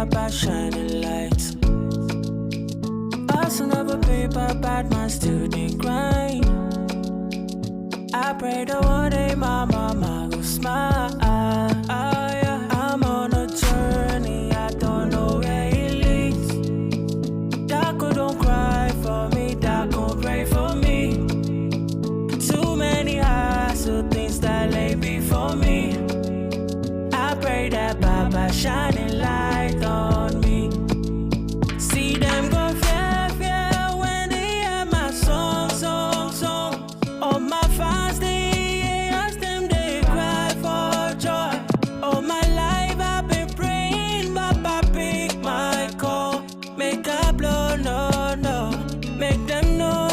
Baba shining light. Us never paper, bad man still they grind. I pray that one day my mama will smile. Yeah. I'm on a journey, I don't know where it leads. Daco don't cry for me, Daco pray for me. Too many hassle things that lay before me. I pray that Baba shining light on me. See them go fear when they hear my song. All my fans they ask them they cry for joy. All my life I've been praying, Baba pick my call. Make a blow, no. Make them no.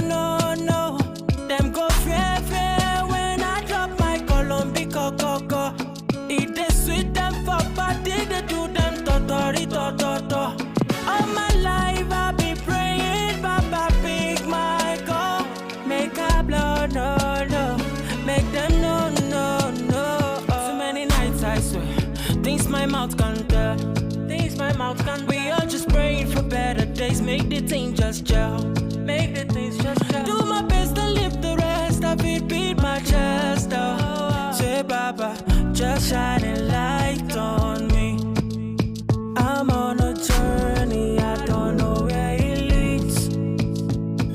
Them go fear when I drop my Colombian coco. It is sweet them for party, they do them totori. All my life I've been praying, Baba pick my call. Make a blow, no. Make them no. Too many nights I swear, things my mouth can't tell. We all just praying for better days. Make the thing just gel. Do my best to live the rest of it, beat my chest out. Say Baba, just shining light on me. I'm on a journey, I don't know where it leads.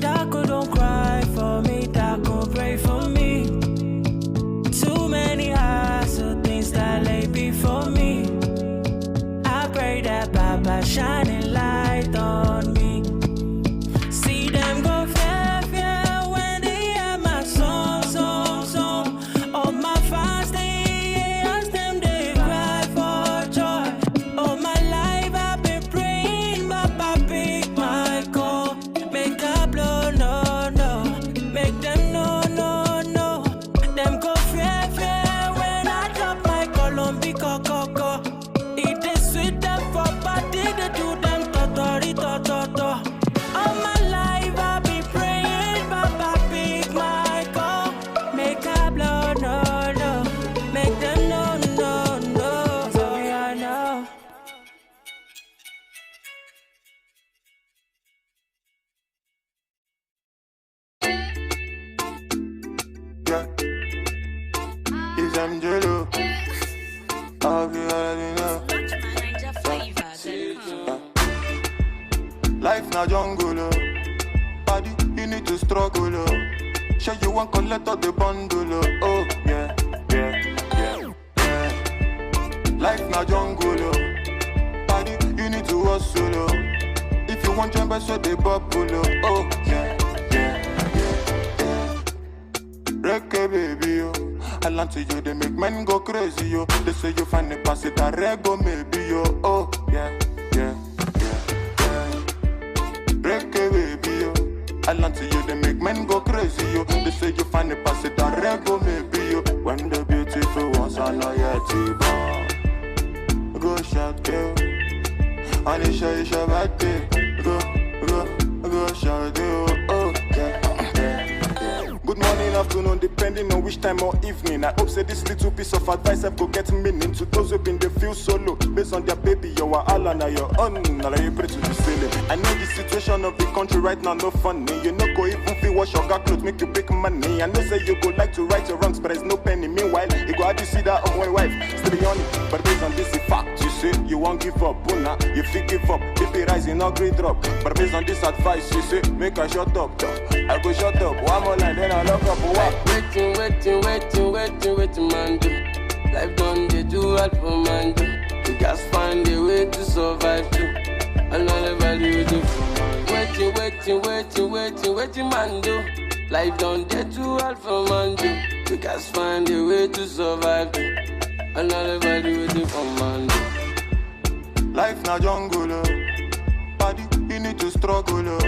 Daco don't cry for me, Daco pray for me. Too many hassle things that lay before me. I pray that Baba shining light on me. See them go fear when they hear my song. All my fans they ask them they cry for joy. All my life I've been praying, Baba pick my call. Make a blow, no. Make them no. Them go fear when I drop my Colombian coco. It is sweet them for party, they do them totori. All my life I've been praying, Baba pick my call. Make a blow, no. Make them no. So I know. Yeah, it's Angelo. I'll be already know. Life na jungle, oh. Body, you need to struggle, oh. Sure you want collect all the bundle, oh. Yeah. Life na jungle, oh. Body, you need to hustle, oh. If you want jump, so they bubble, oh. Yeah. Reggae baby, yo. I land to you, they make men go crazy, yo. They say you find the pass it a rego, maybe, yo. Oh, yeah. Reggae baby, yo. I land to you, they make men go crazy, yo. They say you find the pass it a rego, maybe, yo. When the beautiful ones are not yet born. Go shout, yo. And it's your birthday. Go shout, yo. Oh, yeah. Good morning, afternoon, depending on which time or evening. I hope say this little piece of advice I go get meaning to those who been they feel solo. Based on their baby, you are all on your own. Now you pray to the ceiling. I know the situation of the country right now no funny. You know go even feel wash your car clothes, make you big money. I know say you go like to right your wrongs, but there's no penny. Meanwhile, you go hard to see that on my wife. Still be on it, but based on this fact, you say you won't give up. Una, you feel give up. BP rising, no great drop. But based on this advice, you say make I shut up. I go shut up. One more line, then I lock up. What? Waiting, man, do. Life done, they do all for man, do. You just find a way to survive, too. Another value, do. Waiting, man, do. Life done, they do all for man, do. You just find a way to survive, too. Another value, do for man, do. Life na jungle, oh. Body, you need to struggle, oh.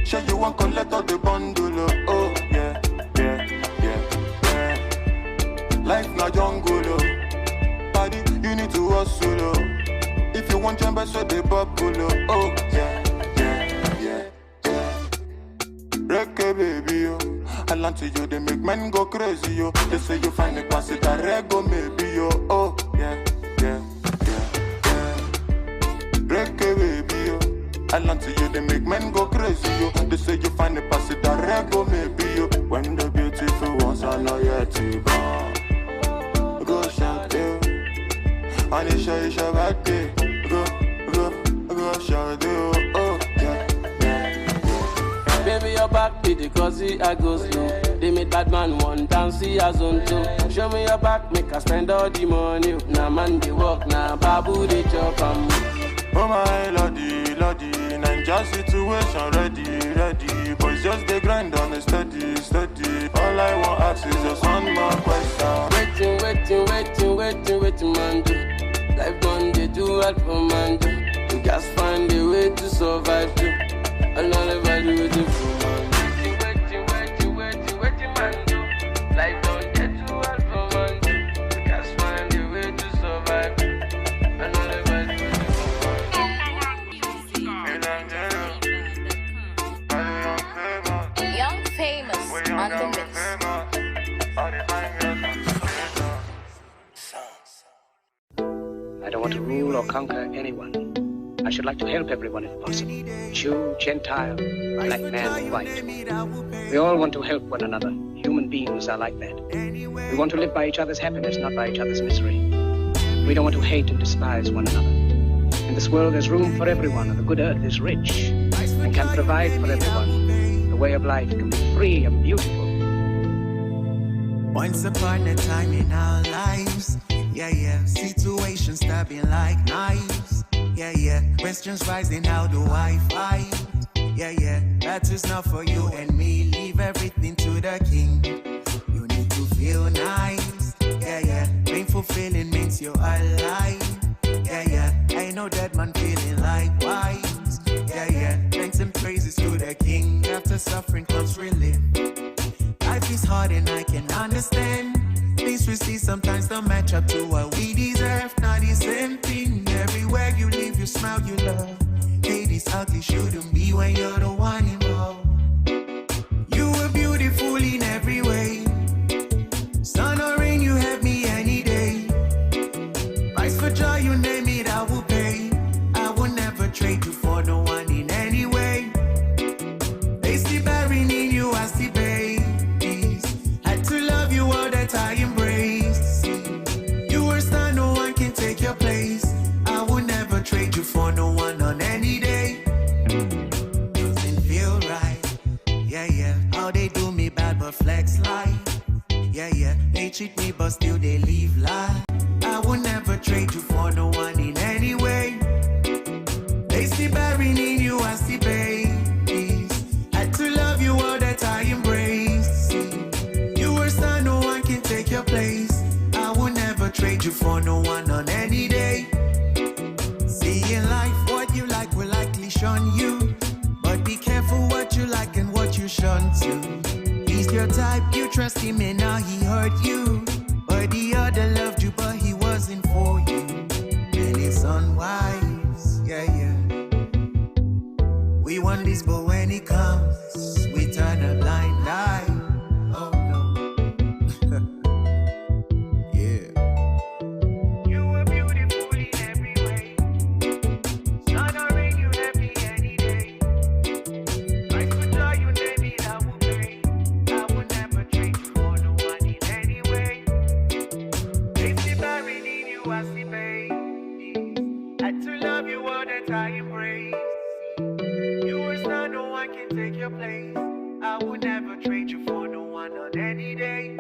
Sure you want collect all the bundle, oh. Yeah. Life na jungle, oh. Body, you need to hustle, oh. If you want jump, so they bubble, oh. Yeah. Reggae baby, yo. I land to you, they make men go crazy, yo. They say you find the pass it a rego, maybe, yo. Oh, yeah. I learn to you, they make men go crazy, yo. They say you find the pass it that rego, maybe, yo. When the beautiful ones are not yet to born. Go shout, yo. And it's your birthday. Go shout, yo. Oh, yeah. Baby, your back be the cause I go slow. They made bad man one dance, see as on two. Show me your back, make us spend all the money. Now man they walk, now babu they chop. Oh my lordy, lordy, Ninja situation ready. Boys just they grind on a steady. All I want ask is just one more question. Waiting, man do. Life done they do all for man do. You just find a way to survive too. Another value with the full man. Waiting, man do. Life done they do all for man do. You just find a way to survive too. Another value with the full man. Young Famous on the mix. I don't want to rule or conquer anyone. I should like to help everyone if possible. Jew, Gentile, black man, white. We all want to help one another. Human beings are like that. We want to live by each other's happiness, not by each other's misery. We don't want to hate and despise one another. In this world there's room for everyone, and the good earth is rich and can provide for everyone. The way of life can be free and beautiful. Once upon a time in our lives, yeah, situations stabbing like knives, yeah, questions rising, how do I fight, yeah, that is not for you and me, leave everything to the king, you need to feel nice, yeah, painful feeling means you're alive, yeah, I know that man feeling likewise, yeah, thanks and praises to the king, after suffering comes relief. Life is hard and I can understand. Things we see sometimes don't match up to what we deserve. Not the same thing. Everywhere you live, you smile, you love. Hey, this ugly shouldn't be when you're the one involved. You were beautiful in every way. Sun or rain, you have me any day. Price for joy, you name it, I will pay. I will never trade you for no one in any way. They see bearing in you, I see babe. I embrace. You were star, no one can take your place. I will never trade you for no one on any day. Doesn't feel right, yeah. How they do me bad but flex like, yeah. They cheat me but still they leave lie. I will never trade you for no one in any way. They see bearing in you, I see babies. Had to love you all that I embrace. You were star, no one can take your place. I will never trade you for no one on any day. See in life, what you like will likely shun you. But be careful what you like and what you shun too. He's your type, you trust him and now he hurt you. But the other loved you but he wasn't for you. And it's unwise, yeah. We want this but when it comes, we turn a blind eye. I embrace. You were star, no one can take your place. I would never trade you for no one on any day.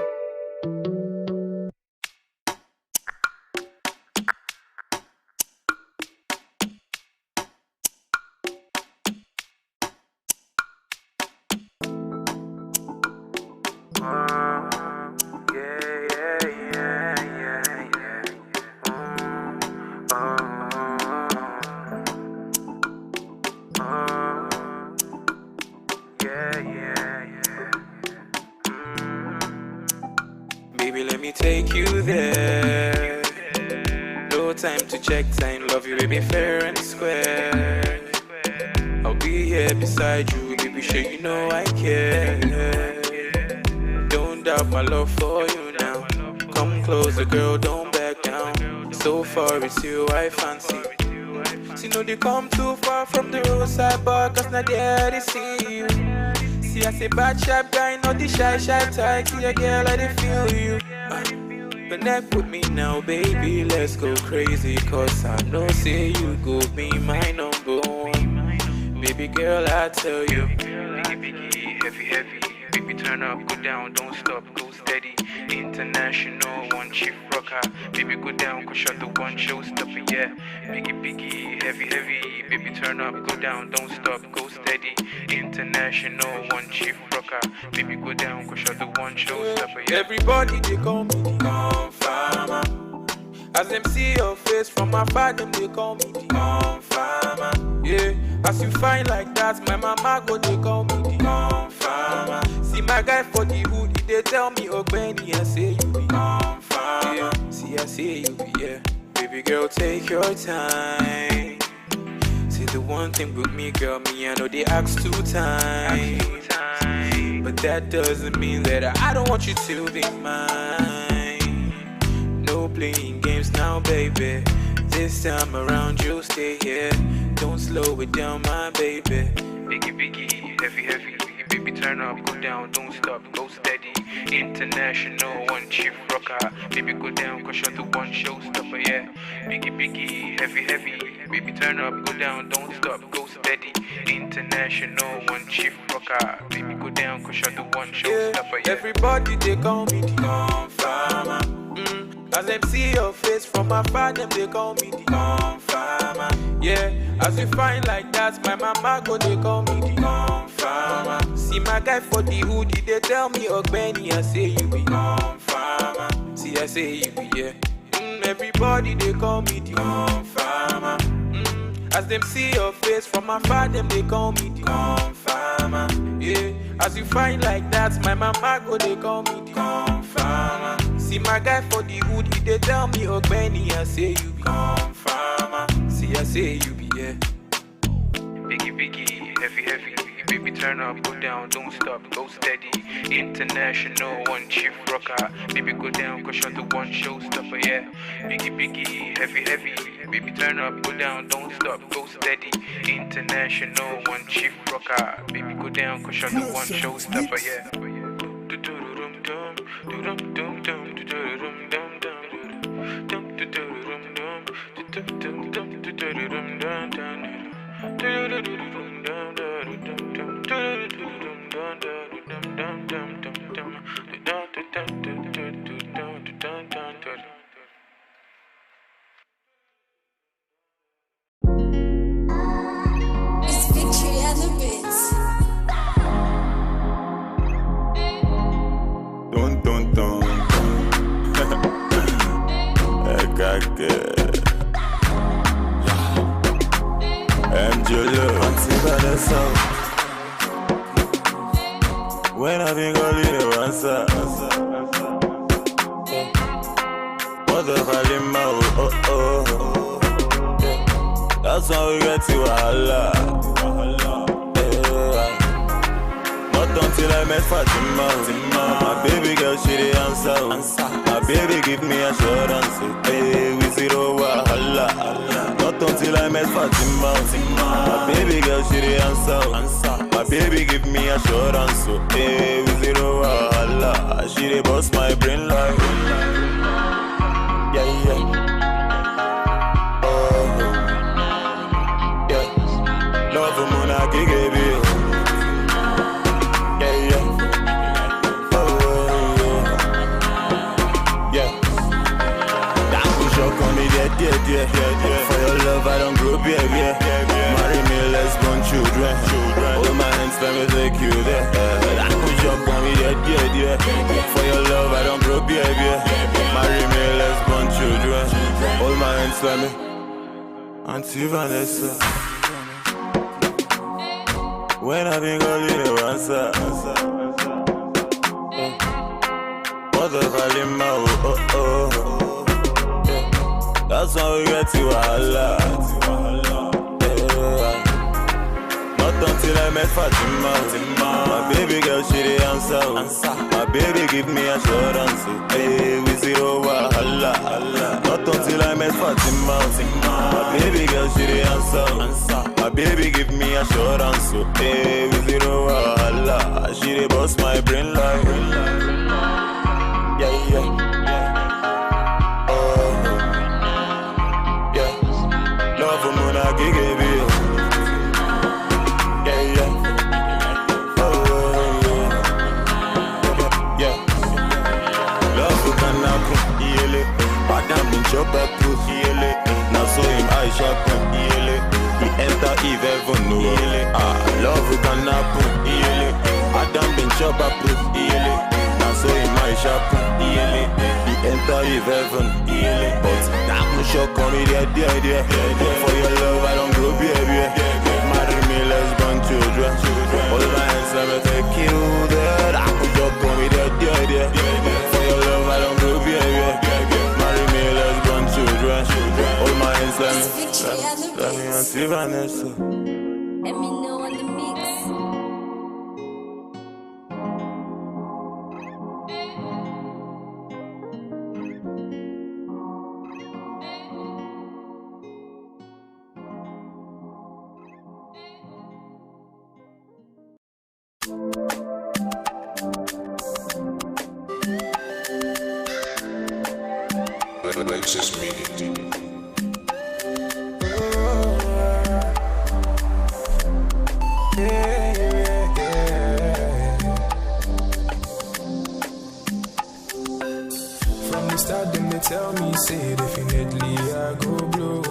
Baby, let me take you there. No time to check time, love you, baby, fair and square. I'll be here beside you, baby, sure you know I care. Don't doubt my love for you now. Come closer, girl, don't back down. So far it's you I fancy. See, know they come too far from the roadside bar, cause now there they see you. See, I say bad sharp guy, not the shy type. See a girl, I they feel you. Connect with me now, baby, let's go crazy, cause I know say you go be my number one. Baby girl, I tell you, biggie, heavy, baby turn up, go down, don't stop, go steady. International, one chief rocker, baby go down, go shut the one showstopper, yeah. Biggie, heavy, baby turn up, go down, don't stop, go steady. International, one chief rocker, baby go down, go shut the one showstopper, yeah. Everybody they call me the Farmer. As them see your face from afar, them they call me the Farmer. Yeah, as you find like that, my mama go they call me the Farmer. See my guy for the hood, they tell me Benny, I say you be Farmer. Yeah, see I say you be, yeah. Baby girl, take your time. See the one thing with me, girl, me I know they ask 2 times. But that doesn't mean that I don't want you to be mine. No playing games now, baby. This time around you'll stay here. Don't slow it down, my baby. Biggie, heavy, baby turn up, go down, don't stop, go steady. International, one chief rocker, baby go down, go shut the one showstopper, yeah. Biggie, heavy, baby turn up, go down, don't stop, go steady. International, one chief rocker, baby go down, go shut the one showstopper, yeah. Everybody they call me the Farmer. As them see your face from afar, them they call me the Farmer. Yeah, as you find like that, my mama go they call me the Farmer. See my guy for the hoodie, they tell me Benny, I say you be Farmer. See I say you be, yeah. Everybody they call me the Farmer. As them see your face from afar, them they call me the Farmer. Yeah, as you find like that, my mama go they call me the Farmer. See my guy for the hoodie, they tell me Benny, I say you be Farmer. See I say you be, yeah. Biggie, heavy, baby turn up, go down, don't stop, go steady. International, one chief rocker, baby go down, go shut the one showstopper, yeah. Biggie, heavy, baby turn up, go down, don't stop, go steady. International, one chief rocker, baby go down, go shut the one showstopper, yeah. It's Victory and the Bits. Dun. MJ Vanessa. When I think I'll leave the answer. What the Valima, oh. That's how we get to Allah. Not until I met Fatima. My baby girl, she the answer. My baby give me assurance. Hey, we zero wahala. Not until I met Fatima. My baby girl, she the answer. My baby give me assurance. Hey, we zero wahala. She the boss my brain like. Yeah. Love for monarchy, baby. Yeah. For your love, I don't grow big, yeah. Marry me, let's born children. Hold my hands, let me take you there. I push up on me, yeah. For your love, I don't grow big, yeah. Marry me, let's born children. Hold my hands, let me. Auntie Vanessa. When I think I'll leave the answer. What the Valima, oh. That's how we get to Allah. Not until till I met Fatima. My baby girl, she the answer. My baby give me assurance. Hey, we zero wahala. Not until I met Fatima. My baby girl, she the answer. My baby give me assurance. Hey, we zero wahala. She the boss my brain like. Yeah. Love for Mona Gigi. Chop up to heal. Now so him I shop heal. He enter Eve heaven no love can happen heal. Adam been chop up to heal. Now so him I shop heal. He enter Eve heaven heal. But that no shock on me there. For your love I don't grow baby. Marry me, let's born children. All my hands let me take you there. That no shock on me there. For your love I don't grow baby. All my hands let me see Vanessa. Let me know on the mix. Alexis Media. From the start, them they tell me, say definitely I go blow.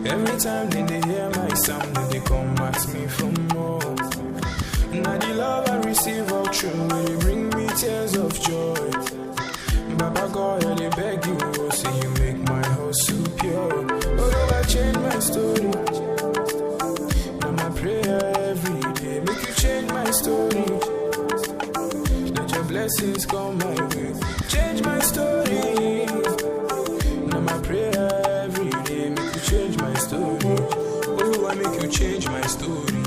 Every time then they hear my sound, then they come ask me for more. Now the love I receive all true, will bring me tears of joy. Baba God, I beg you, oh, say you make my heart so pure. Although I change my story, now my prayer every day, make you change my story. Let your blessings come my way, change my story. Now my prayer every day, make you change my story. Oh, I make you change my story.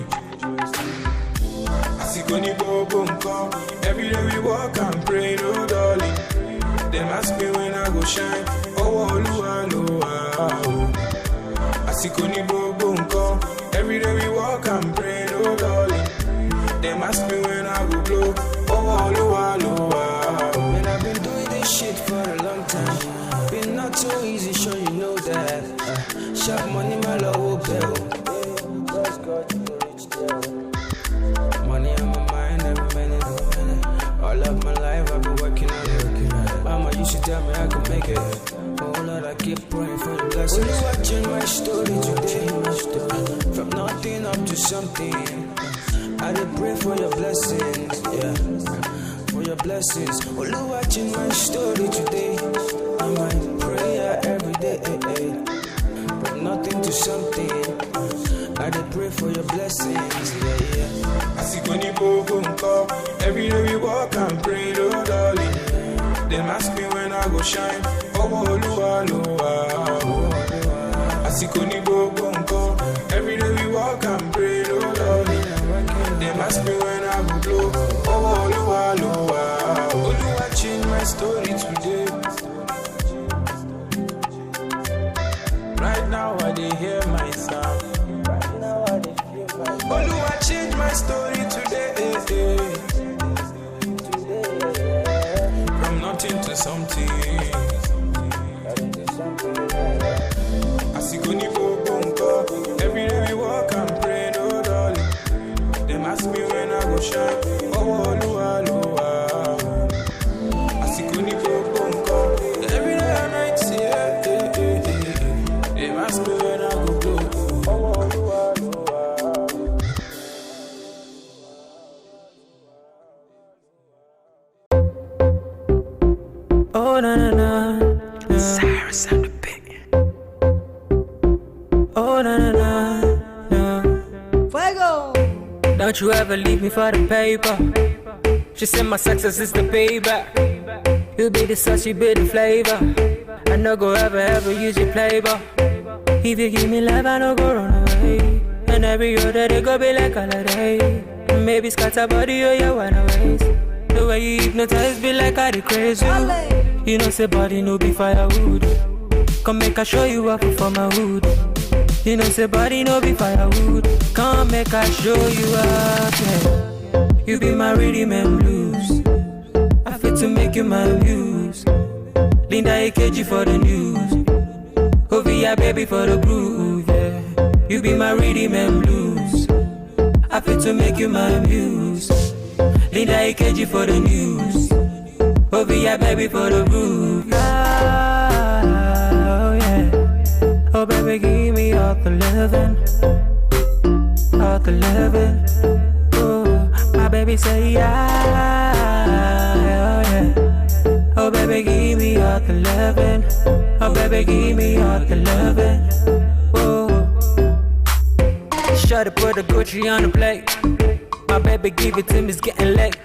Asikoni bobo nko, every day we walk and pray, no darling. Them ask me when I go shine. Oh, Oluwa, oh. Asikoni bobo nko. Every day we walk and pray, no darling. Them ask me when I go blow. Oh, Oluwa, oh. Man, I've been doing this shit for a long time. Been not too easy, sure you know that. Sharp money, my love will bill. Money on my mind, every minute. All of my life, I've been working on it. Mama used to tell me I could make it. Oh Lord, I keep praying for the blessings. Will you watching my story today? From nothing up to something. I did pray for your blessings, yeah. For your blessings. Will you watching my story today? I might pray every day. From nothing to something. I did pray for your blessings, yeah. Asikoni bobo nko. Every day we walk and pray, Lord, darling. Them ask me when I go shine. Oh, Oluwa, oh. Asikoni bobo nko. Every day we walk and pray, Lord, darling. Them ask me when I go blow. Oh, Oluwa, oh. Oluwa change my story today. Right now I dey hear my sound. Oluwa change my story today. From nothing to something. Asikoni bobo nko. Every day we walk and pray, no darling. Them ask me when I go shine. Oh, Oluwa, oh. Asikoni bobo nko. Every day and night, yeah. Them ask me when I go blow. Oh, Oluwa, oh, na na na. Cyrus on the beat. Oh, na na na. Fuego. Don't you ever leave me for the paper. She said my success is the payback. You be the sauce, you be the flavor. I no go ever use your playboy. If you give me love, I no go run away. And every other day go be like holiday. Maybe scatter body or you wanna waste. The way you hypnotize be like I crazy. You know say body no be firewood. Come make I show you up for my hood. You know say body no be firewood. Come make I show you up, yeah. You be my rhythm and blues. I fit to make you my muse. Linda AKG for the news. Ovia baby for the groove, yeah. You be my rhythm and blues. I fit to make you my muse. Linda AKG for the news. Ovia baby for the groove. Oh yeah. Oh baby give me all the loving. All the loving. Oh my baby say yeah. Oh yeah. Oh baby give me all the loving. Oh baby give me all the loving. Oh. Try to put the Gucci on the plate. My baby give it to me, it's getting late.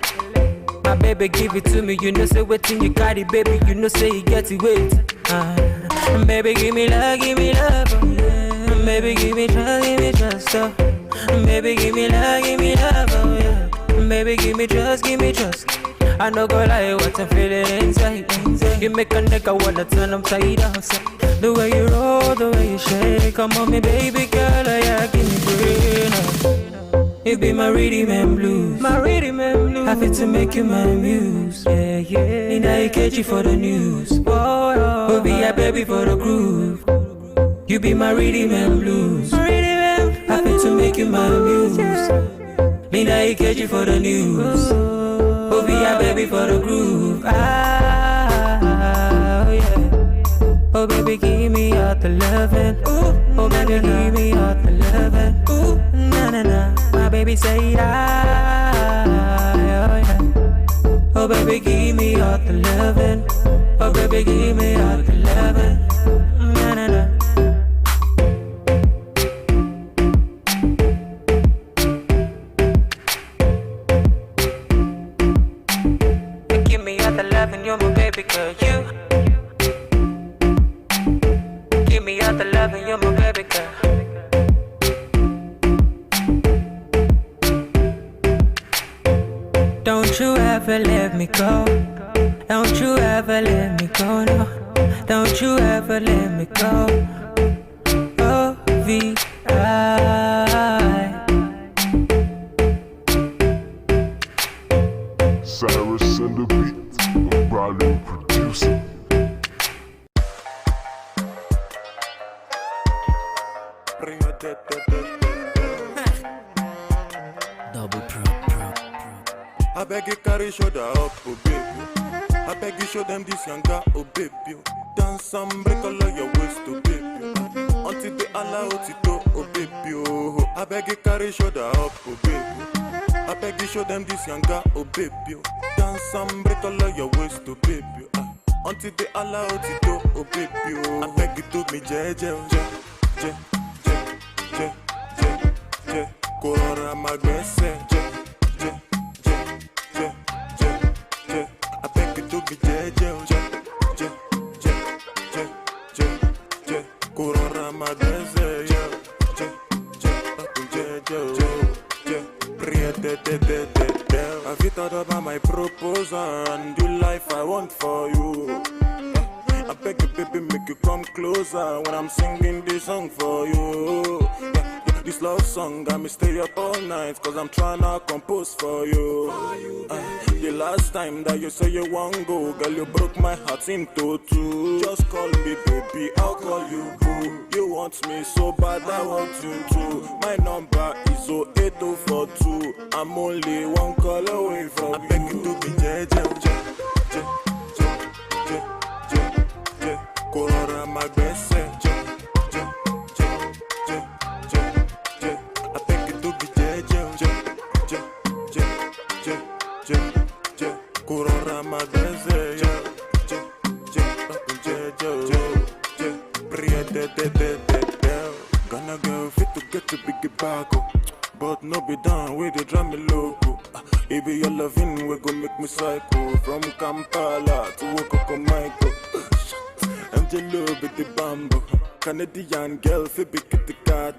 My baby give it to me, you know say waiting you got it, baby. You know say you get it wait. Baby give me love, oh, yeah. Baby give me trust, oh. Baby give me love, oh yeah. Baby give me trust. I no go lie, what I'm feeling inside. You make a nigga wanna turn upside down. The way you roll, the way you shake. Come on me baby girl, oh yeah, give me brain. You be my rhythm and blues. My rhythm and blues. Happy to make you my muse. Yeah, yeah. And I catch you for the news. We'll be a baby for the groove. You be my rhythm and blues. Happy to make you my muse. And I catch you for the news. We'll be a baby for the groove. Oh yeah. Oh baby give me all the loving. Oh baby give me all the loving. Na na na. My baby say yeah. Oh yeah. Oh baby give me all the loving. Oh baby give me all the loving. Na na na. Give me all the loving, you're my baby girl. You give me all the loving, you're my baby girl. Don't you ever let me go. Don't you ever let me go, no. Don't you ever let me go. O-V-I. Cyrus and the beat, a volume producer. Double pro. I beg you carry shoulder up, oh baby. I beg you show them this younger, oh baby. Dance and break all of your waist, oh baby. Until they allow it to, oh baby. Oh, I beg you carry shoulder up, oh baby. I beg you show them this younger, oh baby. Dance and break all of your waist, oh baby. Until they allow it to, oh baby. Oh, I beg you to me, je. Corona magbese, I beg you to be je. Corona magbese, Have you thought about my proposal and the life I want for you? I beg you, baby, make you come closer when I'm singing this song for you. This love song got me stay up all night, cause I'm tryna compose for you. The last time that you say you want go, girl, you broke my heart into two. Just call me baby, I'll call you boo. You want me so bad, I want you too. My number is 08042. I'm only one call away from you. I beg you to be je. Corona my best Gonna go fit to get to big bago, but no be done with the drum loco. It be your loving, we go make me psycho. From Kampala to Okokomaiko. Angelo with the bamboo, Canadian girl fi big the card.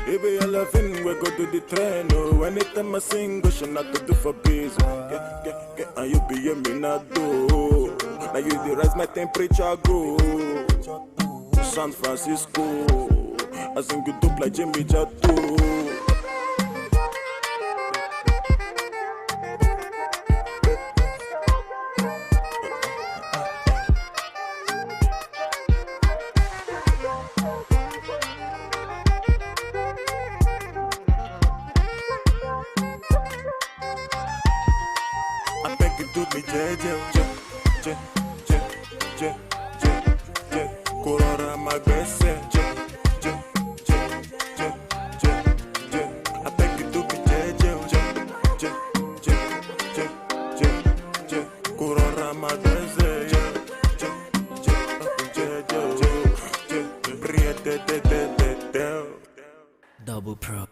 Baby, I love it, we go to the train, oh. Anytime I sing, go should not to do for biz. Get, and you be a minado. Now you the rise my temperature go. San Francisco, I sing you dope like Jimmy Jatto. Double pro.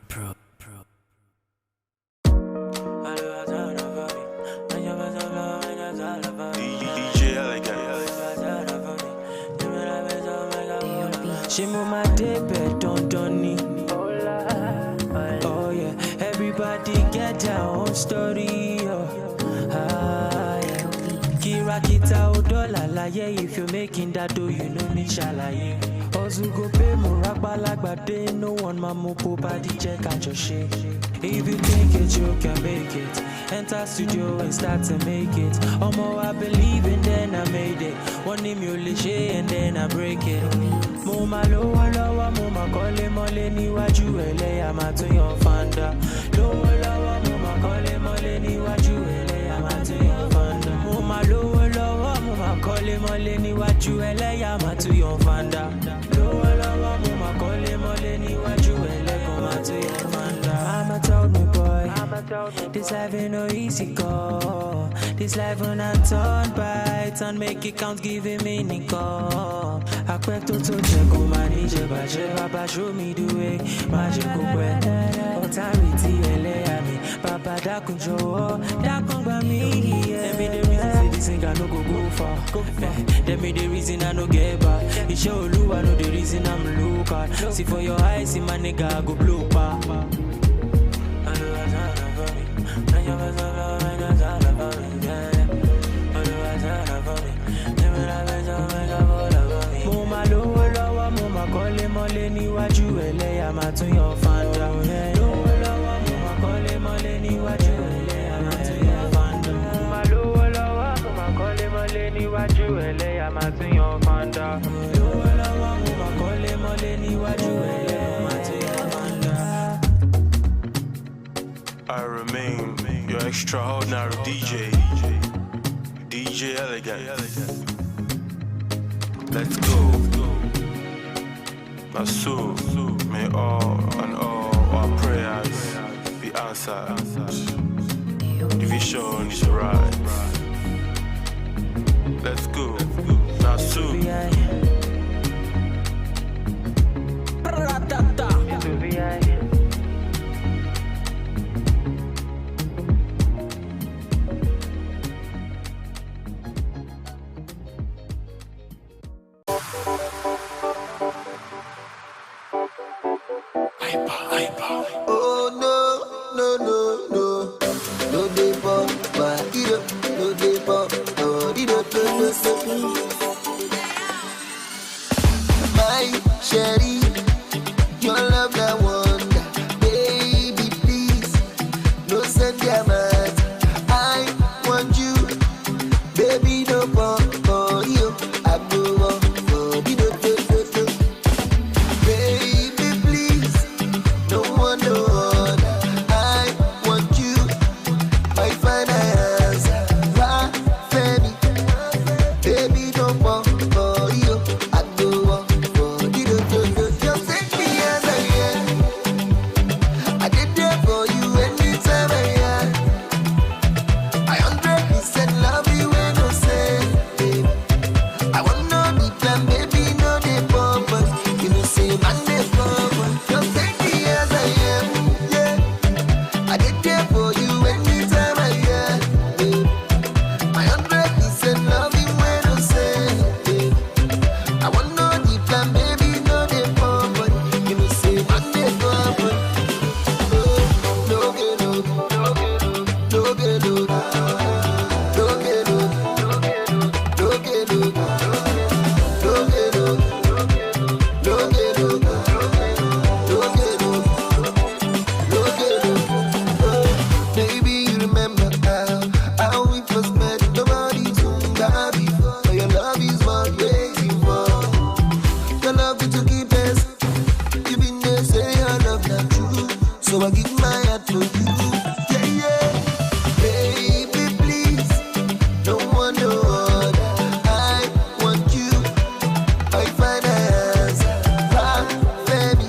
She move my day bed, don't need. Oh yeah, everybody get their own story. Kira kita odola la yeah, if you're making that dough, you know me shalaye. Ozu go pay muraba like day, no one mamu body check out your shit. If you think it, you can make it. Enter studio and start to make it. Omo, I believe and then I made it. One name you liché and then I break it. Muma lowa, muma kole mole ni waju ele amatu yon fanda. Lowa, muma kole mole ni waju ele amatu yon fanda. Muma lowa, muma kole mole ni waju ele amatu yon fanda. Lowa, muma kole mole ni waju ele amatu yon fanda. Mama told me, boy, this life ain't no easy go. This life when I turn bright and make it count, giving meaning go. I quit to check on my nije, Baba show me the way. Magic way, authority, LA, Papa da control, da come by me. Let me the reason this thing I no go far. Let me the reason I no get back. It show you I know the reason I'm look at. See for your eyes, see my nigga I go blue pa. Muma lowa, muma kole mole ni waju ele amatu yon fanda. Lowa, muma kole mole ni waju ele amatu yon fanda. Muma lowa, muma kole mole ni waju ele amatu yon fanda. Lowa, muma kole mole ni waju ele amatu yon fanda. I remain your extraordinary DJ Elegant. Let's go. My soul, may all and all our prayers be answered. The vision is right. Let's go. Now soon. Oh no dey pop, no dey pop, my sherry, your love that wonder, baby please, no send your mouth. I want you, baby no pop for you, I go on for the do. Baby please, no one no other. I want you, my finance, why Femi, baby no pop for you, I go on for the do. So I give my heart to you. Yeah, yeah. Baby, please, no one, no other. I want you. I find a answer. Baby,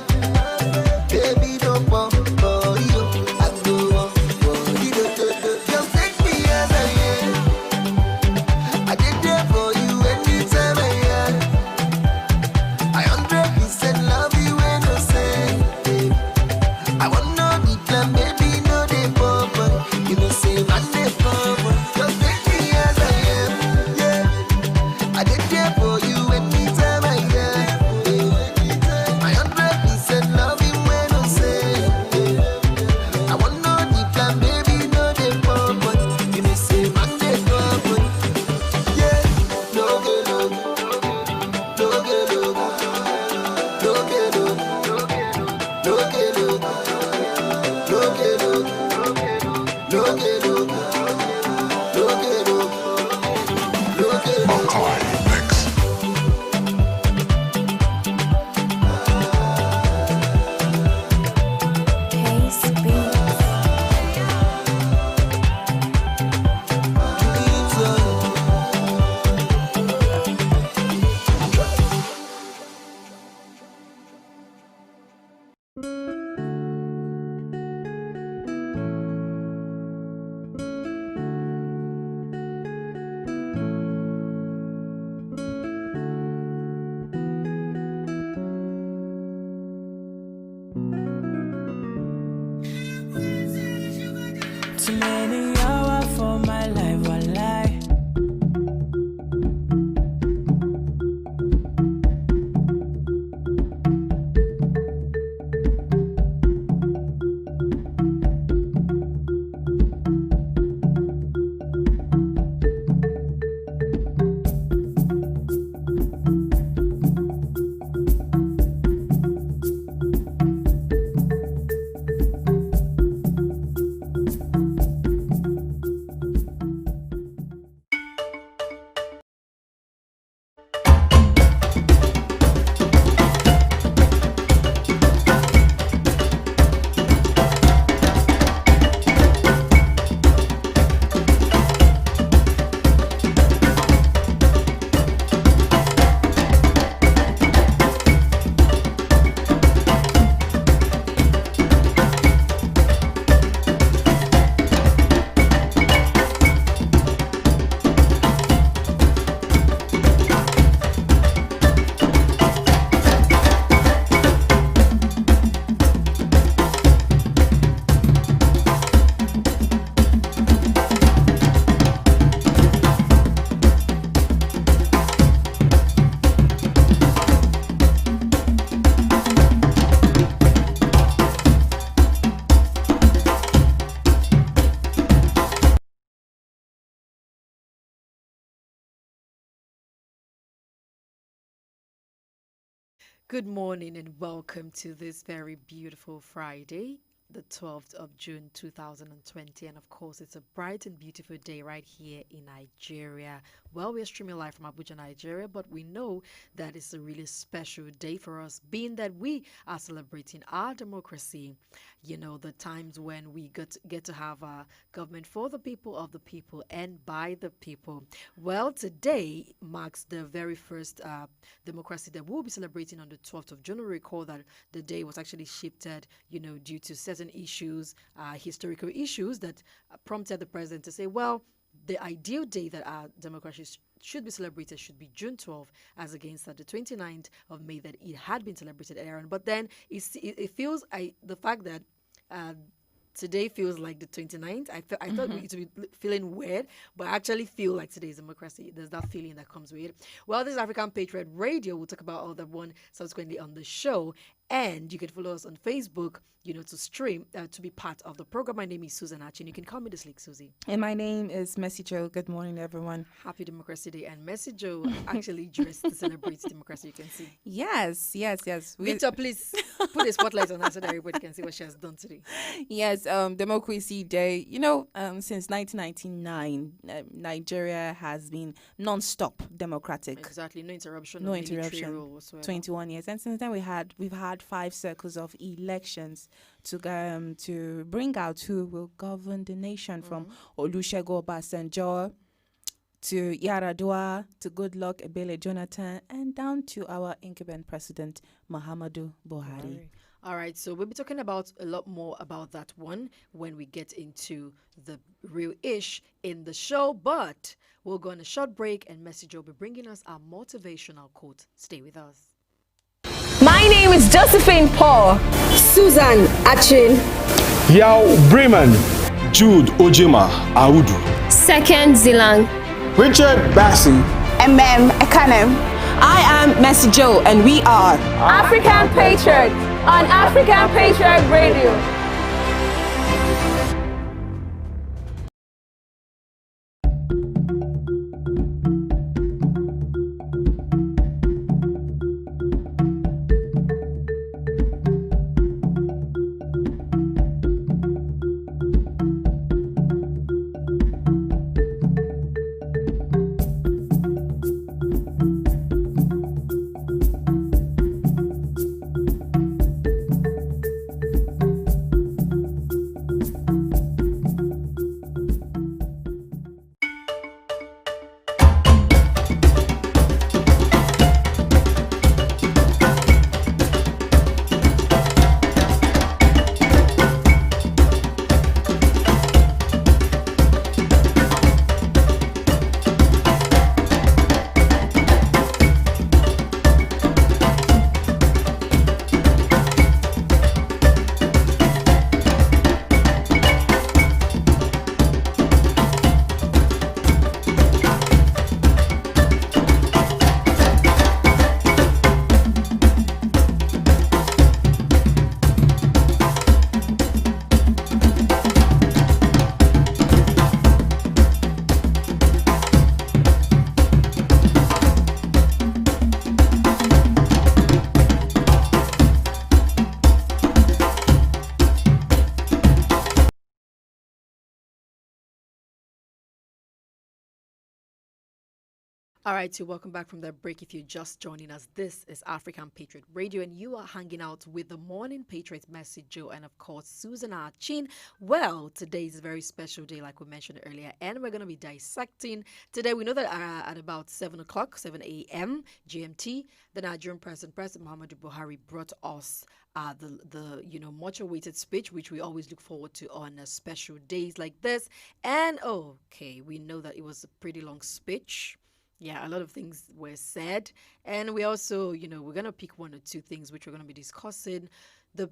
baby, don't fall for you. I go on for you. Just take me as I am. I did there for you anytime I am. I 100% love you and no say. I want no the plan, baby, no they bubble. You know say man they bubble. Just take me as I am, yeah. I did there for you anytime I am. I 100% love you when no say. I want no the plan, baby, no they bubble. You know say man they bubble, yeah. No get no, no get no, no get no, no get no. Too many hours for my life, wallahi. Good morning and welcome to this very beautiful Friday, the 12th of June 2020. And of course, it's a bright and beautiful day right here in Nigeria. Well, we're streaming live from Abuja, Nigeria, but we know that it's a really special day for us, being that we are celebrating our democracy. You know, the times when we get to have a government for the people, of the people, and by the people. Well, today marks the very first democracy that we'll be celebrating on the 12th of June. Recall that the day was actually shifted, you know, due to certain issues, historical issues that prompted the president to say, well, the ideal day that our democracy should be celebrated should be June 12th, as against the 29th of May that it had been celebrated earlier on. But then it feels, the fact that today feels like the 29th. I thought it would be feeling weird, but I actually feel like today's democracy. There's that feeling that comes with it. Well, this is African Patriot Radio. We'll talk about all that one subsequently on the show. And you can follow us on Facebook, you know, to stream, to be part of the program. My name is Susan Achin. You can call me this league, Susie. And my name is Messi Joe. Good morning, everyone. Happy Democracy Day. And Messi Joe actually dressed to celebrate democracy, you can see. Yes. Victor, please put a spotlight on her so that everybody can see what she has done today. Yes, Democracy Day. You know, since 1999, Nigeria has been non-stop democratic. Exactly. No interruption. No interruption. 21 years. And since then, we've had 5 cycles of elections to bring out who will govern the nation, from Olusegun Obasanjo to Yaradua to Goodluck Ebele Jonathan, and down to our incumbent president Muhammadu Buhari. All right, so we'll be talking about a lot more about that one when we get into the real ish in the show, but we'll go on a short break, and Messenger will be bringing us our motivational quote. Stay with us. My name is Josephine Paul. Susan Achin. Yao Bremen. Jude Ojima Audu. Second Zilang. Richard Bassi. Ekanem. I am Messi Joe, and we are African Patriot on African Patriot Radio. All right, so welcome back from that break. If you're just joining us, this is African Patriot Radio, and you are hanging out with the Morning Patriot Messi Joe and, of course, Susan Achin. Well, today is a very special day, like we mentioned earlier, and we're going to be dissecting. Today, we know that at about 7 a.m. GMT, the Nigerian President Muhammadu Buhari brought us the much awaited speech, which we always look forward to on special days like this. And okay, we know that it was a pretty long speech. Yeah, a lot of things were said. And we also, we're going to pick one or two things which we're going to be discussing. The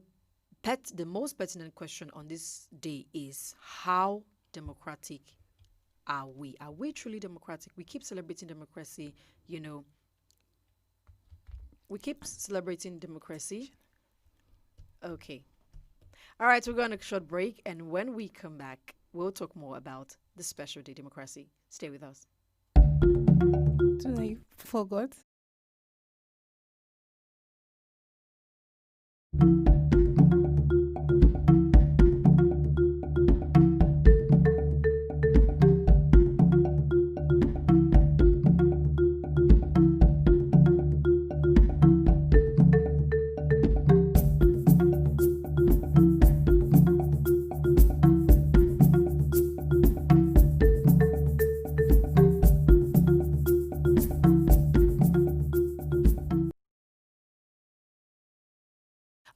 most pertinent question on this day is, how democratic are we? Are we truly democratic? We keep celebrating democracy, We keep celebrating democracy. Okay. All right, we're going on a short break. And when we come back, we'll talk more about the special day democracy. Stay with us. I forgot.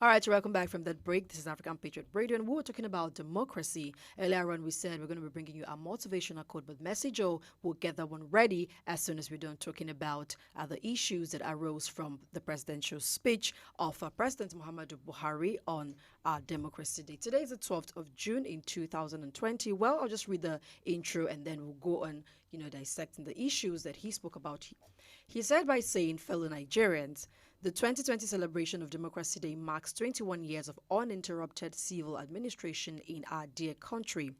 All right, so welcome back from that break. This is African Patriot Radio, and we were talking about democracy. Earlier on, we said we're going to be bringing you a motivational quote, but Messi Joe will get that one ready as soon as we're done talking about the issues that arose from the presidential speech of President Muhammadu Buhari on Democracy Day. Today is the 12th of June in 2020. Well, I'll just read the intro and then we'll go on, dissecting the issues that he spoke about. He said by saying, fellow Nigerians, the 2020 celebration of Democracy Day marks 21 years of uninterrupted civil administration in our dear country.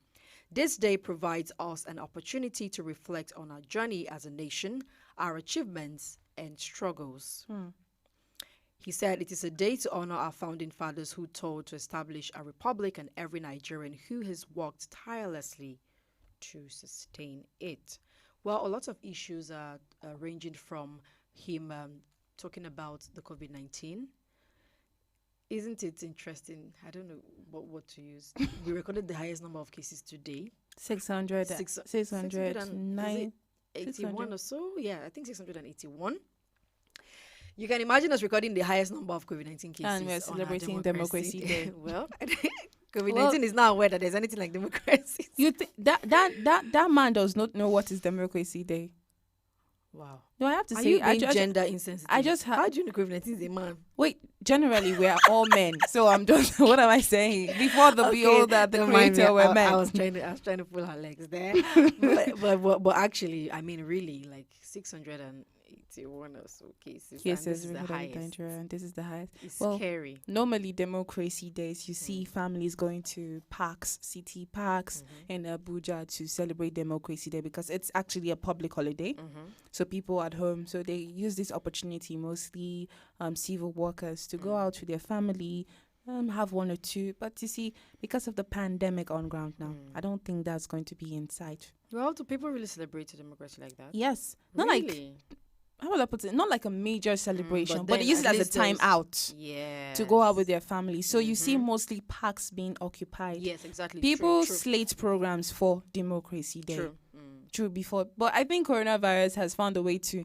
This day provides us an opportunity to reflect on our journey as a nation, our achievements and struggles. He said it is a day to honor our founding fathers who toiled to establish a republic and every Nigerian who has worked tirelessly to sustain it. Well, a lot of issues are ranging from him talking about the COVID-19, Isn't it interesting? I don't know what to use. We recorded the highest number of cases today. 609. 81 or so. Yeah, I think 681. You can imagine us recording the highest number of COVID-19 cases. And we're celebrating Democracy Day. Well, COVID-19 is not aware that there's anything like democracy. You think that man does not know what is Democracy Day? Wow. No, I have to Are say, you being gender insensitive? How do you know COVID-19 is a man? Wait, generally we are all men. So I'm just, what am I saying? Before the beholder, the creator were men. I was trying to pull her legs there. but actually, I mean, really, like 681 or so cases. Cases this is the highest. And this is the highest. It's scary. Normally, Democracy Days, you see families going to parks, city parks in Abuja to celebrate Democracy Day because it's actually a public holiday. So people at home, so they use this opportunity, mostly civil workers, to go out with their family, have one or two. But you see, because of the pandemic on ground now, I don't think that's going to be in sight. Well, do people really celebrate democracy like that? Yes. Not like, how will I put it? Not like a major celebration, but they use it as a time out to go out with their family. So you see mostly parks being occupied. Yes, exactly. People slate programs for Democracy Day. True before. But I think coronavirus has found a way to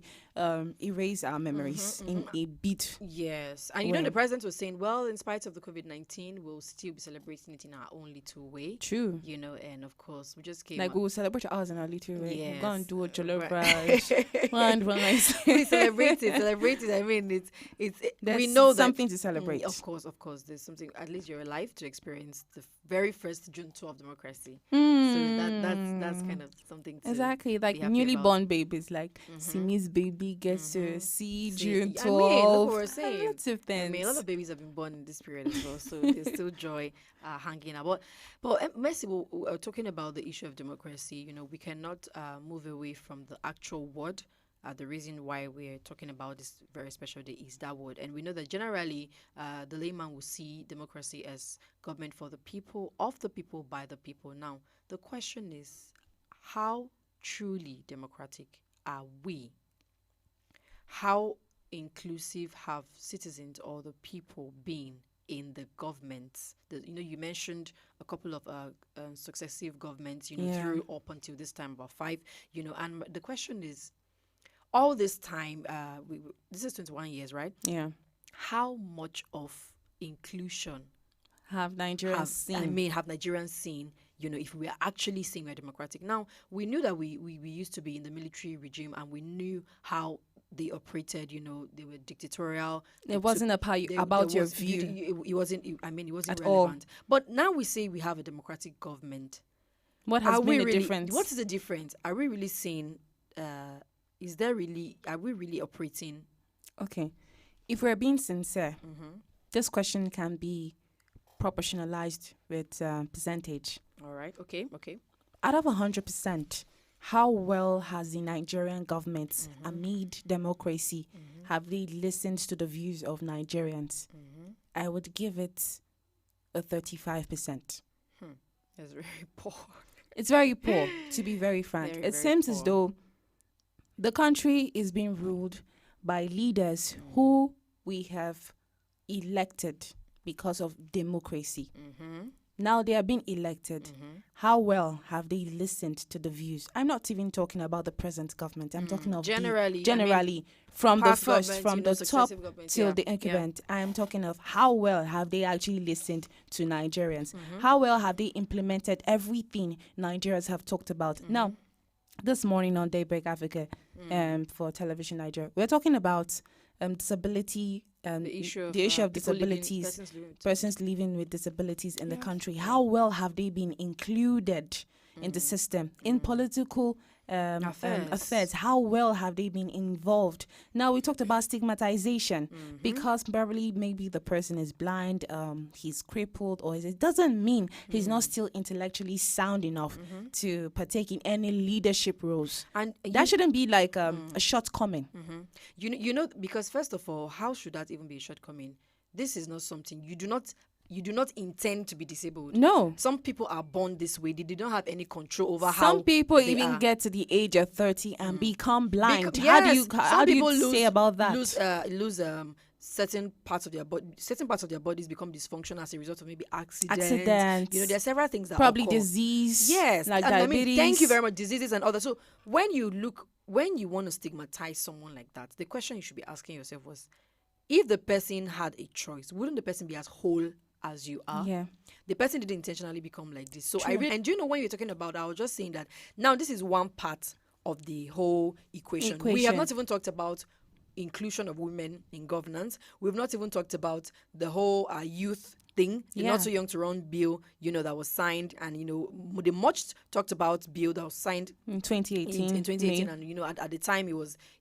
erase our memories in a bit. Yes. And you know, the president was saying, well, in spite of the COVID-19, we'll still be celebrating it in our own little way. True. You know, and of course, we just came like, we'll celebrate ours in our little way. Yes. We're going to do a jollof rice. We celebrate it. I mean, we know something to celebrate. Of course. There's something, at least you're alive to experience the very first June 2 of democracy. So that's kind of something to exactly, like newly born babies, like Simi's baby gets to see June 12. I mean, look what we're saying. Lots of things. I mean, a lot of babies have been born in this period as well, so there's still joy hanging out. But Mercy, we're talking about the issue of democracy. You know, we cannot move away from the actual word. The reason why we're talking about this very special day is that word. And we know that generally the layman will see democracy as government for the people, of the people, by the people. Now, the question is, how truly democratic are we? How inclusive have citizens or the people been in the governments? You mentioned a couple of successive governments, through up until this time, about 5, and the question is, all this time, this is 21 years, right? Yeah. How much of inclusion have Nigerians seen? Have Nigerians seen, if we are actually saying we're democratic? Now, we knew that we used to be in the military regime, and we knew how they operated, they were dictatorial. It wasn't about your view. It wasn't, it wasn't at relevant. all. But now we say we have a democratic government. What has been the difference? What is the difference? Are we really saying, are we really operating? Okay. If we're being sincere, this question can be proportionalized with percentage. All right. Okay. Out of 100%, how well has the Nigerian government, amid democracy, have they listened to the views of Nigerians? I would give it a 35%. That's very poor. It's very poor, to be very frank. Very, it seems as though the country is being ruled by leaders who we have elected because of democracy. Now they are being elected. How well have they listened to the views? I'm not even talking about the present government. I'm talking of generally from the first, from the top till the incumbent. I am talking of how well have they actually listened to Nigerians? How well have they implemented everything Nigerians have talked about? Now, this morning on Daybreak Africa, for Television Nigeria, we're talking about disability, the issue of disabilities, persons living with disabilities in the country. How well have they been included in the system, in political affairs? How well have they been involved? Now, we talked about stigmatization because probably maybe the person is blind, he's crippled, or it doesn't mean he's not still intellectually sound enough to partake in any leadership roles. And that shouldn't be like a shortcoming. Because first of all, how should that even be a shortcoming? This is not something you do not intend to be disabled. No. Some people are born this way. They don't have any control over how some people even get to the age of 30 and become blind. How do you say about that? Lose certain parts of their bodies become dysfunctional as a result of maybe accidents. There are several things that probably occur. Disease. Yes, like and diabetes. thank you very much. Diseases and others. So when you want to stigmatize someone like that, the question you should be asking yourself was, if the person had a choice, wouldn't the person be as whole as you are? Yeah. The person didn't intentionally become like this. So True. and do you know, when you're talking about, I was just saying that now this is one part of the whole equation. We have not even talked about inclusion of women in governance. We've not even talked about the whole youth thing, the Not So Young to Run bill, that was signed, and the much talked about bill that was signed in 2018. In 2018, and at the time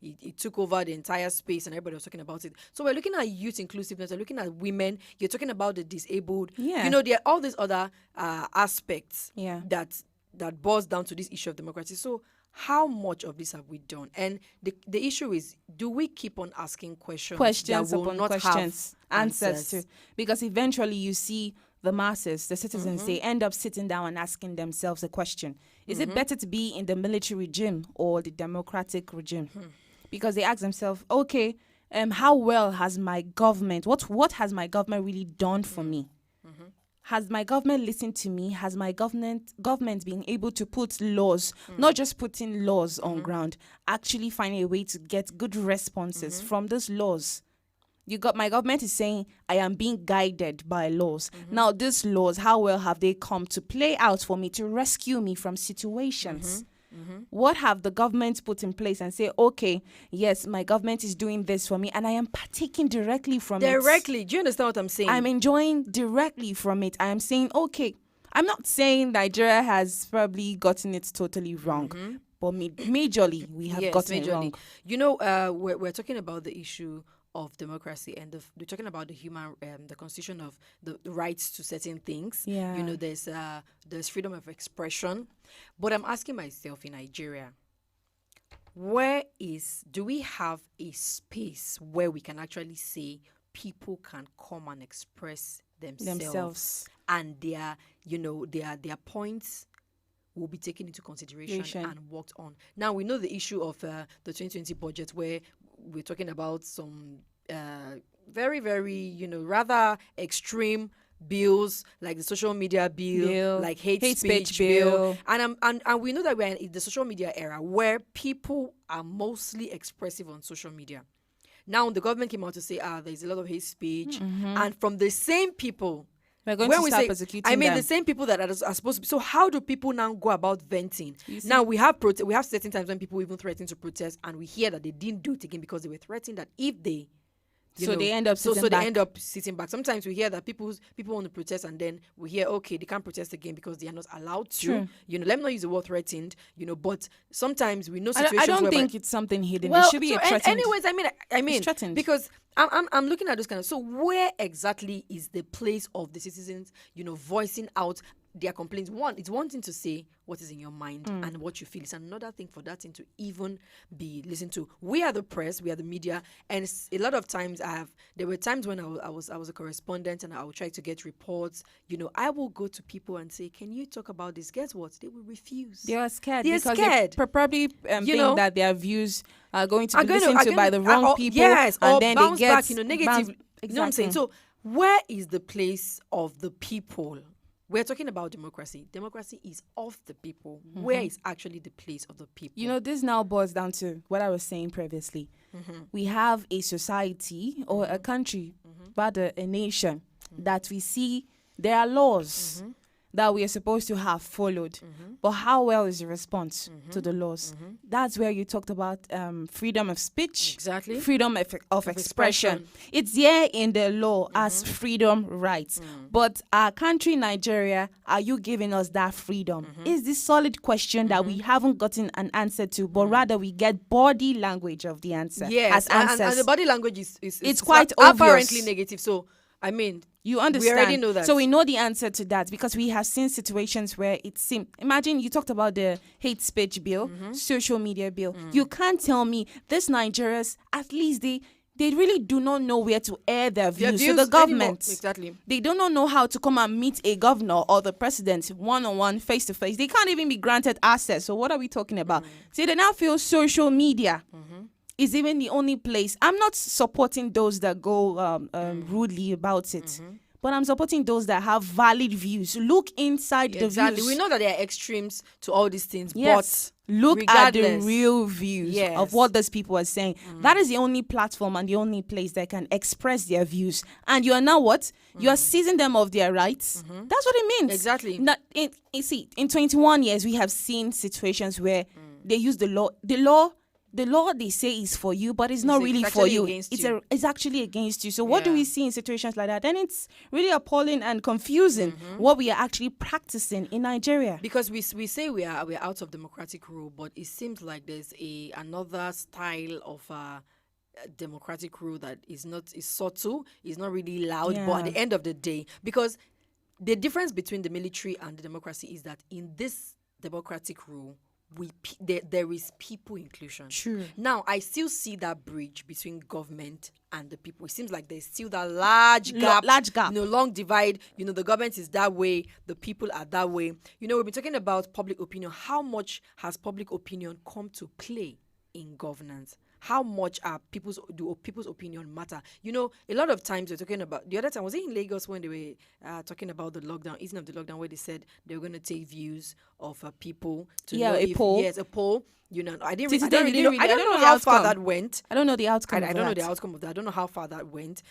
it took over the entire space, and everybody was talking about it. So we're looking at youth inclusiveness. We're looking at women. You're talking about the disabled. Yeah. There are all these other aspects. Yeah. That boils down to this issue of democracy. So how much of this have we done? And the issue is, do we keep on asking questions that will upon not questions, have answers to? Because eventually you see the masses, the citizens, they end up sitting down and asking themselves a question. Is it better to be in the military regime or the democratic regime? Because they ask themselves, okay, how well has my government, what has my government really done for me? Has my government listened to me? Has my government been able to put laws, not just putting laws on ground, actually find a way to get good responses from those laws? My government is saying, I am being guided by laws. Now, these laws, how well have they come to play out for me, to rescue me from situations? What have the government put in place and say, okay, yes, my government is doing this for me, and I am partaking directly from it. Directly. Do you understand what I'm saying? I'm enjoying directly from it. I am saying, okay, I'm not saying Nigeria has probably gotten it totally wrong, but majorly we have gotten it wrong. We're talking about the issue of democracy, and we're talking about the constitution of the rights to certain things. Yeah. There's freedom of expression, but I'm asking myself, in Nigeria, do we have a space where we can actually say people can come and express themselves. And their points will be taken into consideration and worked on. Now, we know the issue of the 2020 budget, where we're talking about some very, very, rather extreme bills, like the social media bill, like hate speech bill. And we know that we're in the social media era where people are mostly expressive on social media. Now, the government came out to say, there's a lot of hate speech. And from the same people, we're going to start persecuting them. the same people that are supposed to be. So how do people now go about venting? Now, we have certain times when people even threaten to protest, and we hear that they didn't do it again because they were threatened that if they... they end up sitting back. They end up sitting back. Sometimes we hear that people want to protest, and then we hear, okay, they can't protest again because they are not allowed to. True. Let me not use the word threatened, but sometimes we know situations I don't think it's something hidden. It should be a threatened. Anyways, I mean, it's threatened. Because I'm looking at those kind of... So where exactly is the place of the citizens, voicing out their complaints? It's one thing to say what is in your mind and what you feel. It's another thing for that thing to even be listened to. We are the press, we are the media, and a lot of times there were times when I was a correspondent, and I would try to get reports. I will go to people and say, can you talk about this? Guess what? They will refuse. They are scared. They're scared. They probably think that their views are going to be listened to by the wrong people. Yes, and or then bounce they get back, negative. You know what I'm saying? So where is the place of the people? We're talking about democracy. Democracy is of the people. Where is actually the place of the people? This now boils down to what I was saying previously. We have a society or a country, rather a nation, that we see there are laws that we are supposed to have followed. But how well is the response to the laws? That's where you talked about freedom of speech, freedom of expression. It's here in the law as freedom rights. But our country, Nigeria, are you giving us that freedom? Is this solid question that we haven't gotten an answer to, but rather we get body language of the answer? Yes, as and the body language is it's quite obvious. Apparently negative. So, I mean, you understand. We already know that. So we know the answer to that because we have seen situations where it seemed... Imagine you talked about the hate speech bill, social media bill. You can't tell me this Nigerians, at least they really do not know where to air their views. So the government, they do not know how to come and meet a governor or the president one-on-one, face-to-face. They can't even be granted access. So what are we talking about? See, they now feel social media is even the only place. I'm not supporting those that go rudely about it. But I'm supporting those that have valid views. Look inside the views. We know that there are extremes to all these things, yes. but look at the real views of what those people are saying. That is the only platform and the only place that can express their views. And you are now what? You are seizing them of their rights. That's what it means. Exactly. Now, in 21 years, we have seen situations where they use the law. The law they say is for you, but it's not really for you. It's actually against you. So what do we see in situations like that? Then it's really appalling and confusing what we are actually practicing in Nigeria. Because we say we are out of democratic rule, but it seems like there's another style of democratic rule that is subtle, is not really loud, but at the end of the day, because the difference between the military and the democracy is that in this democratic rule, there is people inclusion. True. Now, I still see that bridge between government and the people. It seems like there's still that large gap. Long divide. The government is that way. The people are that way. We've been talking about public opinion. How much has public opinion come to play in governance? How much people's opinion matter? A lot of times we're talking about, the other time, was it in Lagos when they were talking about the lockdown, easing of the lockdown, where they said they were going to take views of people to know a poll. Yes, a poll. I don't know how far that went. I don't know the outcome. I don't know the outcome of that. I don't know how far that went.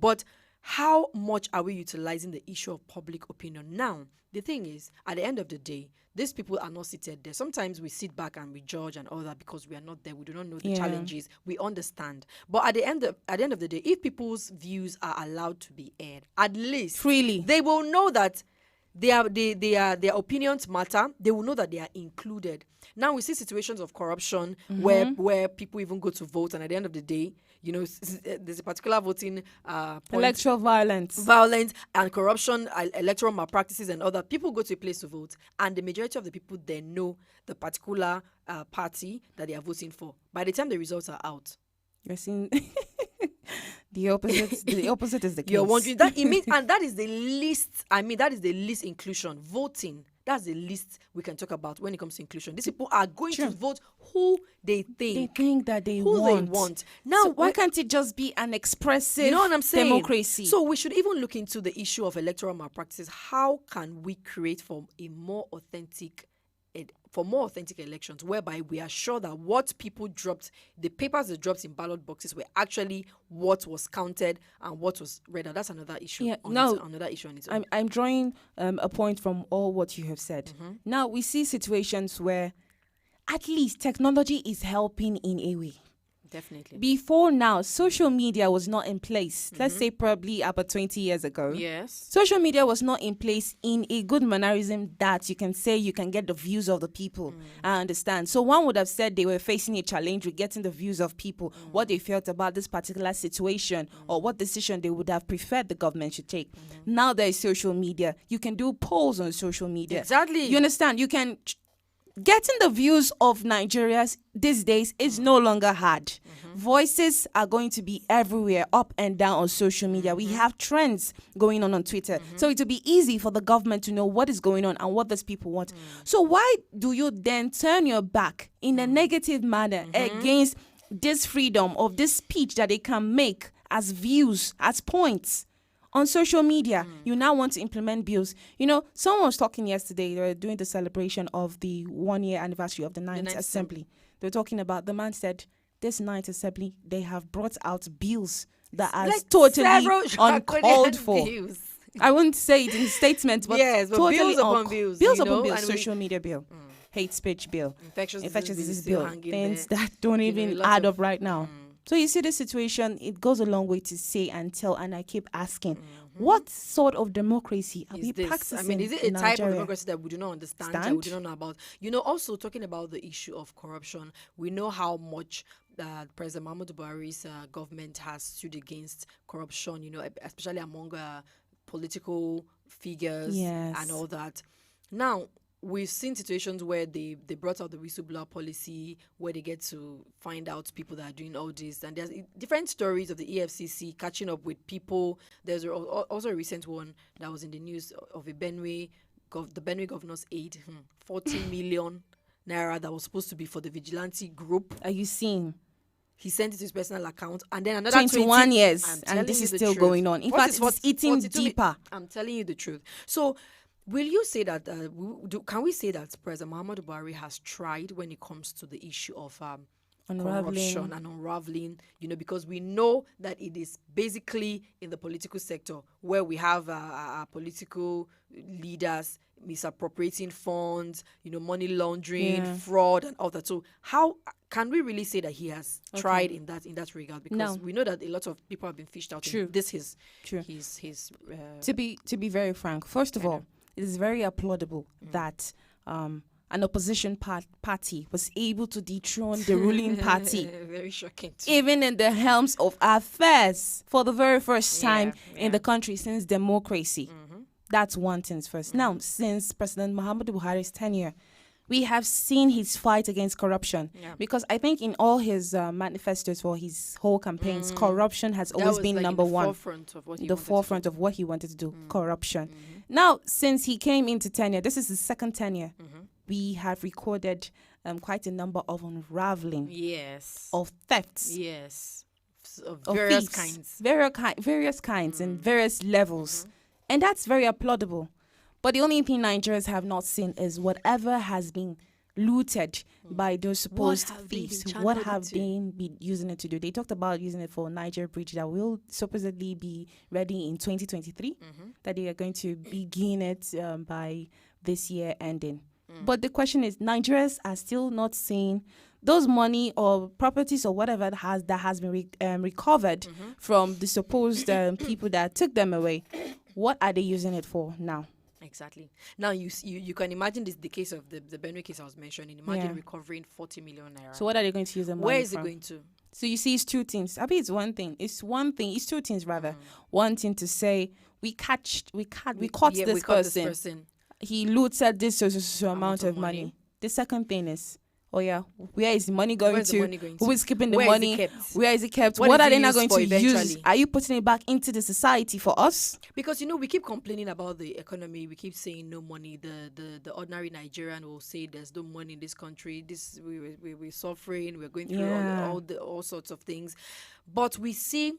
But how much are we utilizing the issue of public opinion? Now, the thing is, at the end of the day, these people are not seated there. Sometimes we sit back and we judge and all that because we are not there. We do not know the challenges. We understand. But at the end of the day, if people's views are allowed to be aired, at least freely, they will know that their opinions matter. They will know that they are included. Now we see situations of corruption where people even go to vote, and at the end of the day, there's a particular voting electoral violence and corruption, electoral malpractices and other. People go to a place to vote, and the majority of the people there know the particular party that they are voting for. By the time the results are out, you're seeing the opposite. The opposite is the case. You're wondering that it means, and that is the least. That is the least inclusion. Voting. That's the least we can talk about when it comes to inclusion. These people are going to vote who they think that they want. Now, so why can't it just be an expressive democracy? So we should even look into the issue of electoral malpractices. How can we create for more authentic elections, whereby we are sure that what people dropped, the papers they dropped in ballot boxes, were actually what was counted and what was read out? That's another issue. Another issue on its own. I'm drawing a point from all what you have said. Now we see situations where at least technology is helping in a way. Definitely. Before now, social media was not in place. Let's say probably about 20 years ago. Yes. Social media was not in place in a good mannerism that you can say you can get the views of the people. I understand. So one would have said they were facing a challenge with getting the views of people, what they felt about this particular situation, or what decision they would have preferred the government should take. Now there is social media. You can do polls on social media. Exactly. You understand? You can... Getting the views of Nigerians these days is no longer hard. Voices are going to be everywhere, up and down on social media. We have trends going on Twitter. So it will be easy for the government to know what is going on and what those people want. So why do you then turn your back in a negative manner against this freedom of this speech that they can make as views, as points? On social media, you now want to implement bills. Someone was talking yesterday, they were doing the celebration of the 1-year anniversary of the Ninth Assembly. They were talking about, the man said, this Ninth Assembly, they have brought out bills that are totally uncalled for. I wouldn't say it in statements, but totally bills upon bills. Bills upon bills, social media bill, hate speech bill, infectious disease bill, things that don't even add up right now. So you see the situation, it goes a long way to say and tell, and I keep asking, what sort of democracy are we practicing? Is it a type of democracy that we do not understand, that we do not know about? Also talking about the issue of corruption, we know how much President Muhammadu Buhari's government has stood against corruption, especially among political figures and all that. Now, we've seen situations where they brought out the whistleblower policy, where they get to find out people that are doing all this. And there's different stories of the EFCC catching up with people. There's also a recent one that was in the news of the Benue governor's aid, 40 million naira that was supposed to be for the vigilante group. Are you seeing? He sent it to his personal account, and then another 21 years, I'm and telling this you is the still truth. going on. In What fact, is it's eating 42 deeper. I'm telling you the truth. So, will you say that? Can we say that President Muhammadu Buhari has tried when it comes to the issue of corruption and unraveling? Because we know that it is basically in the political sector where we have our political leaders misappropriating funds, money laundering, fraud, and all that. So how can we really say that he has tried in that regard? Because we know that a lot of people have been fished out. True. This is true. His to be very frank, first of all, it is very applaudable that an opposition party was able to dethrone the ruling party. Very shocking. Too. Even in the helms of affairs for the very first time in the country since democracy. That's one thing first. Now, since President Muhammadu Buhari's tenure, we have seen his fight against corruption. Because I think in all his manifestos for his whole campaigns, corruption has always been number one. The forefront of what he wanted to do, corruption. Now, since he came into tenure, this is his second tenure, we have recorded quite a number of unraveling. Of thefts. Of various kinds. Various kinds and various levels. And that's very applaudable. But the only thing Nigerians have not seen is whatever has been looted by those supposed thieves. What have they been using it to do? They talked about using it for Niger Bridge that will supposedly be ready in 2023, that they are going to begin it by this year ending. But the question is, Nigerians are still not seeing those money or properties or whatever that has been recovered from the supposed people that took them away. What are they using it for now? Exactly. Now you can imagine the case of the Benue case I was mentioning. Imagine recovering 40 million naira. So what are they going to use the money Where is from? it going to? So you see, it's two things. I mean, it's one thing. It's two things rather. One thing to say we caught this person. He looted this amount of money. The second thing is, where is the money going to? Who is keeping the money? Where is it kept? What are they not going to use? Are you putting it back into the society for us? Because we keep complaining about the economy. We keep saying no money. The ordinary Nigerian will say there's no money in this country. We're suffering. We're going through all sorts of things. But we see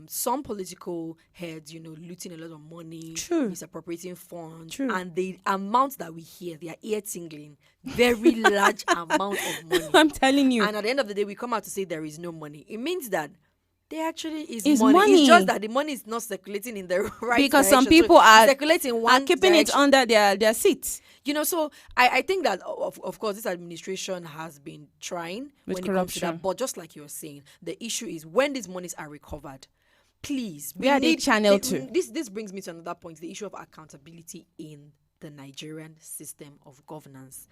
some political heads, looting a lot of money, misappropriating funds, and the amounts that we hear, they are ear-tingling, very large amount of money. I'm telling you. And at the end of the day, we come out to say there is no money. It means that there actually is money. It's just that the money is not circulating in the right because direction. Some people are circulating one keeping direction. it under their seats. So I think that, of course, this administration has been trying with when corruption. It comes to that. But just like you were saying, the issue is when these monies are recovered, please. Where are they channeled to? This brings me to another point, the issue of accountability in the Nigerian system of governance.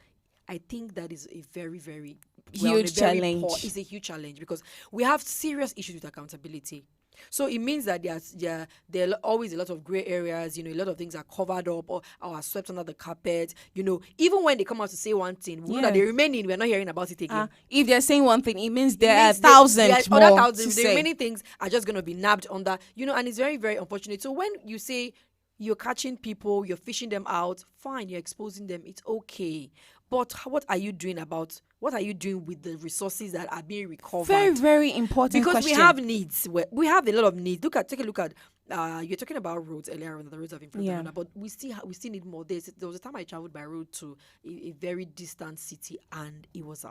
I think that is a very, very huge challenge. It's a huge challenge because we have serious issues with accountability. So it means that there are always a lot of gray areas, a lot of things are covered up or are swept under the carpet. Even when they come out to say one thing, we know that the remaining, we're not hearing about it again. If they're saying one thing, it means there are thousands more other thousands. to The say. remaining things are just going to be nabbed under, and it's very, very unfortunate. So when you say you're catching people, you're fishing them out, fine, you're exposing them, it's okay. But what are you doing with the resources that are being recovered? Very, very important because question. we have needs. We have a lot of needs. Take a look at. You're talking about roads earlier on. The roads have improved, but we still need more. There was a time I traveled by road to a very distant city, and it was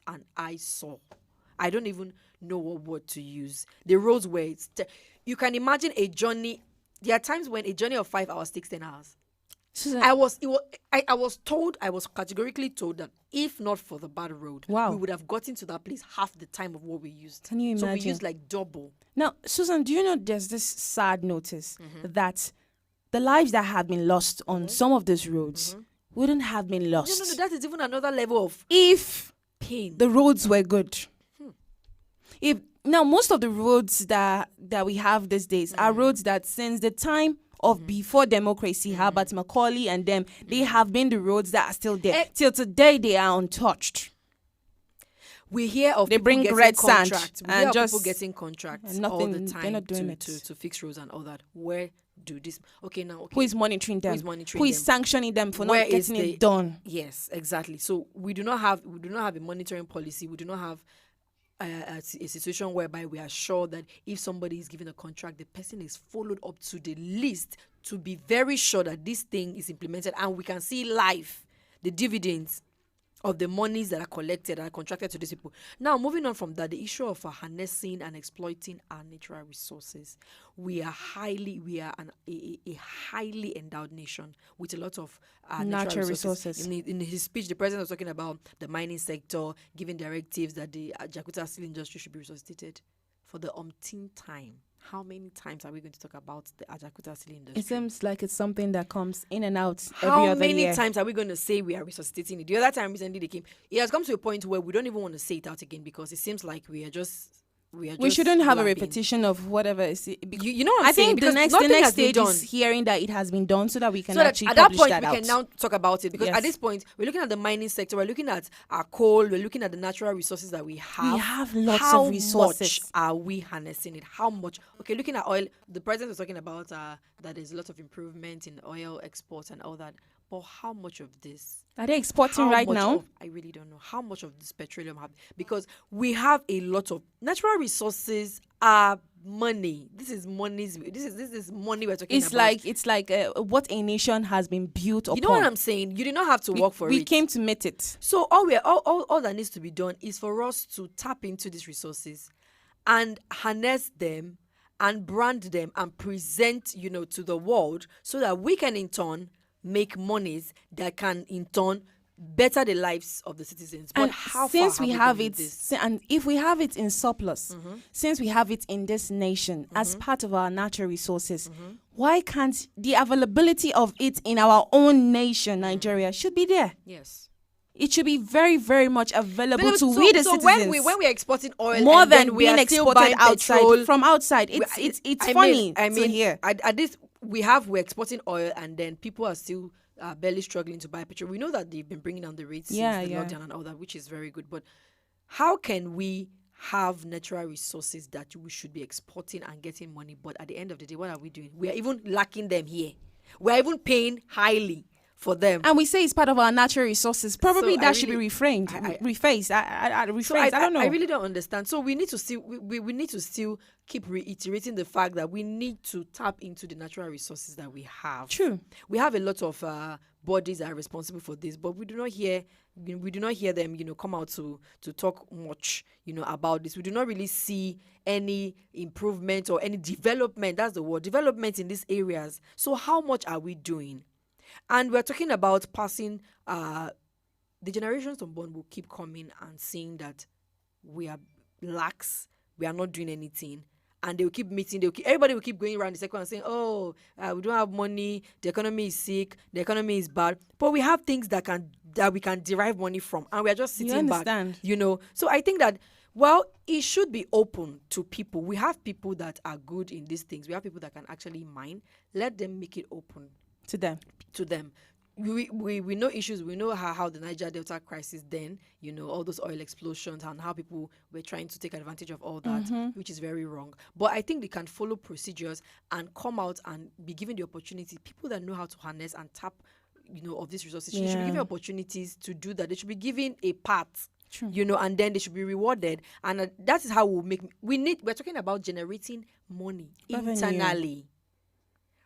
an eyesore. I don't even know what word to use. The roads were. You can imagine a journey. There are times when a journey of 5 hours takes 10 hours. I was categorically told that if not for the bad road, we would have gotten to that place half the time of what we used. Can you imagine? So we used like double. Now, Susan, do you know there's this sad notice that the lives that have been lost on some of these roads wouldn't have been lost. No, that is even another level of if pain. The roads were good. Now, most of the roads that we have these days are roads that since the time of before democracy, Herbert Macaulay and them, they have been the roads that are still there. Till today, they are untouched. We hear of they bring red sand and just people getting contracts nothing, all the time they're not doing to fix roads and all that. Where do this? Okay, who is monitoring them? Who is sanctioning them for not getting it done? Yes, exactly. So we do not have a monitoring policy. We do not have a situation whereby we are sure that if somebody is given a contract, the person is followed up to the list to be very sure that this thing is implemented, and we can see live the dividends of the monies that are collected and are contracted to these people. Now, moving on from that, the issue of harnessing and exploiting our natural resources. We are a highly endowed nation with a lot of natural resources. In his speech, the president was talking about the mining sector, giving directives that the Ajakuta steel industry should be resuscitated. For the umpteenth time, how many times are we going to talk about the Ajakuta steel industry? It seems like it's something that comes in and out every other year. How many times are we going to say we are resuscitating it? The other time recently they came, it has come to a point where we don't even want to say it out again because it seems like we shouldn't have a repetition of whatever is. You know what I'm saying? I think the next stage is hearing that it has been done so that we can actually at that publish point that we out. can now talk about it, because at this point we're looking at the mining sector, we're looking at our coal, we're looking at the natural resources that we have. We have lots of resources. How much are we harnessing it? How much? Okay, looking at oil, the president was talking about that there's a lot of improvement in oil exports and all that. But how much of this are they exporting right now? I really don't know how much of this petroleum have, because we have a lot of natural resources. Are money. This is money we're talking about. It's like what a nation has been built upon. You know what I'm saying? You did not have to work for it. We came to meet it. So all that needs to be done is for us to tap into these resources and harness them and brand them and present, to the world, so that we can in turn make monies that can in turn better the lives of the citizens. But how since far we have it, and if we have it in surplus, since we have it in this nation as part of our natural resources, why can't the availability of it in our own nation, Nigeria, should be there? Yes. It should be very, very much available to we the citizens. So when we're exporting oil, more and than we being are still exported outside petrol, from outside, it's funny to hear. At this, we're exporting oil, and then people are still barely struggling to buy petrol. We know that they've been bringing down the rates since the lockdown and all that, which is very good. But how can we have natural resources that we should be exporting and getting money, but at the end of the day, what are we doing? We are even lacking them here. We are even paying highly for them, and we say it's part of our natural resources. Probably that should be rephrased. I don't know. I really don't understand. So we need to still we need to still keep reiterating the fact that we need to tap into the natural resources that we have. True. We have a lot of bodies that are responsible for this, but we do not hear them, come out to talk much, about this. We do not really see any improvement or any development. That's the word, development in these areas. So how much are we doing? And we're talking about passing, the generations unborn will keep coming and seeing that we are lax, we are not doing anything. And they will keep meeting, everybody will keep going around the circle and saying, we don't have money, the economy is sick, the economy is bad. But we have things that we can derive money from, and we are just sitting back. So I think that, it should be open to people. We have people that are good in these things. We have people that can actually mine. Let them make it open to them. We know issues. We know how the Niger Delta crisis then, all those oil explosions and how people were trying to take advantage of all that, which is very wrong. But I think they can follow procedures and come out and be given the opportunity. People that know how to harness and tap, of these resources, they should be given opportunities to do that. They should be given a path. True. And then they should be rewarded. And that is how we're talking about generating money internally.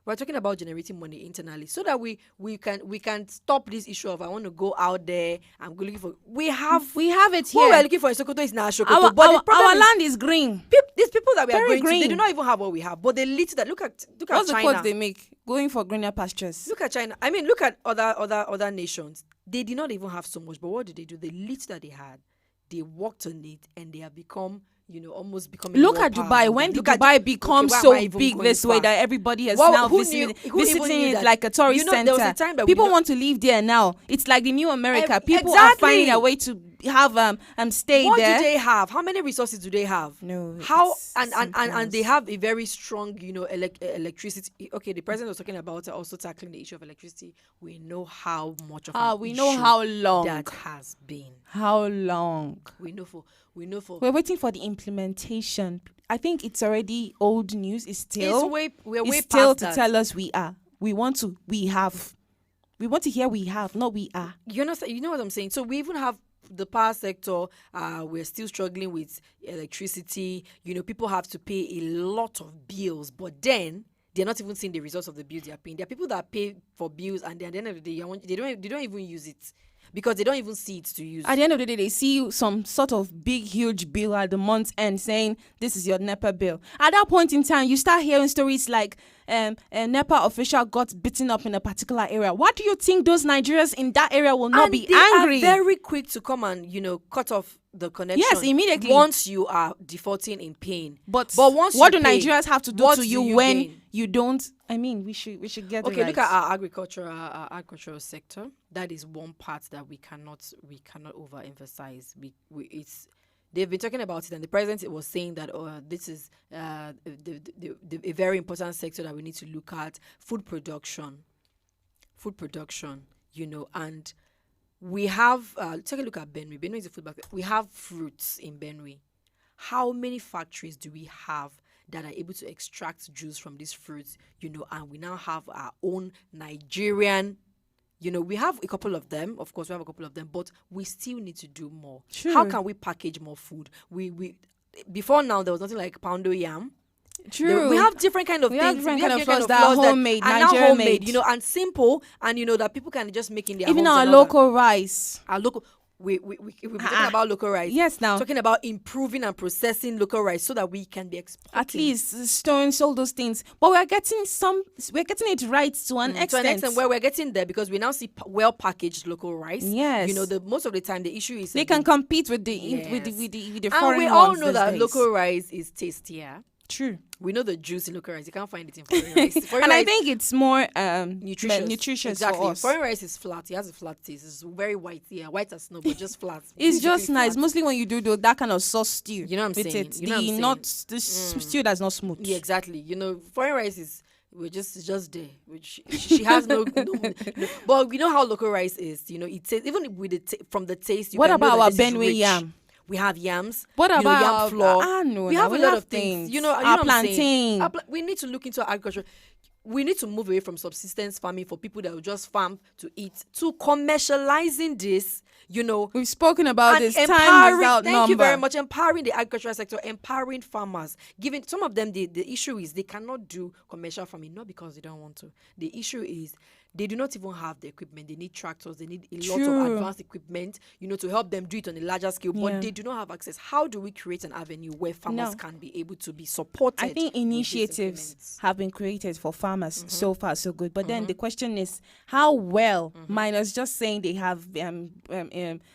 We're talking about generating money internally, so that we can stop this issue of I want to go out there. I'm looking for. We have it here. What we're looking for in Sokoto is now Sokoto. Our land is green. These people that we are going green. to, they do not even have what we have, but they lead to that. Look at What's China. the quote they make? Going for greener pastures. Look at China. I mean, look at other nations. They did not even have so much, but what did they do? The lead that they had, they worked on it, and they have become. Almost becoming. Look at Dubai. When did Dubai become so big this way that everybody has now visiting it like a tourist center? People want to live there now. It's like the new America. People are finding a way to have stay what there. What do they have? How many resources do they have? No. How and they have a very strong, electricity. Okay, the president was talking about also tackling the issue of electricity. We know how much of an issue how long that has been. How long? We know for. We're waiting for the implementation. I think it's already old news. We're way still past to tell us we have. We want to hear we have, not we are. You know what I'm saying? So we even have the power sector. We're still struggling with electricity. People have to pay a lot of bills, but then they're not even seeing the results of the bills they're paying. There are people that pay for bills, and then at the end of the day, they don't even use it because they don't even see it to use. At the end of the day, they see some sort of big, huge bill at the month's end saying, this is your NEPA bill. At that point in time, you start hearing stories like a NEPA official got beaten up in a particular area. What do you think those Nigerians in that area will not be angry? They are very quick to come and, cut off the connection. Yes, immediately. Once you are defaulting in pain. But once what you do pay, Nigerians have to do to you when gain? You don't? I mean, we should get Okay, it right. look at our agricultural sector. That is one part that we cannot overemphasize. They've been talking about it, and the president was saying that this is a very important sector that we need to look at. Food production, and we have, take a look at Benue. Benue is a food market. We have fruits in Benue. How many factories do we have that are able to extract juice from these fruits, and we now have our own Nigerian, we have a couple of them, of course, but we still need to do more. True. How can we package more food? We before now, there was nothing like poundo yam. True. We have different kind of we things. have different kind of flours that are homemade, and now Nigerian homemade, made. and simple, and that people can just make in their Even homes our and all local rice. that. Our local. We're talking about local rice. Yes, now. Talking about improving and processing local rice so that we can be exporting. At least stones, all those things. But we're getting it right to an extent. To an extent where we're getting there because we now see well-packaged local rice. Yes. Most of the time the issue is they can compete with the with the foreign and we ones all know these that days. local rice is tastier. True. We know the juice in local rice. You can't find it in foreign rice. And I think it's more nutritious exactly. for us. Foreign rice is flat. It has a flat taste. It's very white. Yeah, white as snow, but just flat. It's just nice. Mostly when you do that kind of sauce stew. You know what I'm saying? It. You know what I'm saying? Not the stew that's not smooth. Yeah, exactly. Foreign rice is it's just there. Which she has no, but we know how local rice is. It tastes even with from the taste. What about our Benue yam? We have yams. What about yam flour? We have a lot of things. Our plantain. We need to look into agriculture. We need to move away from subsistence farming for people that will just farm to eat to commercializing this. We've spoken about this time without number. Thank you very much. Empowering the agricultural sector, empowering farmers. Giving some of them the issue is they cannot do commercial farming, not because they don't want to. The issue is they do not even have the equipment. They need tractors. They need a lot of advanced equipment, to help them do it on a larger scale. But they do not have access. How do we create an avenue where farmers can be able to be supported? I think initiatives have been created for farmers. So far, so good. But then the question is, how well, minus just saying they have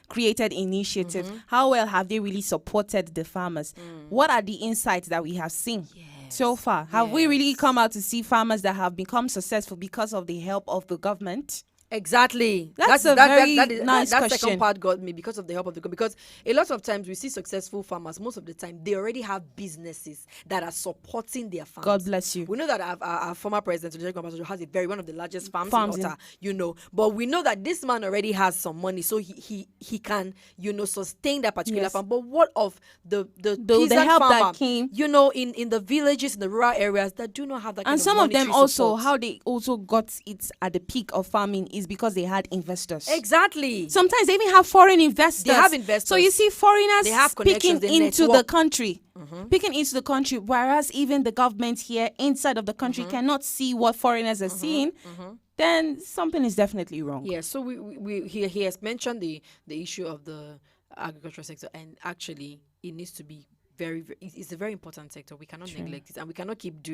created initiatives, how well have they really supported the farmers? What are the insights that we have seen? So far, have we really come out to see farmers that have become successful because of the help of the government? Exactly. That's a very nice that question. second part got me because of the help of the government. Because a lot of times we see successful farmers, most of the time, they already have businesses that are supporting their farms. God bless you. We know that our former president, has one of the largest farms in Otta, But we know that this man already has some money, so he can, sustain that particular farm. But what of the peasant help farmer, that came, in the villages, in the rural areas that do not have that kind and of some of them monetary also, support. how they also got it at the peak of farming is because they had investors. Exactly. Sometimes they even have foreign investors. They have investors. So you see foreigners they have speaking into the country. Speaking into the country, whereas even the government here inside of the country cannot see what foreigners are seeing, then something is definitely wrong. Yeah, so he has mentioned the issue of the agricultural sector, and actually it needs to be it's a very important sector. We cannot neglect it, and we cannot keep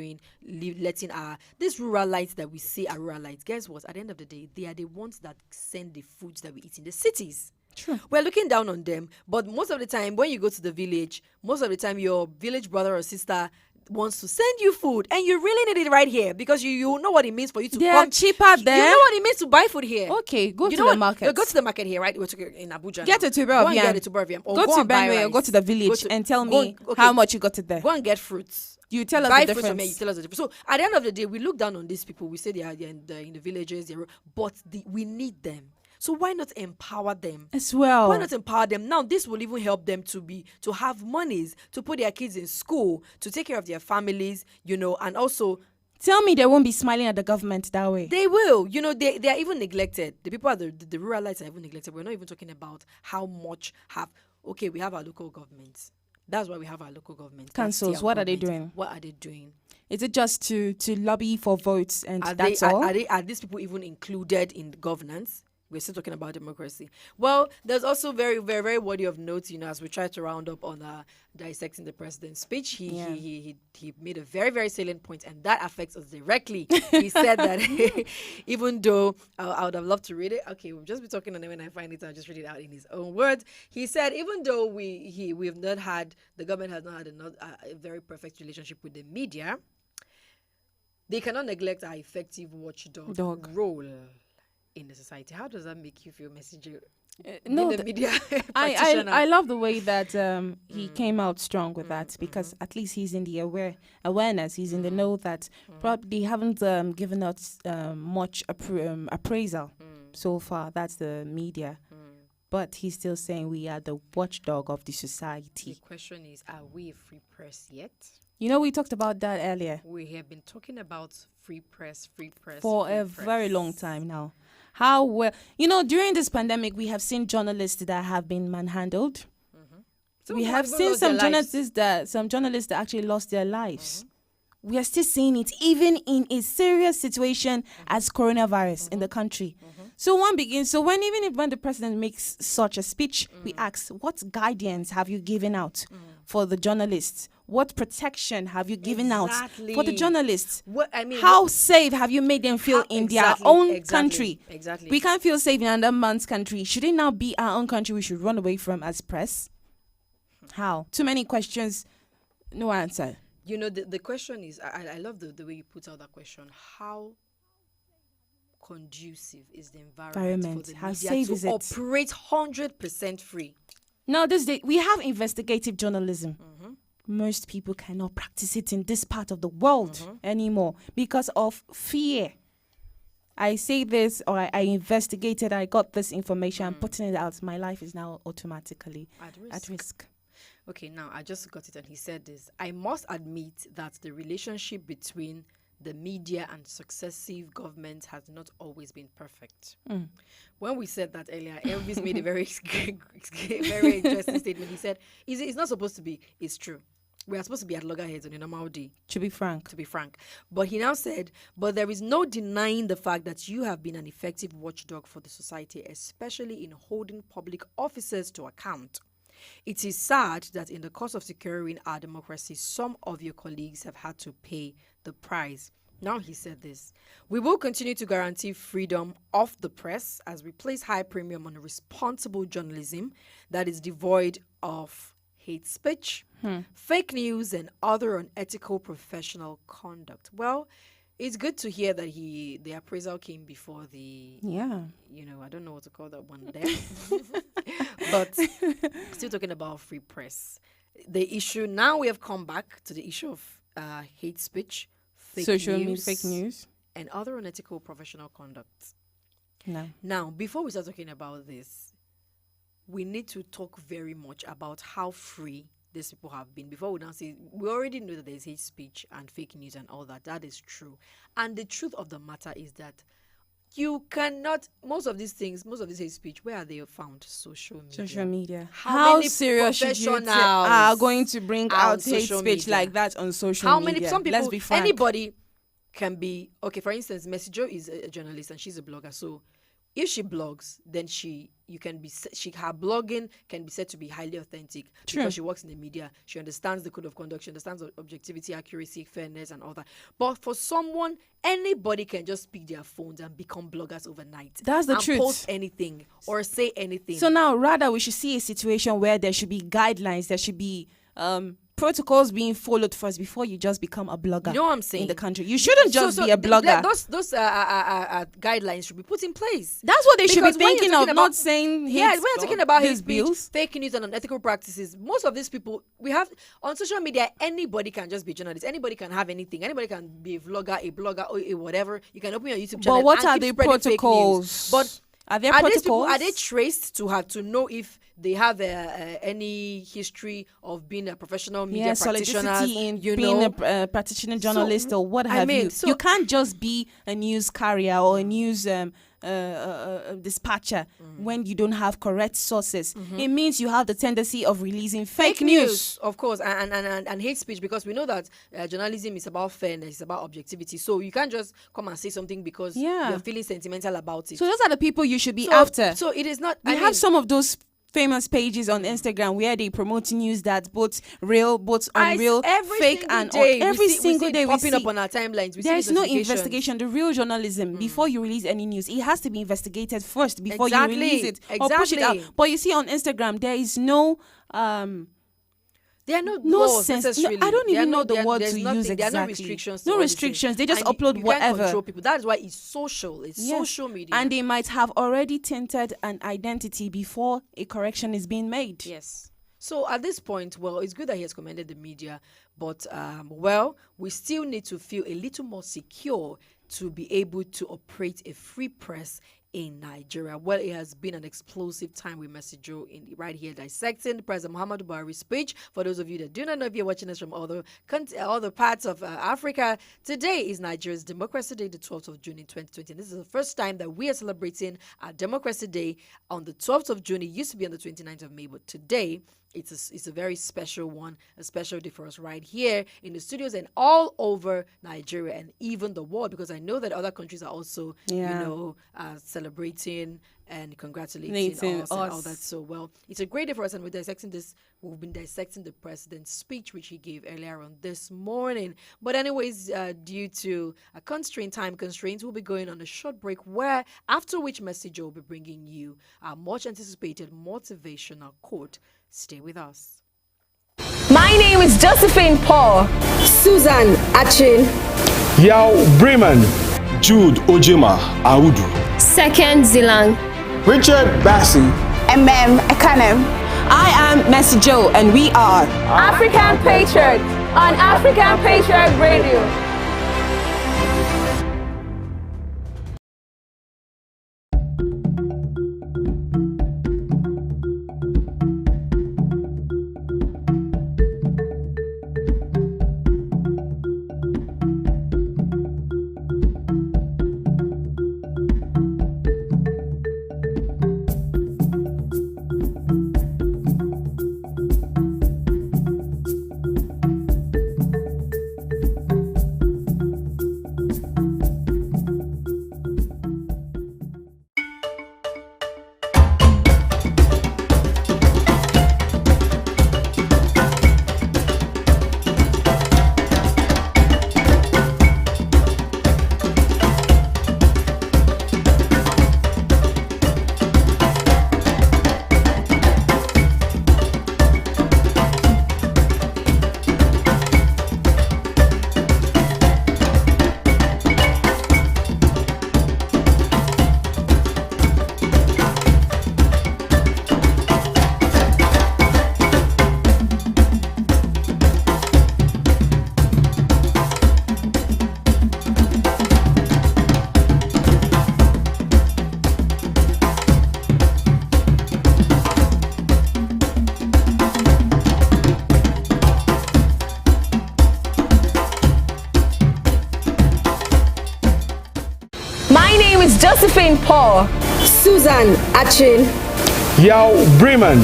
letting these rural lights that we see are rural lights. Guess what? At the end of the day, they are the ones that send the foods that we eat in the cities. True. We're looking down on them, but most of the time when you go to the village, most of the time your village brother or sister wants to send you food, and you really need it right here because you know what it means for you to they come. Are cheaper there. You know what it means to buy food here. Okay, go to the market. Go to the market here, right? We're talking in Abuja. Get a tuber of yam. Get a tuber of yam. Go to Benue or go to the village and tell me how much you got it there. Go and get fruits. You tell us buy the difference. Fruits from you tell us the difference. So at the end of the day, we look down on these people. We say they are in the villages, but we need them. So why not empower them as well? Why not empower them? Now this will even help them to have monies to put their kids in school, to take care of their families, and also Tell me they won't be smiling at the government that way. They will. You know, they are even neglected. The people at the ruralites are even neglected. We're not even talking about how much we have our local governments. That's why we have our local government. Councils, what are they doing? What are they doing? Is it just to lobby for votes and that's all? all? Are these people even included in governance? We're still talking about democracy. Well, there's also very, very, very worthy of note, you know, as we try to round up on dissecting the president's speech. He made a very, very salient point, and that affects us directly. He said that even though I would have loved to read it, okay, we'll just be talking, and then when I find it, I'll just read it out in his own words. He said, even though the government has not had a very perfect relationship with the media, they cannot neglect our effective watchdog role in the society. How does that make you feel, Messenger? No, the media I love the way that he came out strong with that, because at least he's in the awareness. He's in the know that probably haven't given us much appraisal so far. That's the media. But he's still saying we are the watchdog of the society. The question is, are we a free press yet? You know, we talked about that earlier. We have been talking about free press for a very long time now. How well, you know, during this pandemic, we have seen journalists that have been manhandled. We have seen some journalists that actually lost their lives. We are still seeing it, even in a serious situation as coronavirus in the country. So when the president makes such a speech, we ask, what guidance have you given out for the journalists? What protection have you given out for the journalists? How safe have you made them feel in their own country? Exactly. We can't feel safe in another man's country. Should it now be our own country we should run away from as press? How? Too many questions, no answer. You know, the question is, I love the way you put out that question. How conducive is the environment for the how media safe to is it? Operate 100% free? Now, we have investigative journalism. Most people cannot practice it in this part of the world anymore because of fear. I say this, or I investigated, I got this information, I'm putting it out. My life is now automatically at risk. Okay, now I just got it, and he said this. I must admit that the relationship between the media and successive governments has not always been perfect. When we said that earlier, Elvis made a very, very interesting statement. He said, it's not supposed to be, it's true. We are supposed to be at loggerheads on a normal day. To be frank. But he now said, but there is no denying the fact that you have been an effective watchdog for the society, especially in holding public officers to account. It is sad that in the course of securing our democracy, some of your colleagues have had to pay the price. Now he said this: we will continue to guarantee freedom of the press as we place high premium on responsible journalism that is devoid of hate speech, fake news, and other unethical professional conduct. Well, it's good to hear that the appraisal came before the, I don't know what to call that one there. But still talking about free press. The issue, now we have come back to the issue of hate speech, fake news, and other unethical professional conduct. No. Now, before we start talking about this, we need to talk very much about how free these people have been. Before we now say, we already know that there's hate speech and fake news and all that. That is true. And the truth of the matter is that you cannot, most of these hate speech, where are they found? Social media. How serious should you are going to bring out hate speech like that on social media? Some people, let's be frank. Anybody can be, okay, for instance, Messenger is a journalist and she's a blogger. So if she blogs, then her blogging can be said to be highly authentic. True. Because she works in the media. She understands the code of conduct. She understands objectivity, accuracy, fairness, and all that. But for someone, anybody can just pick their phones and become bloggers overnight. That's the truth. Post anything or say anything. So now, rather, we should see a situation where there should be guidelines. There should be protocols being followed first before you just become a blogger. You know what I'm saying? In the country, you shouldn't just be a blogger. Those guidelines should be put in place. That's what they should be thinking of, not saying. When you're talking about hate speech, fake news, and unethical practices, most of these people we have on social media. Anybody can just be a journalist. Anybody can have anything. Anybody can be a vlogger, a blogger, or a whatever. You can open your YouTube channel. But what are the protocols? But Are there these people, protocols? are they traced to know if they have any history of being a professional media practitioner? Solidity in being a practitioner, journalist, or what have you. You can't just be a news carrier or a news dispatcher when you don't have correct sources. It means you have the tendency of releasing fake news. Of course, and hate speech, because we know that journalism is about fairness, it's about objectivity. So you can't just come and say something because you're feeling sentimental about it. So those are the people you should be after. So it is not. We have some of those famous pages on Instagram where they promote news that's both real, both unreal, fake, and every single day we popping see up on our timelines. There is no investigation. The real journalism, before you release any news, it has to be investigated first before you release it or push it out. But you see on Instagram, there is no there are no sense. Necessarily. I don't even know the word to nothing, use exactly. There are no restrictions. No restrictions. They just upload you whatever. Can't control people. That's why it's social. It's social media. And they might have already tinted an identity before a correction is being made. Yes. So at this point, well, it's good that he has commended the media, but we still need to feel a little more secure to be able to operate a free press in Nigeria. Well, it has been an explosive time with Messijo right here dissecting President Muhammadu Buhari's speech. For those of you that do not know, if you're watching us from other parts of Africa, today is Nigeria's Democracy Day, the 12th of June in 2020. And this is the first time that we are celebrating our Democracy Day on the 12th of June. It used to be on the 29th of May, but today it's a very special one, a special day for us right here in the studios and all over Nigeria and even the world, because I know that other countries are also, celebrating and congratulating us and all that. So, well, it's a great day for us, and we've been dissecting the president's speech, which he gave earlier on this morning. But anyways, due to time constraints, we'll be going on a short break, after which message will be bringing you our much anticipated motivational quote. Stay with us. My name is Josephine Paul. Susan Achin. Yao Bremen. Jude Ojima Audu. Second Zilang. Richard Bassi. Ekanem. I am Messi Joe, and we are African Patriot on African Patriot Radio. Josephine Paul. Susan Achin. Yao Bremen.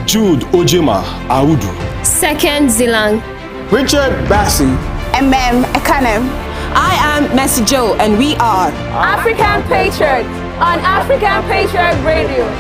Jude Ojima Audu. Second Zilang. Richard Bassi. Ekanem. I am Messi Joe, and we are African Patriot on African Patriot Radio.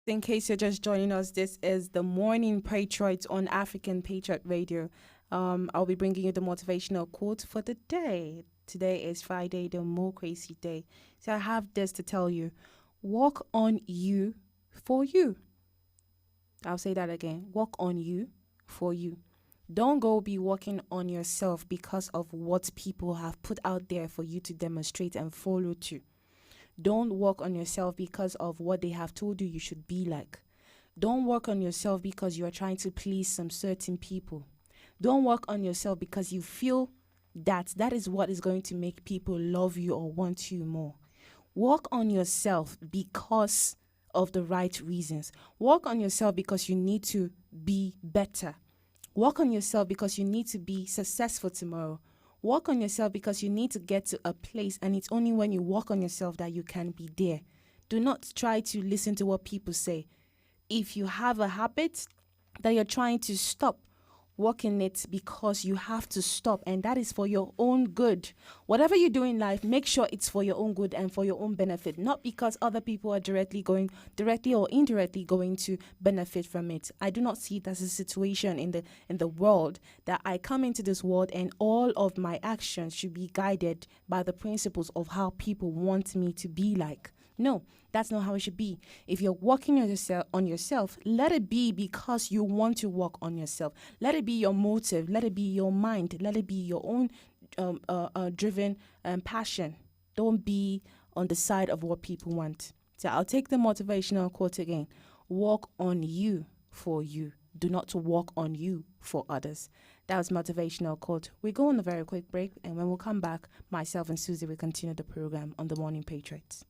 In case you're just joining us, this is the Morning Patriot on African Patriot Radio. I'll be bringing you the motivational quote for the day. Today is Friday, the more crazy day. So I have this to tell you. Work on you for you. I'll say that again. Work on you for you. Don't go be working on yourself because of what people have put out there for you to demonstrate and follow to. Don't work on yourself because of what they have told you should be like. Don't work on yourself because you are trying to please some certain people. Don't work on yourself because you feel that is what is going to make people love you or want you more. Work on yourself because of the right reasons. Work on yourself because you need to be better. Work on yourself because you need to be successful tomorrow. Work on yourself because you need to get to a place, and it's only when you work on yourself that you can be there. Do not try to listen to what people say. If you have a habit that you're trying to stop, work in it because you have to stop, and that is for your own good. Whatever you do in life, make sure it's for your own good and for your own benefit, not because other people are directly or indirectly going to benefit from it. I do not see it as a situation in the world that I come into this world and all of my actions should be guided by the principles of how people want me to be like. No, that's not how it should be. If you're working on yourself, let it be because you want to work on yourself. Let it be your motive. Let it be your mind. Let it be your own driven passion. Don't be on the side of what people want. So I'll take the motivational quote again. Work on you for you. Do not work on you for others. That was motivational quote. We go on a very quick break, and when we come back, myself and Susie will continue the program on the Morning Patriots.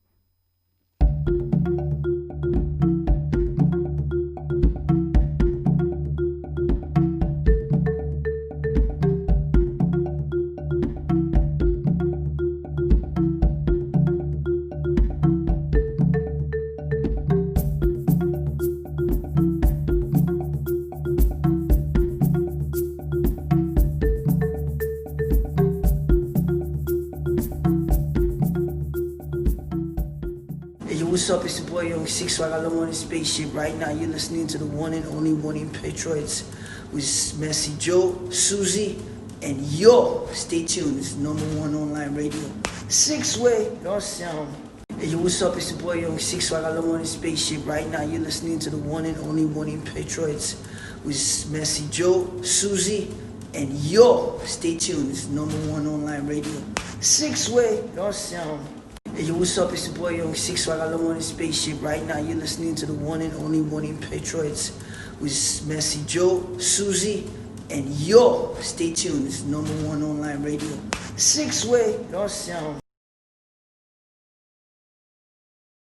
What's up? It's your boy Young Six Swag. I'm on a spaceship right now. You're listening to the one and only Morning Patriots with Messy Joe, Susie, and yo. Stay tuned. It's number one online radio. Six-way, don't sound. Hey, yo, what's up? It's your boy Young Six Swag. I'm on a spaceship right now. You're listening to the one and only Morning Patriots with Messy Joe, Susie, and yo. Stay tuned. It's number one online radio. Six-way, don't sound. Hey, yo, what's up? It's your boy Young Six Swag. I'm on a spaceship right now. You're listening to the one and only Morning Patriots with Messy Joe, Susie, and yo. Stay tuned. It's number one online radio. Six-way, don't sound.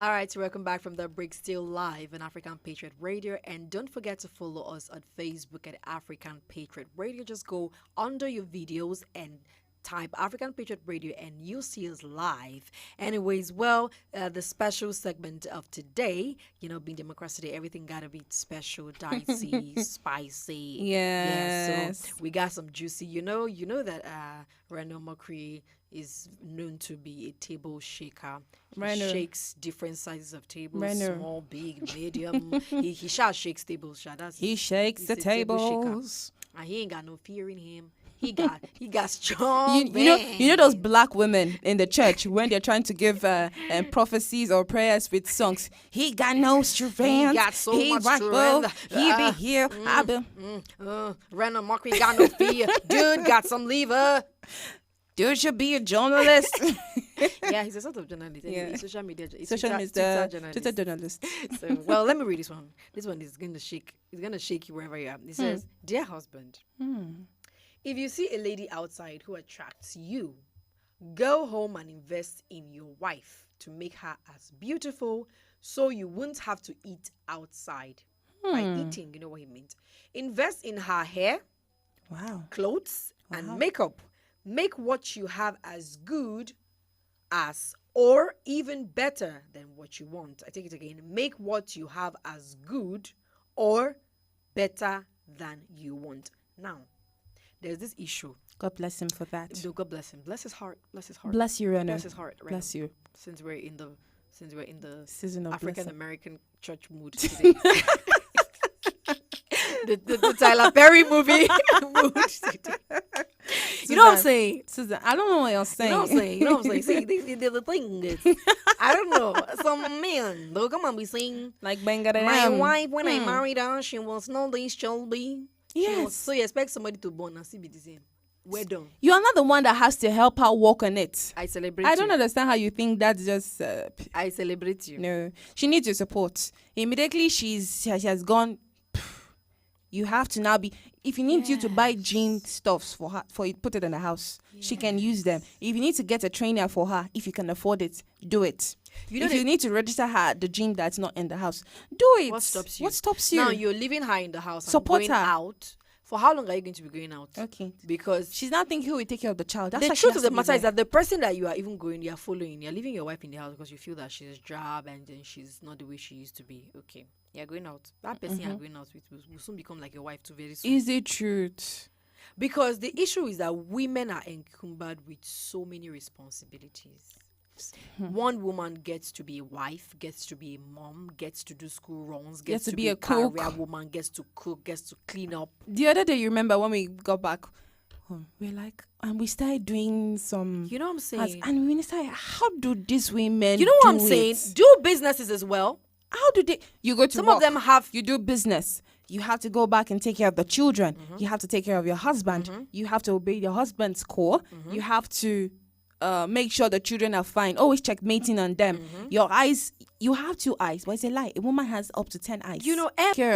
All right, so welcome back from the break. Still live on African Patriot Radio, and don't forget to follow us on Facebook at African Patriot Radio. Just go under your videos and type African Patriot Radio and you'll see us live. Anyways, well, the special segment of today, being Democracy Day, everything gotta be special, dicey, spicy. Yes. Yeah, so we got some juicy, you know that Randall Mockery is known to be a table shaker. He shakes different sizes of tables, small, big, medium. he shakes tables. He shakes the tables. And he ain't got no fear in him. He got strong. You know those black women in the church when they're trying to give prophecies or prayers with songs. He got no strength. He got so much strength. He be here. I be. Randall Mockery got no fear. Dude got some lever. Dude should be a journalist. Yeah, he's a sort of journalist. Yeah. Social media journalist. Twitter journalist. So, well, let me read this one. This one is going to shake. It's going to shake you wherever you are. It says, "Dear husband, if you see a lady outside who attracts you, go home and invest in your wife to make her as beautiful so you won't have to eat outside." By eating, you know what he means. Invest in her hair, clothes, and makeup. Make what you have as good as or even better than what you want. I take it again. Make what you have as good or better than you want. Now, there's this issue. God bless him for that. God bless him. Bless his heart. Bless his heart. Bless you, Reno. Bless his heart. Reno. Bless you. Since we're in the season of African American church mood today. the Tyler Perry movie. You know what I'm saying? Susan, I don't know what you're saying. You know what I'm saying? See, the thing is, I don't know. Some men, they'll come and be saying, like, Bangare. my wife, when I married her, she was not this chubby. Yes. So you expect somebody to born and still be the same. We're done. You're not the one that has to help her work on it. I celebrate I don't you. understand how you think that's just... I celebrate you. No. She needs your support. Immediately she has gone... You have to now be... If you need you to buy gym stuffs for her, put it in the house, she can use them. If you need to get a trainer for her, if you can afford it, do it. If you need to register her at the gym that's not in the house, do it. What stops you? What stops you? Now you're leaving her in the house Support and going her. out. For how long are you going to be going out? Okay. Because she's not thinking who will take care of the child. That's the why she truth has of the to be matter is there. that the person that you are even going, you're following, you're leaving your wife in the house because you feel that she's drab and then she's not the way she used to be. Okay. You're going out. That person you're going out with will soon become like your wife too very soon. Is it truth? Because the issue is that women are encumbered with so many responsibilities. One woman gets to be a wife, gets to be a mom, gets to do school runs, gets to be a cook. career woman, gets to cook, gets to clean up. The other day, you remember when we got back, we're like, and we started doing some... You know what I'm saying? And we started, how do these women You know what I'm do saying? it? Do businesses as well. How do they... You go to Some work, of them have... You do business. You have to go back and take care of the children. You have to take care of your husband. You have to obey your husband's call. You have to make sure the children are fine. Always checkmating on them. Your eyes... You have 2 eyes, but it's a lie. A woman has up to 10 eyes. You know,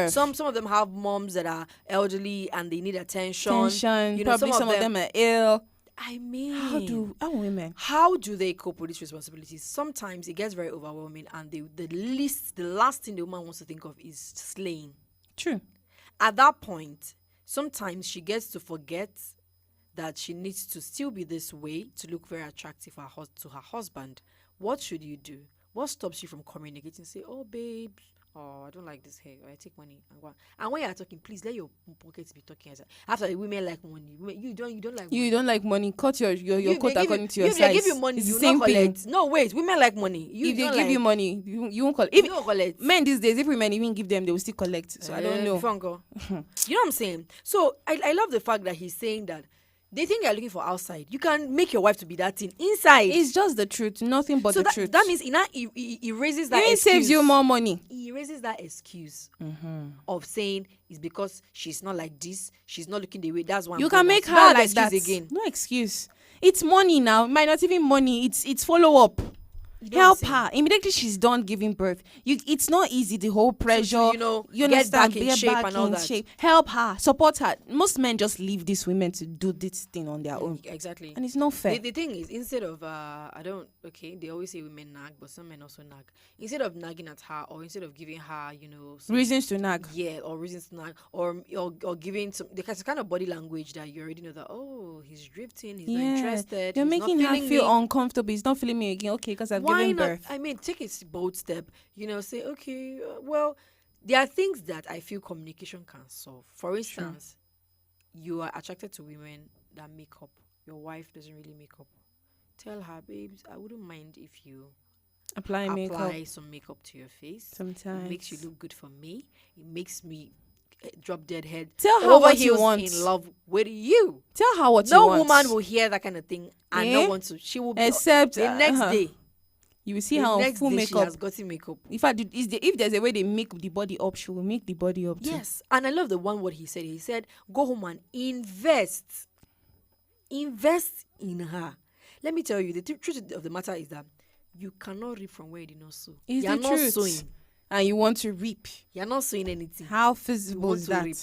some of them have moms that are elderly and they need attention. You know, probably some of them are ill. I mean, how do they cope with these responsibilities? Sometimes it gets very overwhelming, and the last thing the woman wants to think of is slaying. True. At that point, sometimes she gets to forget that she needs to still be this way to look very attractive to her husband. What should you do? What stops you from communicating? Say, oh, babe, I don't like this hair. Or I take money and go on. And when you are talking, please let your pockets be talking. After women like money, you don't like money. You don't like money. Cut your coat according to your size. If they give you money, it's you the same not thing. collect. No, wait, women like money. If they give you money, you won't collect. You don't collect. Men these days, if women even give them, they will still collect. So I don't know. You know what I'm saying? So I love the fact that he's saying that they think you're looking for outside. You can make your wife to be that thing inside. It's just the truth, nothing but the truth. That means he raises that it excuse. saves you more money. He raises that excuse of saying it's because she's not like this, she's not looking the way. That's why you can make her like that. Again. No excuse. It's money now. It might not even money. It's follow up. Help her immediately she's done giving birth. It's not easy, the whole pressure. You get back in shape and all that. Shape. Help her, support her. Most men just leave these women to do this thing on their own. Exactly, and it's not fair. The thing is, instead of they always say women nag, but some men also nag. Instead of nagging at her, or instead of giving her, reasons to nag, or reasons to nag, or giving some the kind of body language that you already know that he's drifting, he's not interested. You're making her feel uncomfortable. He's not feeling me again. Okay, because I've given birth. I mean, take a bold step. Say, okay, well, there are things that I feel communication can solve. For instance, you are attracted to women that make up. Your wife doesn't really make up. Tell her, babes, I wouldn't mind if you apply some makeup to your face. Sometimes it makes you look good for me. It makes me drop dead head. Tell her what you want. In love with you. Tell her what you want. No woman will hear that kind of thing and not want to. She will be except the next day. You will see how full makeup. She has gotten makeup. In fact, if there's a way they make the body up, she will make the body up too. Yes, and I love the one word he said. He said, "Go home and invest in her." Let me tell you, the truth of the matter is that you cannot reap from where you did not sow. You're not sowing, and you want to reap. You're not sowing anything. How feasible is that? Reap.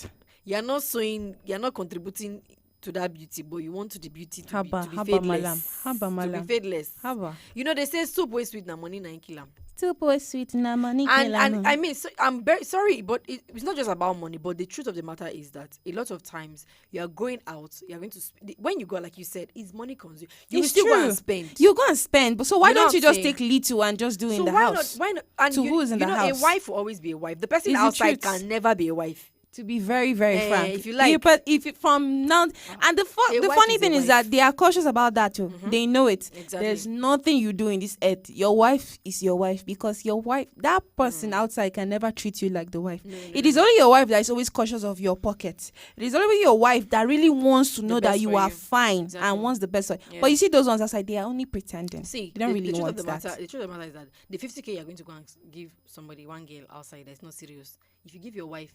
You're not sowing. You're not contributing to that beauty, but you want the beauty to be fadeless. To be fadeless. They say soup way sweet na money 9 kilo. Soup way sweet na money kilo. And I mean, I'm very sorry, but it's not just about money. But the truth of the matter is that a lot of times you are going out, you're going to when you go, like you said, it's money consuming. You will still go and spend. You go and spend, but so why don't you just take little and just do in the house? Why not? And who is in the house? A wife will always be a wife. The person outside can never be a wife. To be very, very frank, if you like. but if you, from now, and the funny thing is that they are cautious about that too. They know it. Exactly. There's nothing you do in this earth. Your wife is your wife, because your wife, that person outside can never treat you like the wife. It is only your wife that is always cautious of your pocket. It is only your wife that really wants to know that you are fine and wants the best. Yeah. But you see those ones outside, they are only pretending. See, they don't really the truth want of the that. matter, the truth of the matter is that the 50K you're going to go and give somebody, one girl outside that's not serious. If you give your wife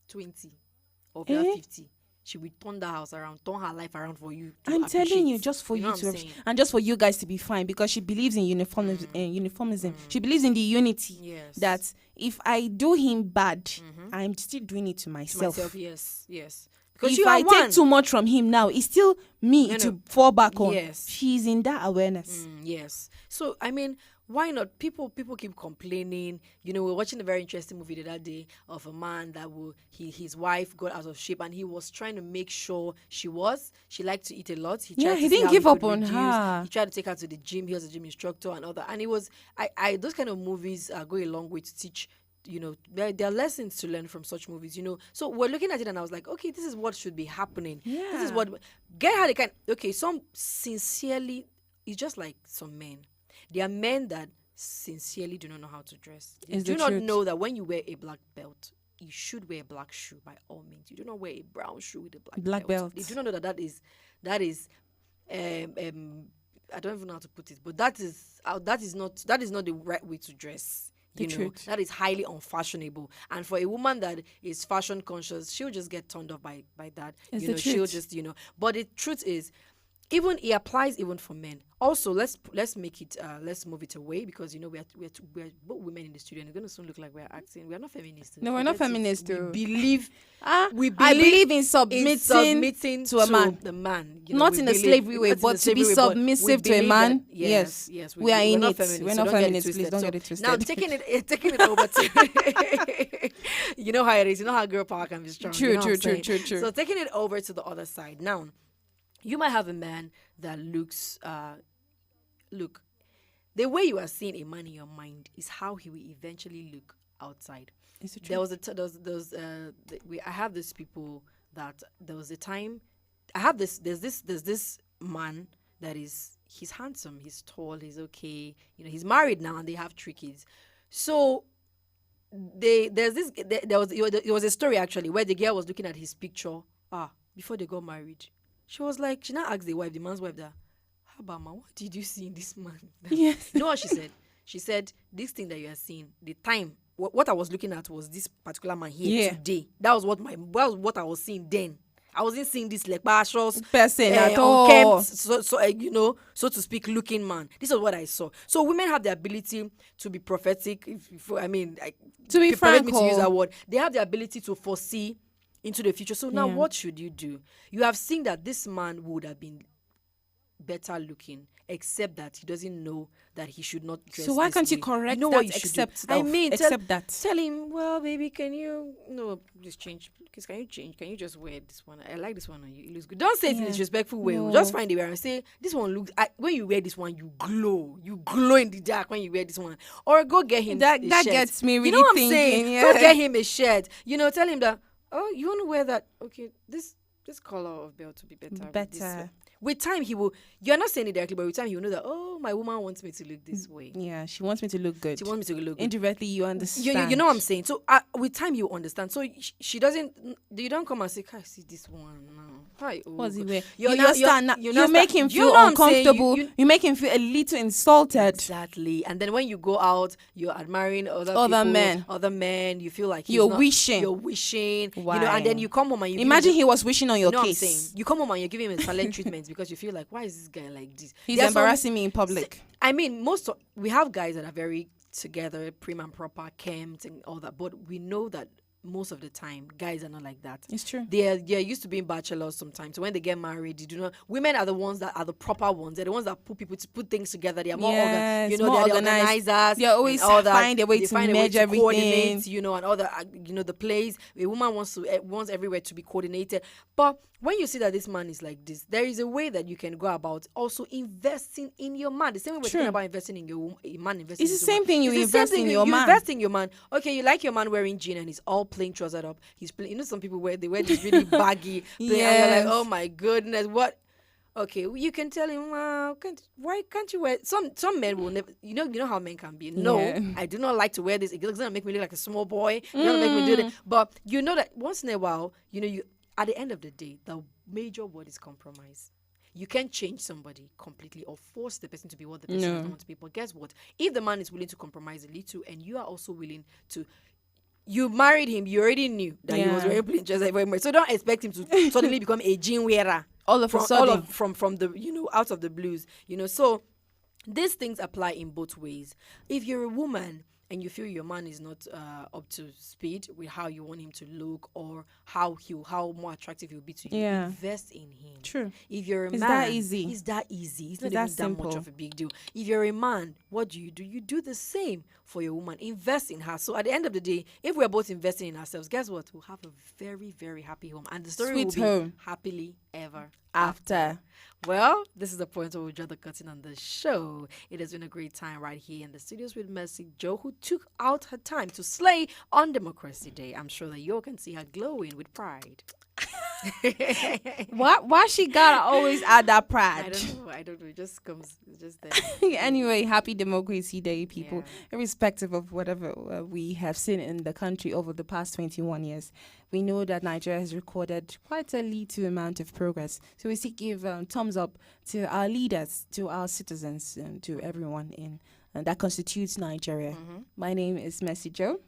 20 or 50, she will turn the house around, turn her life around for you. I'm telling you, just for you to, and just for you guys to be fine, because she believes in uniformism. She believes in the unity. Yes. That if I do him bad, I'm still doing it to myself. Yes. Because if I take too much from him now, it's still me to fall back on. Yes. She's in that awareness. Yes. So, I mean, why not? People keep complaining. You know, we're watching a very interesting movie the other day of a man that his wife got out of shape, and he was trying to make sure she liked to eat a lot. He didn't give up on her. He tried to take her to the gym. He was a gym instructor and all that. And it was, those kind of movies go a long way to teach. You know, there are lessons to learn from such movies, you know. So we're looking at it and I was like, okay, this is what should be happening. Yeah. This is what, get how they can, okay, some sincerely, it's just like some men. There are men that sincerely do not know how to dress. They do not know that when you wear a black belt, you should wear a black shoe by all means. You do not wear a brown shoe with a black belt. They do not know that is I don't even know how to put it, but that is not the right way to dress. That is highly unfashionable. And for a woman that is fashion conscious, she'll just get turned off by that. She'll just, But the truth is, even it applies even for men. Also, let's make it let's move it away, because we're both women in the studio and it's gonna soon look like we're acting. We're not feminists. No, we're not feminists. We believe I believe in submitting to a man. The man, not in a slavery way, but to be submissive to a man. Yes, we are in it. We're not feminists. Please don't get it twisted. Now taking it over to you know how it is. You know how girl power can be strong. True. So taking it over to the other side now. You might have a man that looks, look, the way you are seeing a man in your mind is how he will eventually look outside. Is it true? I have these people that there was a time, there's this man that he's handsome, he's tall, he's okay, he's married now and they have 3 kids. So there was a story actually where the girl was looking at his picture, before they got married. She was like, she now asked the man's wife that, Habama, what did you see in this man? Yes. You know what she said? She said, this thing that you are seeing, the time, what I was looking at was this particular man here today. That was what I was seeing then. I wasn't seeing this like partials person at all. So to speak, looking man. This is what I saw. So women have the ability to be prophetic. To be frank, me to use that word. They have the ability to foresee into the future. So now what should you do? You have seen that this man would have been better looking, except that he doesn't know that he should not dress. So why can't you correct that? Accept that. Tell him, well, baby, can you just change? Please, can you change? Can you just wear this one? I like this one on you. It looks good. Don't say it in a disrespectful way. No. Just find a way and say, this one looks. When you wear this one, you glow. You glow in the dark when you wear this one. Or go get him that shirt. gets me really you know what thinking. I'm saying? Yeah. Go get him a shirt. Tell him that. Oh, you want to wear that? Okay, this color of belt to be better. With time, you're not saying it directly, but with time, he will know that, oh, my woman wants me to look this way. Yeah, she wants me to look good. She wants me to look good. Indirectly, you understand. You know what I'm saying? So with time, you understand. So you don't come and say, I see this one now. What's he wearing? You make him feel uncomfortable. You make him feel a little insulted. Exactly. And then when you go out, you're admiring other men. You feel like you're wishing. Why? And then you come home and you imagine he was wishing on your case. You come home and you give him a silent treatment because you feel like, why is this guy like this? He's embarrassing me in public. I mean, we have guys that are very together, prim and proper, kempt and all that, but we know that most of the time guys are not like that. It's true. They're used to being bachelors sometimes. So when they get married, women are the ones that are the proper ones. They're the ones that put things together. They are more organized. They're the organizers. They always find a way to manage everything. And all the the plays. A woman wants everywhere to be coordinated. But when you see that this man is like this, there is a way that you can go about also investing in your man. The same way we're talking about investing in your man. It's the same thing. You invest in your man. You invest in your man. Okay, you like your man wearing jeans and it's all not plain trousered up. He's plain. You know, some people they wear this really baggy. Plain, and you're like, oh my goodness, what? Okay, you can tell him, why can't you wear? Some men will never. You know how men can be. No, I do not like to wear this. It's gonna make me look like a small boy. It's gonna make me do that. But you know that once in a while, you at the end of the day, the major word is compromise. You can't change somebody completely or force the person to be what the person doesn't want to be. But guess what? If the man is willing to compromise a little and you are also willing to, you married him, you already knew that he was very plain dressed very much. So don't expect him to suddenly become a jean wearer. All of a sudden. From the, out of the blues. So these things apply in both ways. If you're a woman and you feel your man is not up to speed with how you want him to look or how more attractive he'll be to you, invest in him. True. If you're a man, that easy. It's that easy. It's not even that much of a big deal. If you're a man, what do? You do the same for your woman. Invest in her. So at the end of the day, if we're both investing in ourselves, guess what? We'll have a very, very happy home. And the story will be happily ever after. Well, this is the point where we draw the curtain on the show. It has been a great time right here in the studios with Mercy Joe, who took out her time to slay on Democracy Day. I'm sure that you all can see her glowing with pride. Why she gotta always add that pride? I don't know. It just comes. It's just there. Anyway, happy Democracy Day, people. Irrespective of whatever we have seen in the country over the past 21 years, we know that Nigeria has recorded quite a little amount of progress. So we still give thumbs up to our leaders, to our citizens, and to everyone that constitutes Nigeria. My name is Mercy Joe.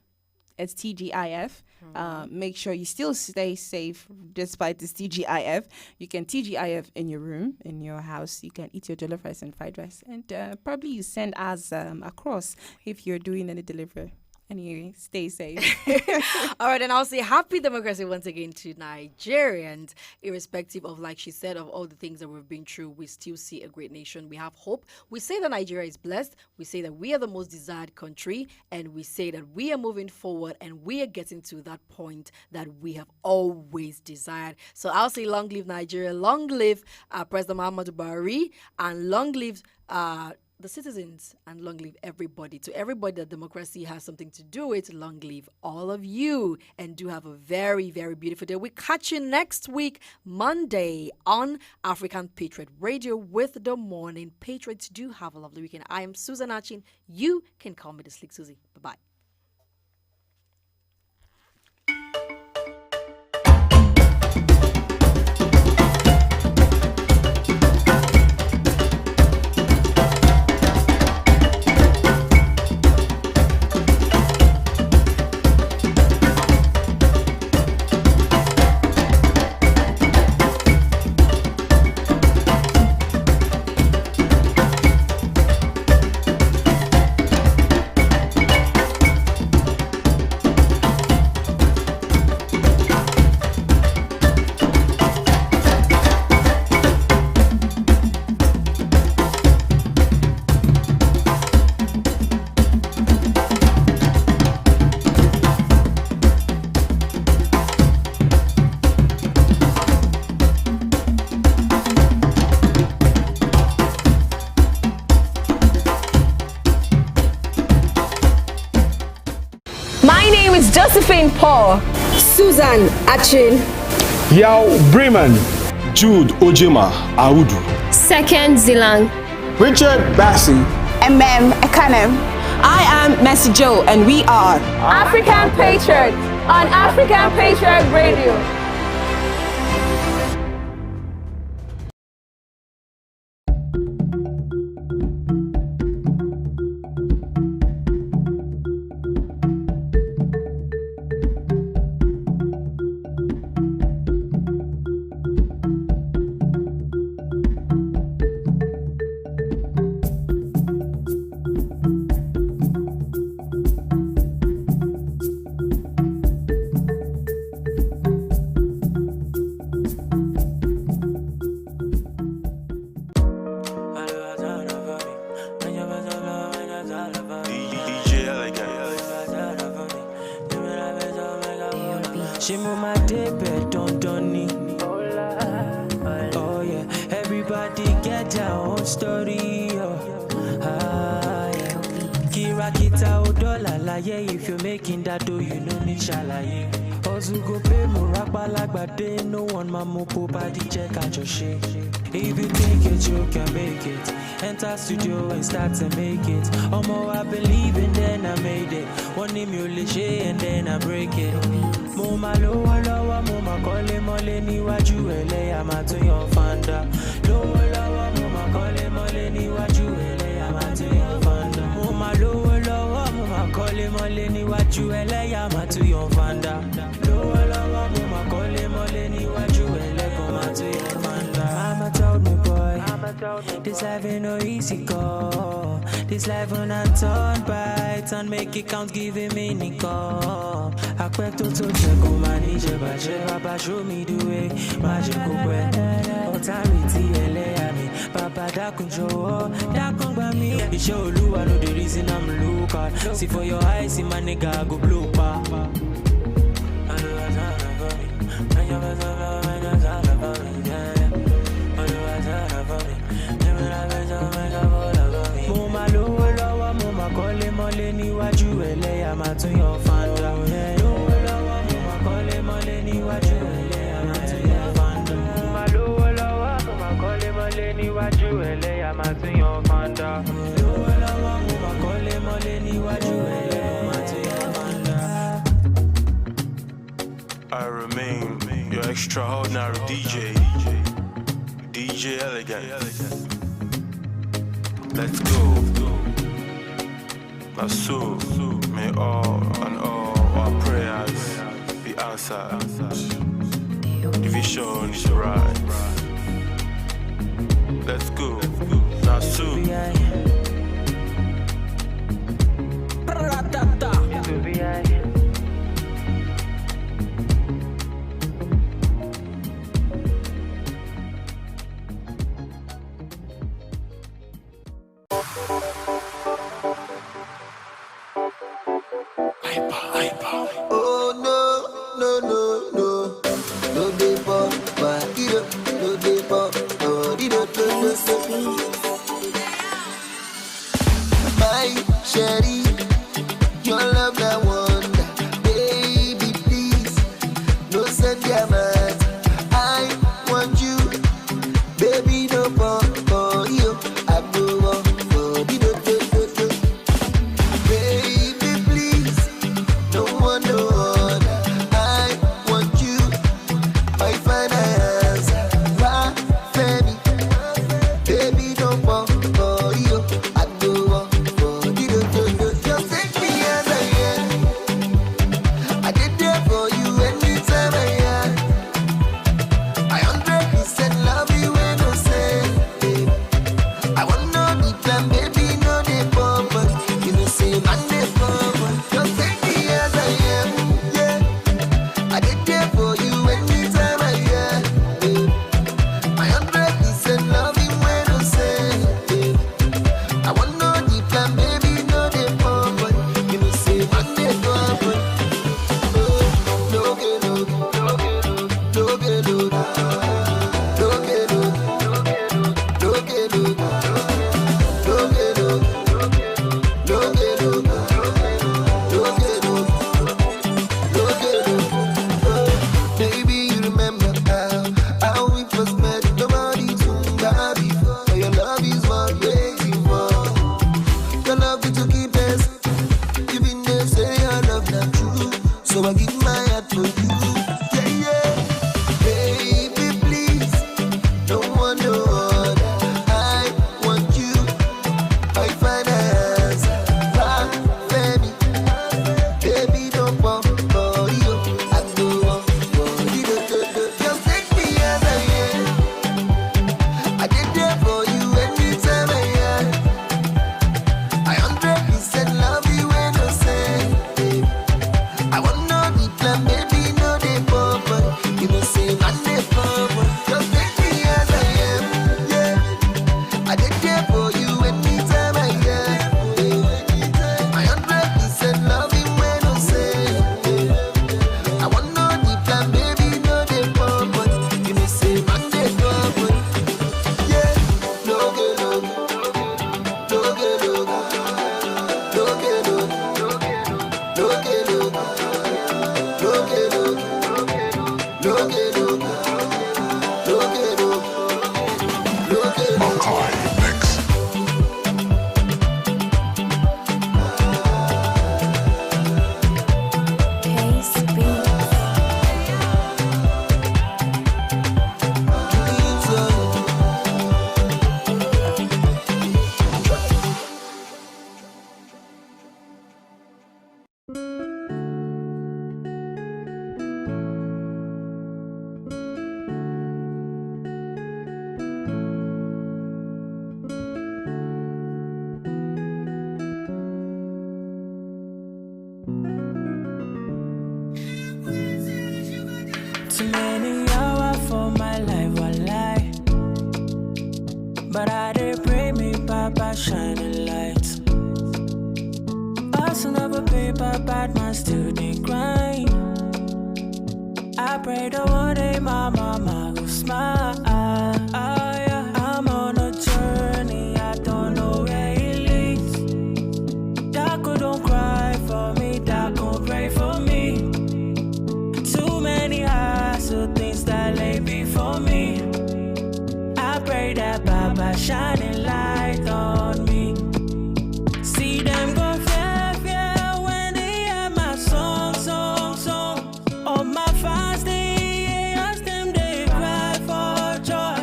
It's TGIF. Make sure you still stay safe despite this TGIF. You can TGIF in your room, in your house. You can eat your jollof rice and fried rice. And probably you send us across if you're doing any delivery. Anyway, stay safe. All right, and I'll say happy democracy once again to Nigerians, irrespective of, like she said, of all the things that we've been through. We still see a great nation. We have hope. We say that Nigeria is blessed. We say that we are the most desired country, and we say that we are moving forward, and we are getting to that point that we have always desired. So I'll say long live Nigeria, long live President Muhammadu Buhari, and long live the citizens, and long live everybody. To everybody that democracy has something to do with, long live all of you, and do have a very, very beautiful day. We catch you next week, Monday, on African Patriot Radio with the Morning Patriots. Do have a lovely weekend. I am Susan Achin. You can call me the Slick Susie. Bye-bye. Josephine Paul, Susan Achin, Yao Bremen, Jude Ojema Audu, Second Zilang, Richard Bassi, Ekanem. I am Mercy Joe, and we are African Patriot on African Patriot Radio. Kira kita o dollar alaye. If you're making that dough, you no need shalaye. Ozu go pay mo rakba lagbade. No one mamo body check and your shake. If you think it, you can make it. Enter studio and start to make it. Omo, I believe and then I made it. One name you liché and then I break it. Mo ma lowo lowo, mo ma kole mole niwaju ele ama to your fanda. Lowo lowo, mo ma kole mole niwaju ele ama to your fanda. Mo ma lowo lowo, mo ma kole mole niwaju ele ama to your fanda. Lowo lowo, mo ma kole mole niwaju ele ama to your fanda. I'ma told me boy, this life ain't no easy go. This life when I turn bright and make it count, giving me Nico. I quit to check on my nije, Baba show me the way. Magic way, authority, LA, Papa Dakunjo, Dakun me. It show you I know the reason I'm looking. See for your eyes, see my nigga go blue pa. Kole mole niwaju ele ama to your fanda. Lowo lowo mo ma kole mole niwaju ele ama to your fanda. Ma lowo lowo mo ma kole mole niwaju ele ama to your fanda. Lowo lowo mo ma kole mole niwaju ele ama to your fanda. I remain your extraordinary DJ Elegant. Let's go. So may all and all our prayers be answered. The vision is right. Let's go. Now soon. Oh no, no dey pop, no dey pop, no. My sherry, your love that wonder, baby please, no send your mouth. I want you, baby no pop for you. I go on for the do. Baby please. No one, no other. I want you, my finance, right, Femi. Baby, don't fall for you. I go on for you. Baba shining light. Hustle never paper, bad man still they grind. I pray that one day my mama will smile. Yeah. I'm on a journey, I don't know where it leads. Daco don't cry for me, Daco pray for me. Too many eyes, so things that lay before me. I pray that Baba shining light on me. See them go fair when they hear my song. All my fans they ask them, they cry for joy.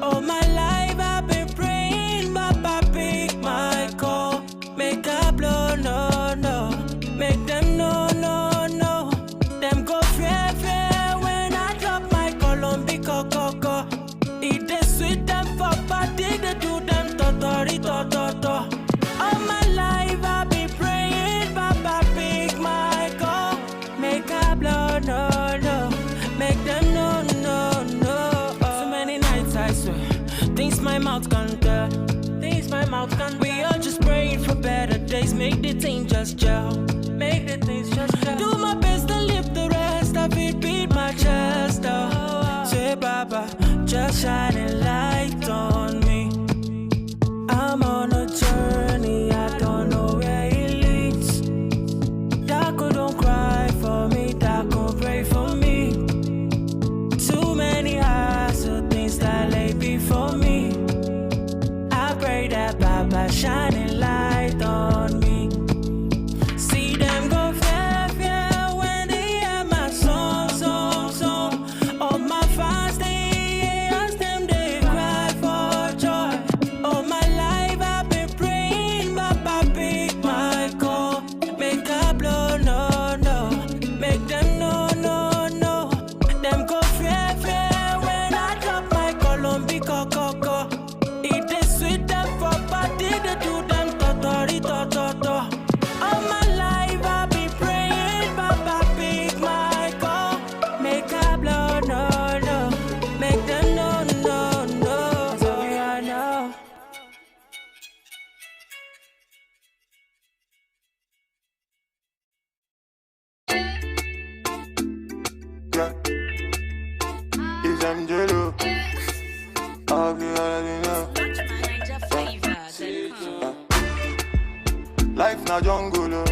All my life I've been praying, Baba pick my call. Make a blow, no. Make them no. Them go fair when I drop my Colombian coco. It is sweet them for party, they do them totori. All my life I've been praying, Baba pick my call. Make a blow, no. Make them no. So many nights I swear, things my mouth can't tell. We are just praying for better days. Make the thing just gel. Do my best to lift the rest of it, beat my chest. Say Baba, just shining light on me. I'm on a journey, I don't know where it leads. Daco don't cry for me, Daco pray for me. Too many eyes, so things that lay before me. I pray that Baba shining light on me. See them go fair when they hear my song. All my fans they ask them, they cry for joy. All my life I've been praying, Baba pick my call. Make a blow, no. Make them no. Them go fair when I drop my Colombian coco. It is sweet them for party, they do them totori. All my life I've been praying, Baba pick my call. Make a blow, no. Make them no. So I know. Yeah. It's Angelo. I'll be already know. Life na jungle, oh.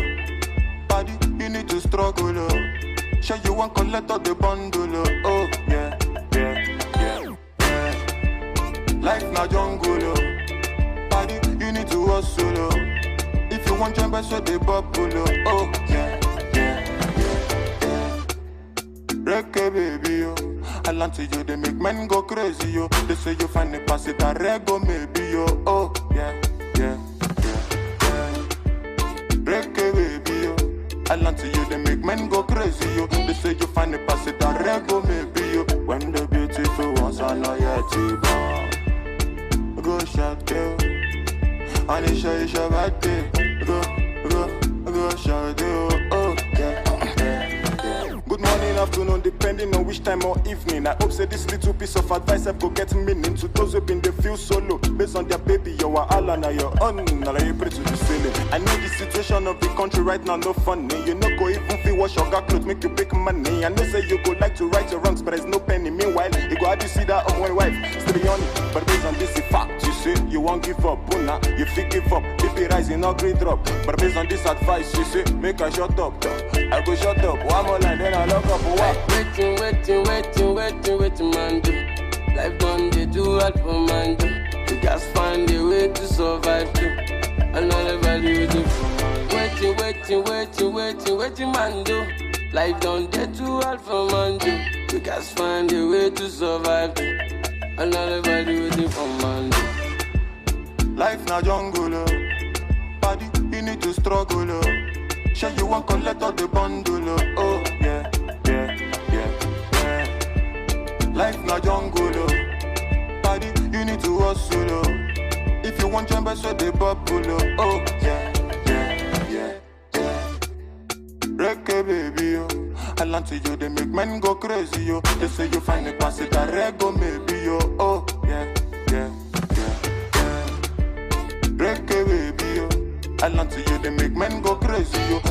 Paddy, you need to struggle, oh. Sure you want collect all the bundle, oh. Yeah. Life na jungle, oh. Paddy, you need to hustle, oh. If you want jump, so they bubble, oh. Yeah. Reggae baby, yo. I land to you, they make men go crazy, yo. They say you find the pass it a rego, maybe, yo. Oh, yeah. Reggae baby, yo. I land to you, they make men go crazy, yo. They say you find the pass it a rego, maybe, yo. When the beautiful ones are not yet born. Go shot, girl. Anisha, it's your birthday. Go shot, girl. Oh, yeah. Good morning, afternoon, depending on which time or evening. I hope say this little piece of advice I've got get meaning to those who been they feel solo. Based on their baby, you are all on your own. Now you pray to the ceiling. I know the situation of the country right now, no funny. You know go even feel wash your clothes, make you big money. I know say you go like to right your wrongs, but there's no penny. Meanwhile, you go have to see that on my wife. Still on it, but based on this fact, you say you won't give up. Buna, you feel give up. BP rising, no green drop. But based on this advice, you say make I shut up. I go shut up. One more line, then I lock up. Waiting, man, do. Life done, they do all for man, do. You guys find a way to survive, too. Another value waiting for man. Waiting, man, do. Life done, they do all for man, do. You guys find a way to survive, too. Another value waiting for man, do. Life na jungle, oh. Paddy, you need to struggle, oh. Sure you want collect all the bundle, oh. Yeah. Life na jungle, oh. Paddy, you need to hustle, oh. If you want jump, so they bubble, oh. Yeah. Reggae baby, oh. I land to you, they make men go crazy, yo. They say you find a pass it a rego, maybe, yo. Oh, yeah. I learn to you, they make men go crazy, yo.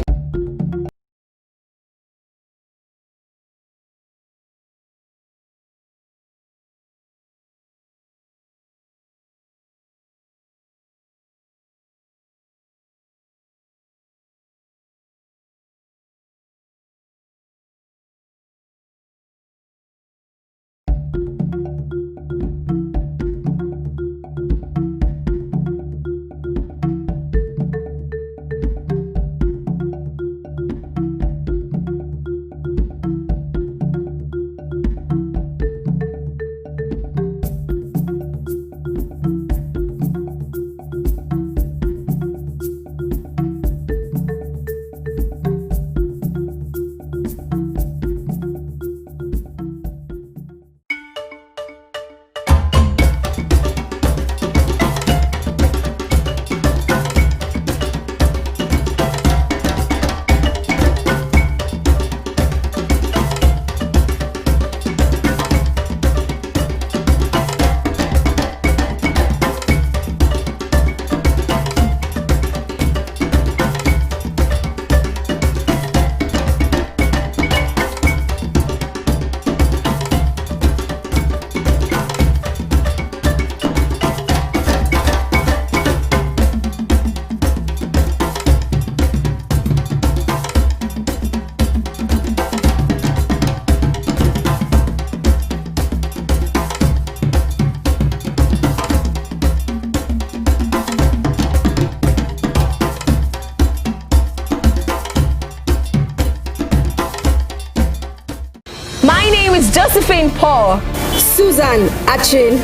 Josephine Paul, Susan Achin,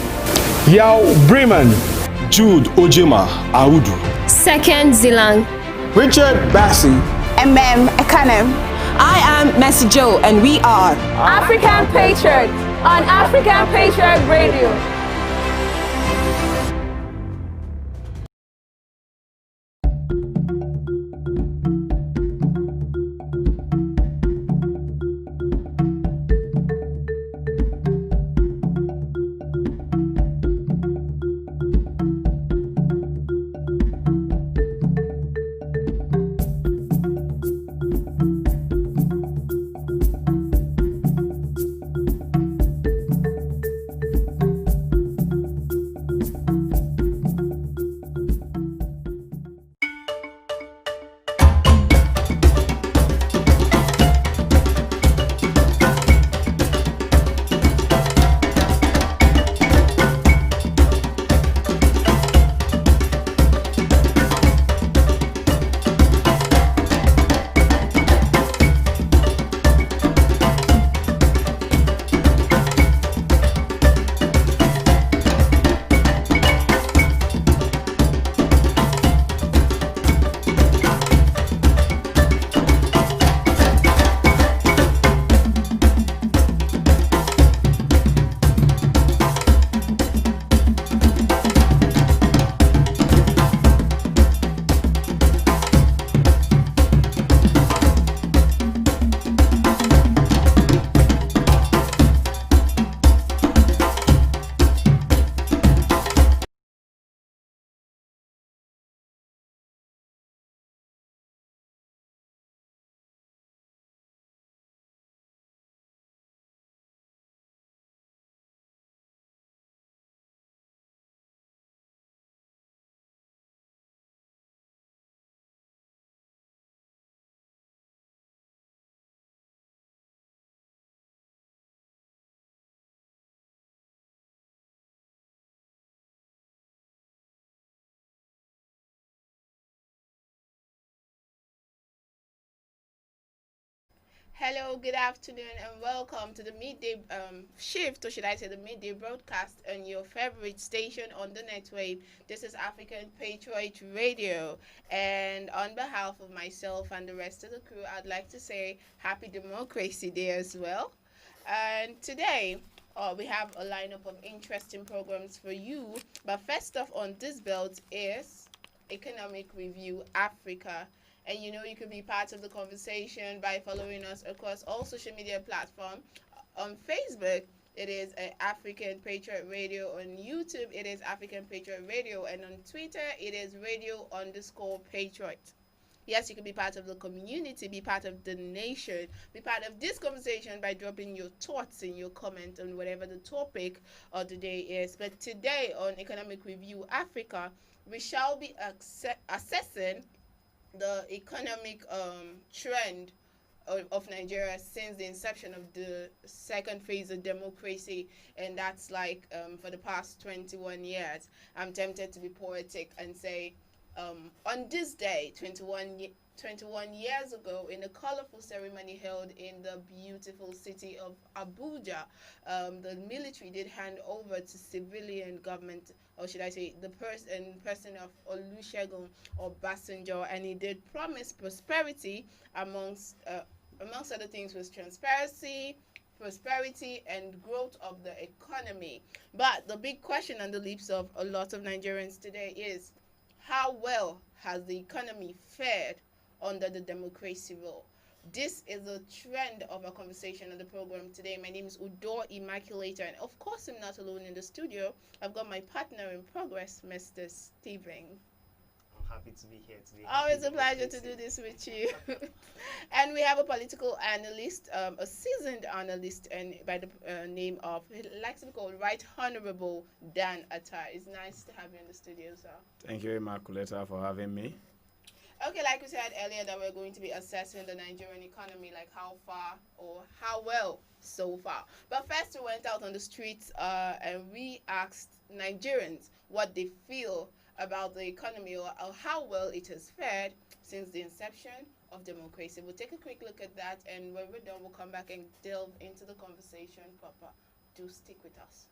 Yao Bremen, Jude Ojema Audu, Second Zilang, Richard Bassi, Ekanem. I am Mercy Joe, and we are African Patriot on African Patriot Radio. Hello, good afternoon, and welcome to the midday shift, or should I say the midday broadcast on your favorite station on the netwave. This is African Patriot Radio, and on behalf of myself and the rest of the crew, I'd like to say Happy Democracy Day as well. And today, we have a lineup of interesting programs for you, but first off on this belt is Economic Review Africa. And you know you can be part of the conversation by following us across all social media platforms. On Facebook, it is African Patriot Radio. On YouTube, it is African Patriot Radio. And on Twitter, it is radio_Patriot. Yes, you can be part of the community, be part of the nation, be part of this conversation by dropping your thoughts and your comment on whatever the topic of the day is. But today on Economic Review Africa, we shall be assessing the economic trend of Nigeria since the inception of the second phase of democracy, and that's like for the past 21 years. I'm tempted to be poetic and say, on this day, 21 years ago, in a colorful ceremony held in the beautiful city of Abuja, the military did hand over to civilian government, or should I say, the person of Olusegun Obasanjo, and he did promise prosperity amongst other things, was transparency, prosperity, and growth of the economy. But the big question on the lips of a lot of Nigerians today is, how well has the economy fared under the democracy rule? This is a trend of a conversation on the program today. My name is Udo Immaculata, and of course I'm not alone in the studio. I've got my partner in progress, Mr. Steven. I'm happy to be here today. Always a pleasure to do this with you. And we have a political analyst, a seasoned analyst, and by the name of, he likes to be called Right Honorable Dan Attar. It's nice to have you in the studio, sir. Thank you, Immaculata, for having me. Okay, like we said earlier, that we're going to be assessing the Nigerian economy, like how far or how well so far. But first, we went out on the streets and we asked Nigerians what they feel about the economy, or how well it has fared since the inception of democracy. We'll take a quick look at that, and when we're done, we'll come back and delve into the conversation proper. Do stick with us.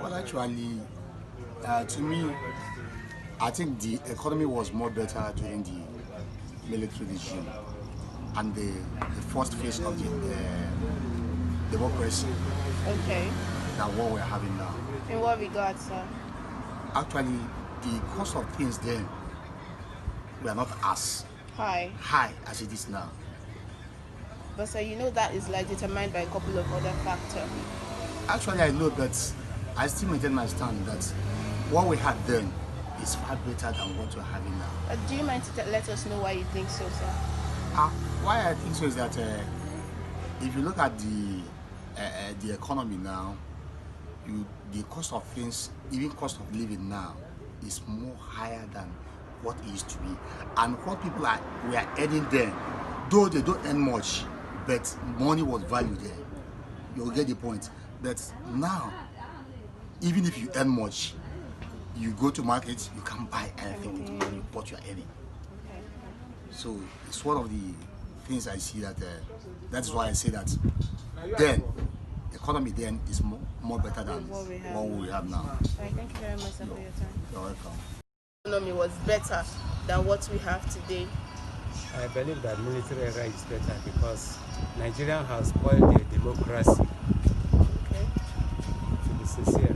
Well, actually, to me, I think the economy was more better during the military regime and the first phase of the democracy. Okay. Than what we're having now. In what regard, sir? Actually, the cost of things then were not as high as it is now. But sir, you know that is like determined by a couple of other factors. Actually, I know, but I still maintain my stand that what we had then is far better than what we're having now. Do you mind to let us know why you think so, sir? Why I think so is that if you look at the economy now, the cost of things, even cost of living now, is more higher than what it used to be. And what people we are earning then, though they don't earn much, but money was valued there. You'll get the point. But now, even if you earn much, you go to market, you can't buy anything with the money what you're earning. Okay. So it's one of the things I see that that's why I say that then economy then is more better than what we have now. All right, thank you very much, sir, for your time. You're welcome. Economy was better than what we have today. I believe that military era is better because Nigeria has spoiled the democracy. Okay. To be sincere.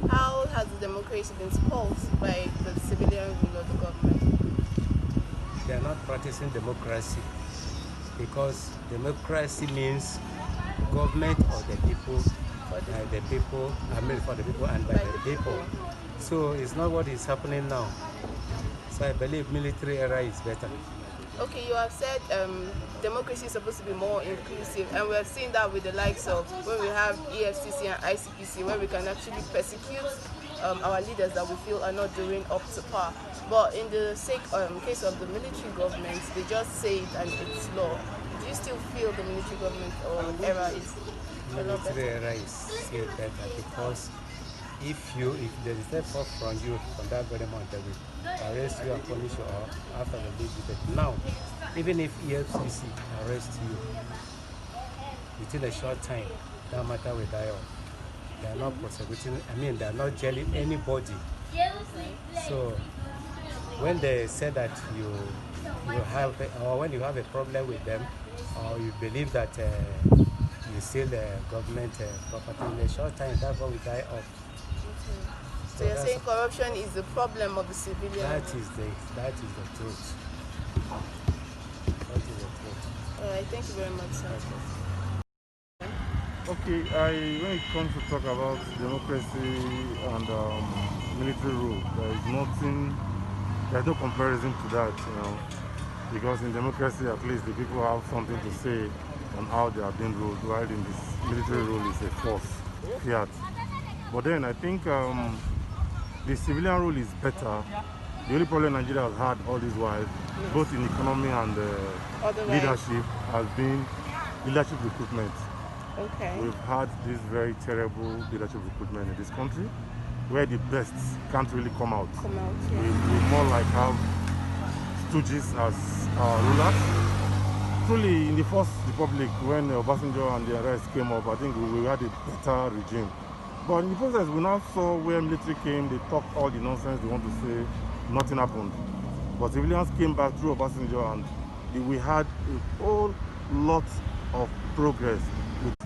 How has the democracy been spoiled by the civilian rule of the government? They are not practicing democracy because democracy means government of the people, by the people, I mean for the people and by the people. So it's not what is happening now. So I believe military era is better. Okay, you have said democracy is supposed to be more inclusive, and we have seen that with the likes of when we have EFCC and ICPC, where we can actually persecute our leaders that we feel are not doing up to par. But in the case of the military government, they just say it and it's law. Do you still feel the military government or era is a lot better? Military era is still better because if there is a fault from you from that very moment, they will arrest you and punish you or after the leave you. But now, even if EFCC arrests you within a short time, that matter will die off. They are not prosecuting, they are not jailing anybody. So when they say that you have, or when you have a problem with them, or you believe that you steal government property in a short time, that one will die off. So you're saying corruption is the problem of the civilian? That is the truth. That is the truth. All right, thank you very much, sir. Okay, when it comes to talk about democracy and military rule, there's no comparison to that, because in democracy at least the people have something to say on how they are being ruled, while in this military rule is a force, fiat. But then I think the civilian rule is better. The only problem Nigeria has had all this while, both in economy and leadership, has been leadership recruitment. Okay. We've had this very terrible leadership recruitment in this country, where the best can't really come out. Yeah. We more like have stooges as our rulers. Truly, in the First Republic, when Obasanjo and the rest came up, I think we had a better regime. But in the process, we now saw where military came, they talked all the nonsense they want to say, nothing happened. But civilians came back through Obasanjo and we had a whole lot of progress.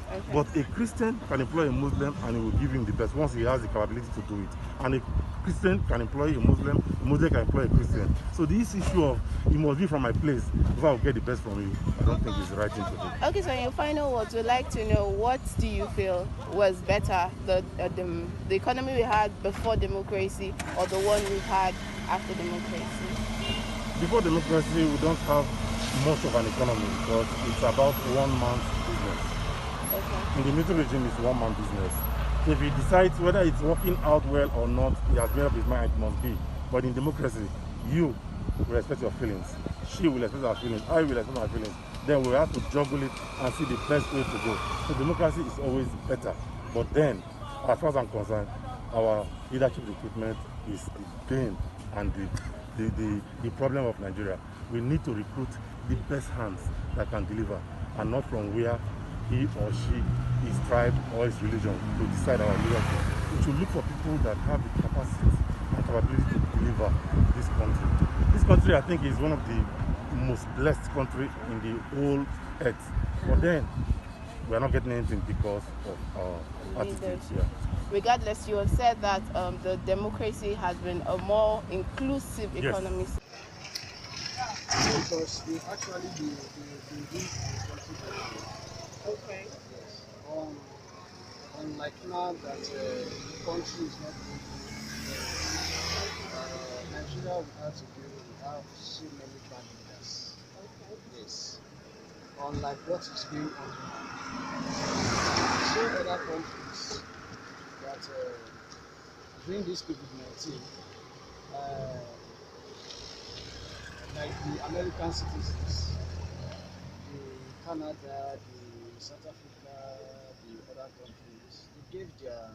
Okay. But a Christian can employ a Muslim and he will give him the best once he has the capability to do it. And a Christian can employ a Muslim can employ a Christian. So this issue of it must be from my place before I will get the best from you, I don't think is the right thing to do. Okay, so in your final words, we'd like to know, what do you feel was better, the economy we had before democracy or the one we've had after democracy? Before democracy, we don't have much of an economy because it's about one man's business. Okay. In the military regime, it's one man's business. So if he decides whether it's working out well or not, he has made up his mind, it must be. But in democracy, you will respect your feelings. She will respect her feelings. I will respect my feelings. Then we have to juggle it and see the best way to go. So democracy is always better. But then, as far as I'm concerned, our leadership recruitment is the bane and the problem of Nigeria. We need to recruit the best hands that can deliver, and not from where he or she, his tribe or his religion to decide our leadership. We should look for people that have the capacity and capability to deliver this country. This country, I think, is one of the most blessed countries in the whole earth. But then, we are not getting anything because of our attitudes. Yeah. Regardless, you have said that the democracy has been a more inclusive economy. Yes. Because we actually do okay. Yes. Unlike now that the country is not doing Nigeria, we have so many bad leaders. Okay. Yes. Unlike what is going on so other countries that during this COVID-19, like the American citizens, the Canada, the South Africa, the other countries, they gave their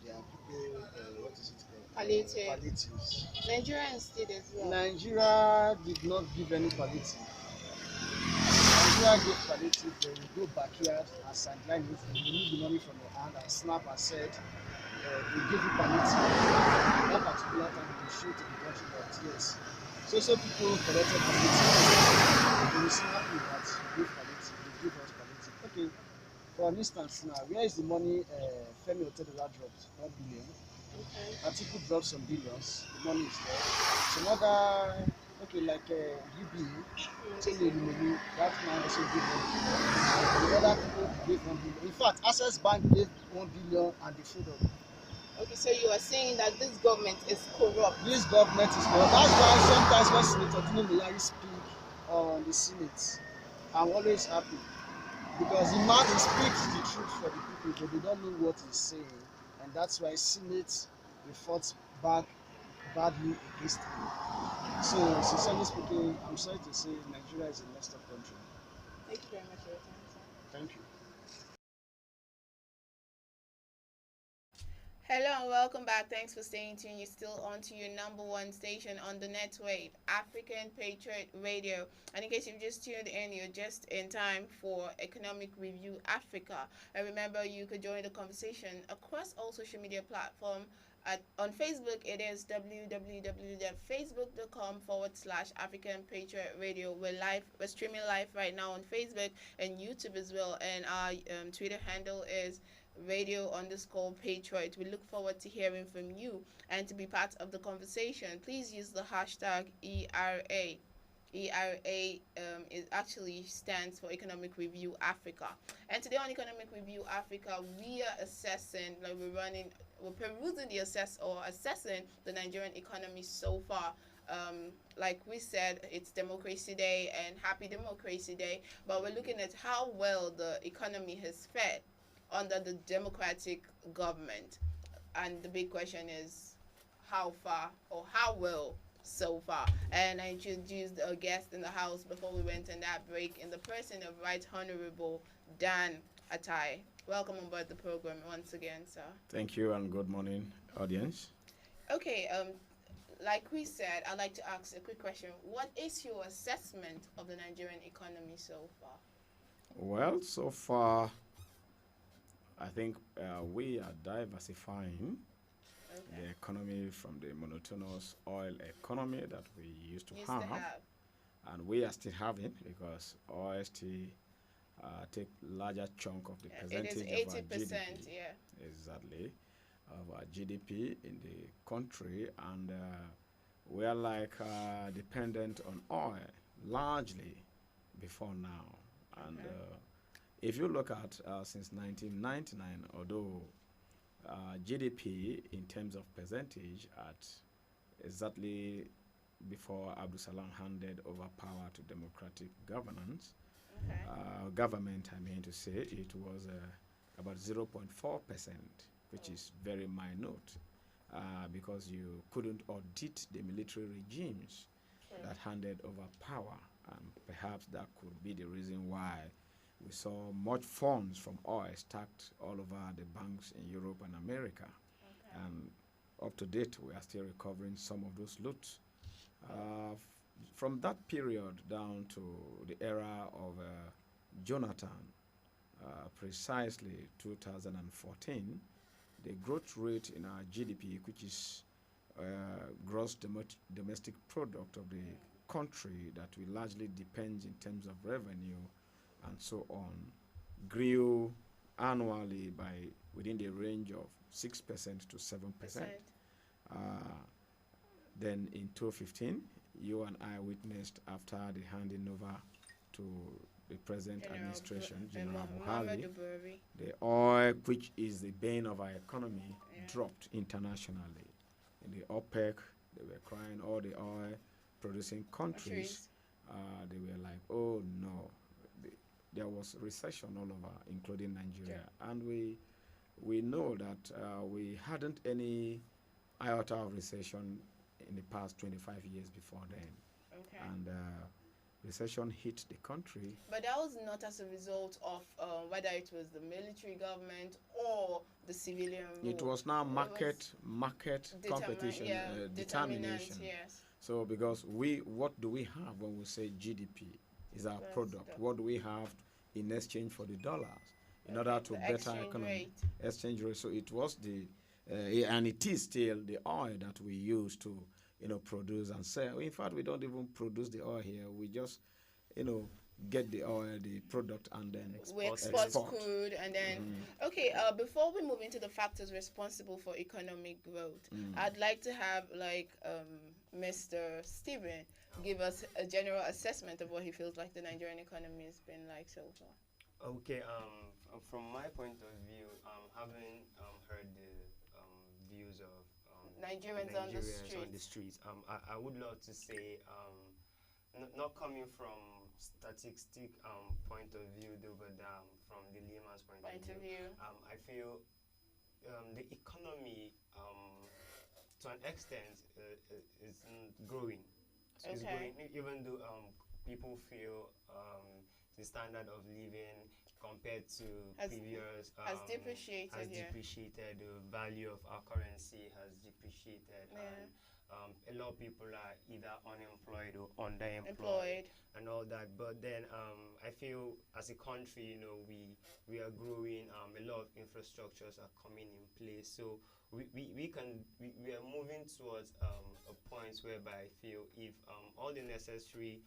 people, what is it called? Palliatives. Nigerians did as well. Nigeria did not give any palliative. Nigeria gave palliative, they will go backyard and sideline it, and remove the money from your hand and snap and said, we give you palliative. That particular time they show to the country that yes. So people collected palliative. They will snap you that you give palliative, you give us palliative. Okay, for instance now, where is the money Femi Otedola dropped? 1 billion. Okay. Atiku dropped some billions, the money is there. Some other, okay, like UBU, that man also gave 1 billion. The other people gave 1 billion. In fact, Access Bank gave 1 billion and the food of it. Okay, so you are saying that this government is corrupt. This government is corrupt. That's why sometimes when Senator Dino Milari speak on the Senate, I'm always happy. Because the man speaks the truth for the people, but they don't know what he's saying. And that's why Senate fought back badly against him. So, sincerely speaking, I'm sorry to say Nigeria is a messed up country. Thank you very much for your time, sir. Thank you. Hello and welcome back. Thanks for staying tuned. You're still on to your number one station on the net wave, African Patriot Radio. And in case you've just tuned in, you're just in time for Economic Review Africa. And remember, you could join the conversation across all social media platforms. On Facebook, it is www.facebook.com/African Patriot Radio. We're streaming live right now on Facebook and YouTube as well. And our Twitter handle is radio_Patriot. We look forward to hearing from you and to be part of the conversation. Please use the hashtag ERA. ERA is actually stands for Economic Review Africa. And today on Economic Review Africa, we are assessing, we're perusing assessing the Nigerian economy so far. Like we said, it's Democracy Day and Happy Democracy Day, but we're looking at how well the economy has fared under the democratic government. And the big question is how far or how well so far. And I introduced a guest in the house before we went on that break in the person of Right Honorable Dan Atai. Welcome on board the program once again, sir. Thank you and good morning, audience. Okay, like we said, I'd like to ask a quick question. What is your assessment of the Nigerian economy so far? Well, so far, I think we are diversifying the economy from the monotonous oil economy that we used to have. And we are still having, because oil still take larger chunk of the percentage it is 80%, of our GDP. yeah. Exactly, of our GDP in the country, and we are like dependent on oil largely before now. And if you look at since 1999, although GDP in terms of percentage at exactly before Abdul Salam handed over power to democratic government, I mean to say, it was about 0.4%, which is very minute, because you couldn't audit the military regimes that handed over power, and perhaps that could be the reason why we saw much funds from oil stacked all over the banks in Europe and America. And up to date, we are still recovering some of those loot. From that period down to the era of Jonathan, precisely 2014, the growth rate in our GDP, which is gross domestic product of the country that we largely depends in terms of revenue and so on, grew annually by within the range of 6% to 7%. Then in 2015, you and I witnessed, after the handing over to the present administration, General Buhari, the oil, which is the bane of our economy, dropped internationally. In the OPEC, they were crying, all the oil producing countries, they were like, oh no. There was recession all over, including Nigeria. And we know that we hadn't any iota of recession in the past 25 years before then. And recession hit the country. But that was not as a result of whether it was the military government or the civilian rule. It was now market competition, determination. Yes. So because what do we have when we say GDP is our product? What do we have in exchange for the dollars in order to better economy? Exchange rate. So it was and it is still the oil that we use to, produce and sell. In fact, we don't even produce the oil here. We just, get the oil, the product, and then we export crude, and then before we move into the factors responsible for economic growth, I'd like to have Mr. Stephen give us a general assessment of what he feels like the Nigerian economy has been like so far. Okay, from my point of view, having heard the views of Nigerians on the streets, I would love to say, not coming from statistic point of view, though, but from the layman's point of view, I feel the economy, to an extent, is growing. So it's growing, even though people feel the standard of living compared to Has previous depreciated, has yeah. depreciated. The value of our currency has depreciated. Yeah. And a lot of people are either unemployed or underemployed and all that. But then I feel as a country, we are growing. A lot of infrastructures are coming in place. So we are moving towards a point whereby I feel if all the necessary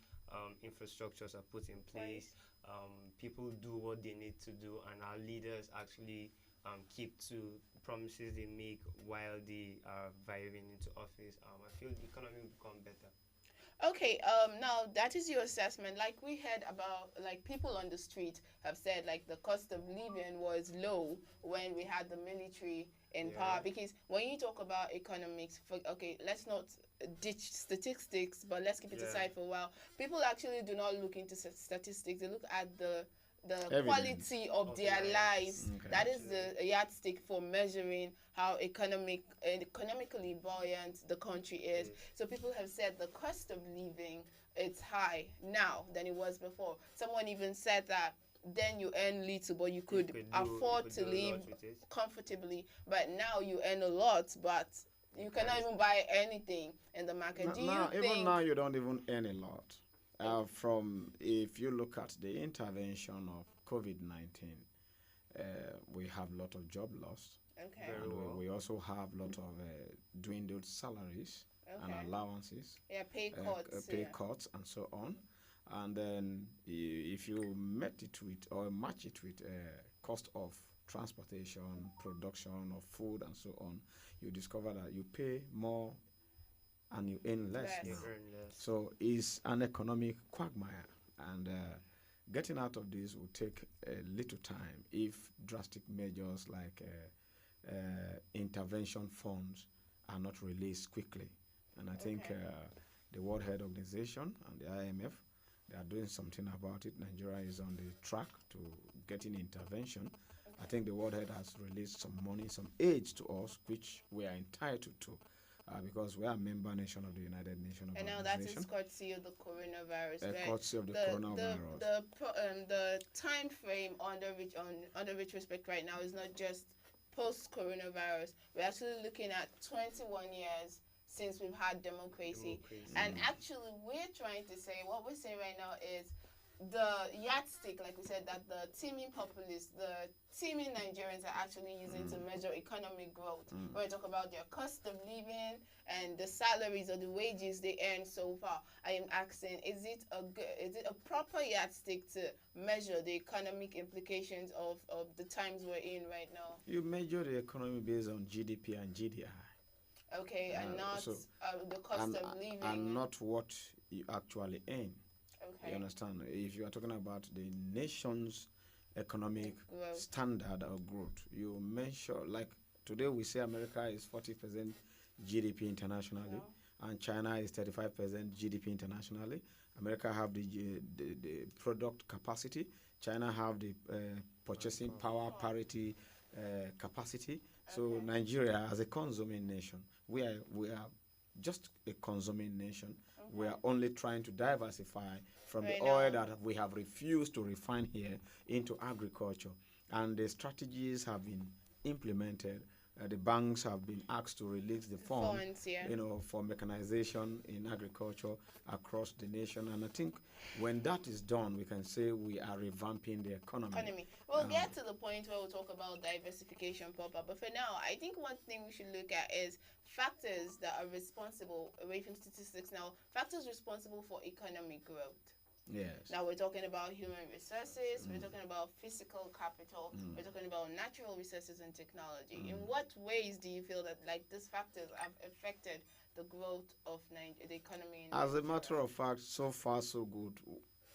infrastructures are put in place, people do what they need to do, and our leaders actually keep to promises they make while they are vying into office, I feel the economy will become better. Okay, now that is your assessment. Like we heard about, like people on the street have said, like the cost of living was low when we had the military in power. Because when you talk about economics, okay, let's not ditch statistics, but let's keep it aside for a while. People actually do not look into statistics. They look at the quality of their lives. Okay. That is the yardstick for measuring how economically buoyant the country is. So people have said the cost of living is high now than it was before. Someone even said that then you earn little, but you could afford to live comfortably. But now you earn a lot, but you cannot even buy anything in the market. Even now you don't even earn a lot. If you look at the intervention of COVID-19, we have a lot of job loss. Okay. And we also have a lot of dwindled salaries and allowances. Yeah, pay cuts. And so on. And then if you match it with cost of transportation, production of food and so on, you discover that you pay more and you earn less. So it's an economic quagmire, and getting out of this will take a little time if drastic measures like intervention funds are not released quickly. And I think the World Health Organization and the IMF, they are doing something about it. Nigeria is on the track to getting intervention. I think the World Health has released some money, some aid to us, which we are entitled to. Because we are a member nation of the United Nations and now that is courtesy of the coronavirus. Courtesy of the coronavirus. The time frame under which respect right now is not just post-coronavirus. We're actually looking at 21 years since we've had democracy. And actually, what we're saying right now is the yardstick, like we said, that the teeming populists, the teeming Nigerians are actually using to measure economic growth. When we talk about their cost of living and the salaries or the wages they earn so far, I am asking, is it a proper yardstick to measure the economic implications of the times we're in right now? You measure the economy based on GDP and GDI. Okay, and not the cost of living. And not what you actually earn. Okay. You understand? If you are talking about the nation's economic standard or growth, you measure, like today we say America is 40% GDP internationally, and China is 35% GDP internationally. America have the product capacity, China have the purchasing power parity capacity. So Nigeria, as a consuming nation, we are just a consuming nation. We are only trying to diversify from the oil that we have refused to refine here into agriculture. And the strategies have been implemented. The banks have been asked to release the funds, for mechanization in agriculture across the nation. And I think when that is done, we can say we are revamping the economy. We'll get to the point where we'll talk about diversification proper. But for now, I think one thing we should look at is factors that are responsible, away from statistics now, factors responsible for economic growth. Yes. Now we're talking about human resources, we're talking about physical capital, we're talking about natural resources and technology. In what ways do you feel that these factors have affected the growth of the economy? As a matter of fact, so far so good.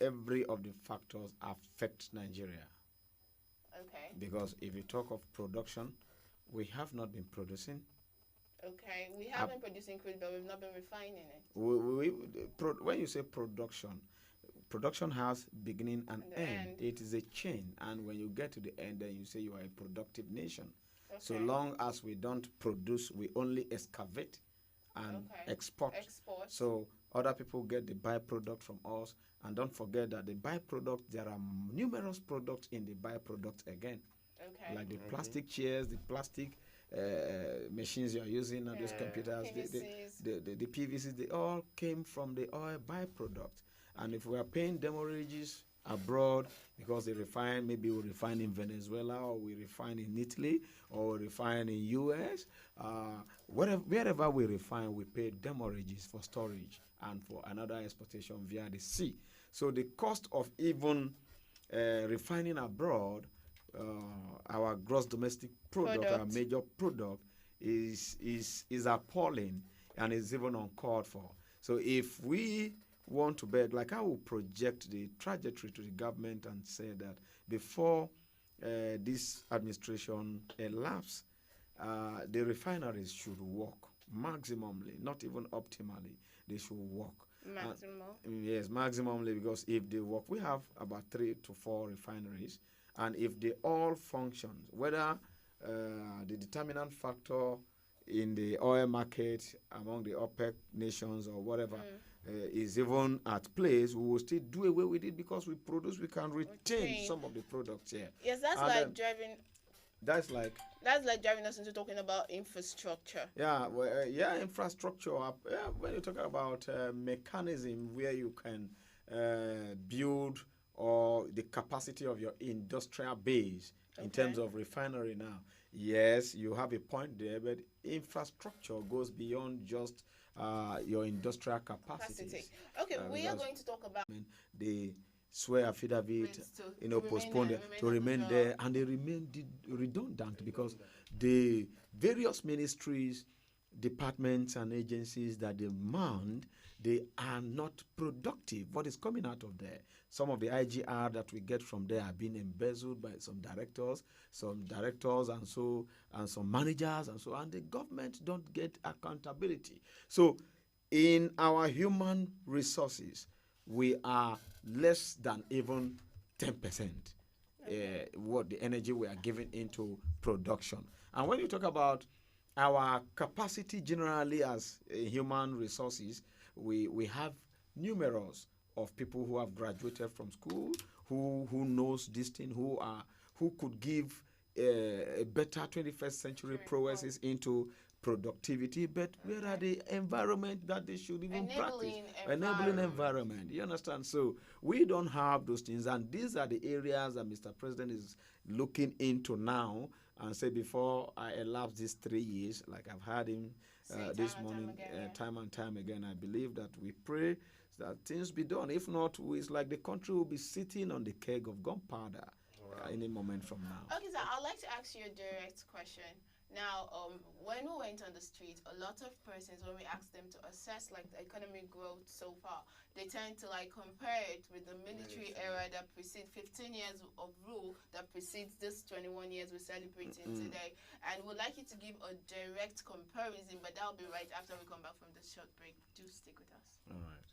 Every of the factors affect Nigeria. Okay. Because if you talk of production, we have not been producing. Okay, we have been producing crude, but we've not been refining it. When you say production has beginning and end. It is a chain, and when you get to the end, then you say you are a productive nation. Okay. So long as we don't produce, we only excavate and export. So Other people get the byproduct from us. And don't forget that the byproduct, there are numerous products in the byproduct again. Okay. Like the plastic chairs, the plastic machines you're using, and those computers, the PVCs, they all came from the oil byproduct. And if we are paying demorages abroad because they refine, maybe we refine in Venezuela, or we refine in Italy, or we refine in US, wherever we refine, we pay demorages for storage and for another exportation via the sea. So the cost of even refining abroad, our gross domestic product, our major product, is appalling and is even uncalled for. So if we want to beg, like I will project the trajectory to the government and say that before this administration elapses, the refineries should work maximally, not even optimally. They should work. Yes, maximally, because if they work, we have about 3 to 4 refineries, and if they all function, whether the determinant factor in the oil market among the OPEC nations or whatever is even at place, we will still do away with it because we produce, we can retain some of the products here. Yes, that's like driving. That's like driving us into talking about infrastructure. Yeah, well, infrastructure. When you talk about mechanism where you can build or the capacity of your industrial base in terms of refinery now, yes, you have a point there, but infrastructure goes beyond just your industrial capacity. Okay, we are going to talk about the swear affidavit, postponed to remain there, and they remain redundant because the various ministries, departments, and agencies that demand, they are not productive. What is coming out of there? Some of the IGR that we get from there are being embezzled by some directors, and some managers, and the government don't get accountability. So, in our human resources, we are less than even 10% what the energy we are giving into production. And when you talk about our capacity generally as human resources, we have numerous of people who have graduated from school, who knows this thing, who could give a better 21st century prowesses into productivity, but where are the environment that they should even practice? Enabling environment. You understand? So we don't have those things, and these are the areas that Mr. President is looking into now, and say before I elapse these 3 years, like I've had him this morning, time and time again, I believe that we pray that things be done. If not, it's like the country will be sitting on the keg of gunpowder any moment from now. Okay, so I'd like to ask you a direct question. Now, when we went on the street, a lot of persons, when we asked them to assess like the economic growth so far, they tend to like compare it with the military era that precedes 15 years of rule that precedes this 21 years we're celebrating today. And we'd like you to give a direct comparison, but that'll be right after we come back from this short break. Do stick with us. All right.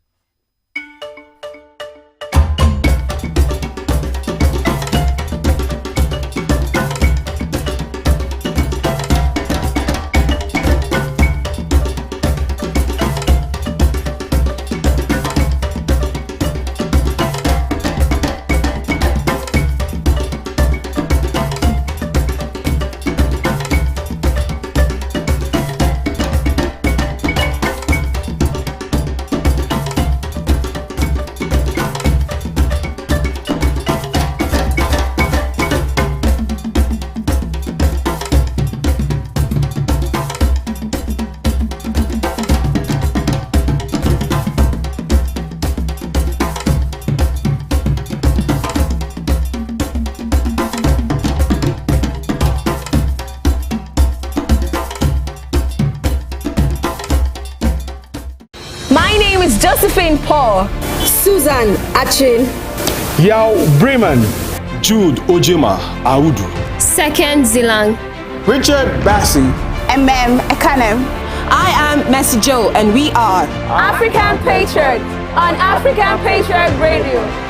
Josephine Paul, Susan Achin, Yao Bremen, Jude Ojema Audu, Second Zilang, Richard Bassi, Ekanem. I am Mercy Joe, and we are African Patriot on African Patriot Radio.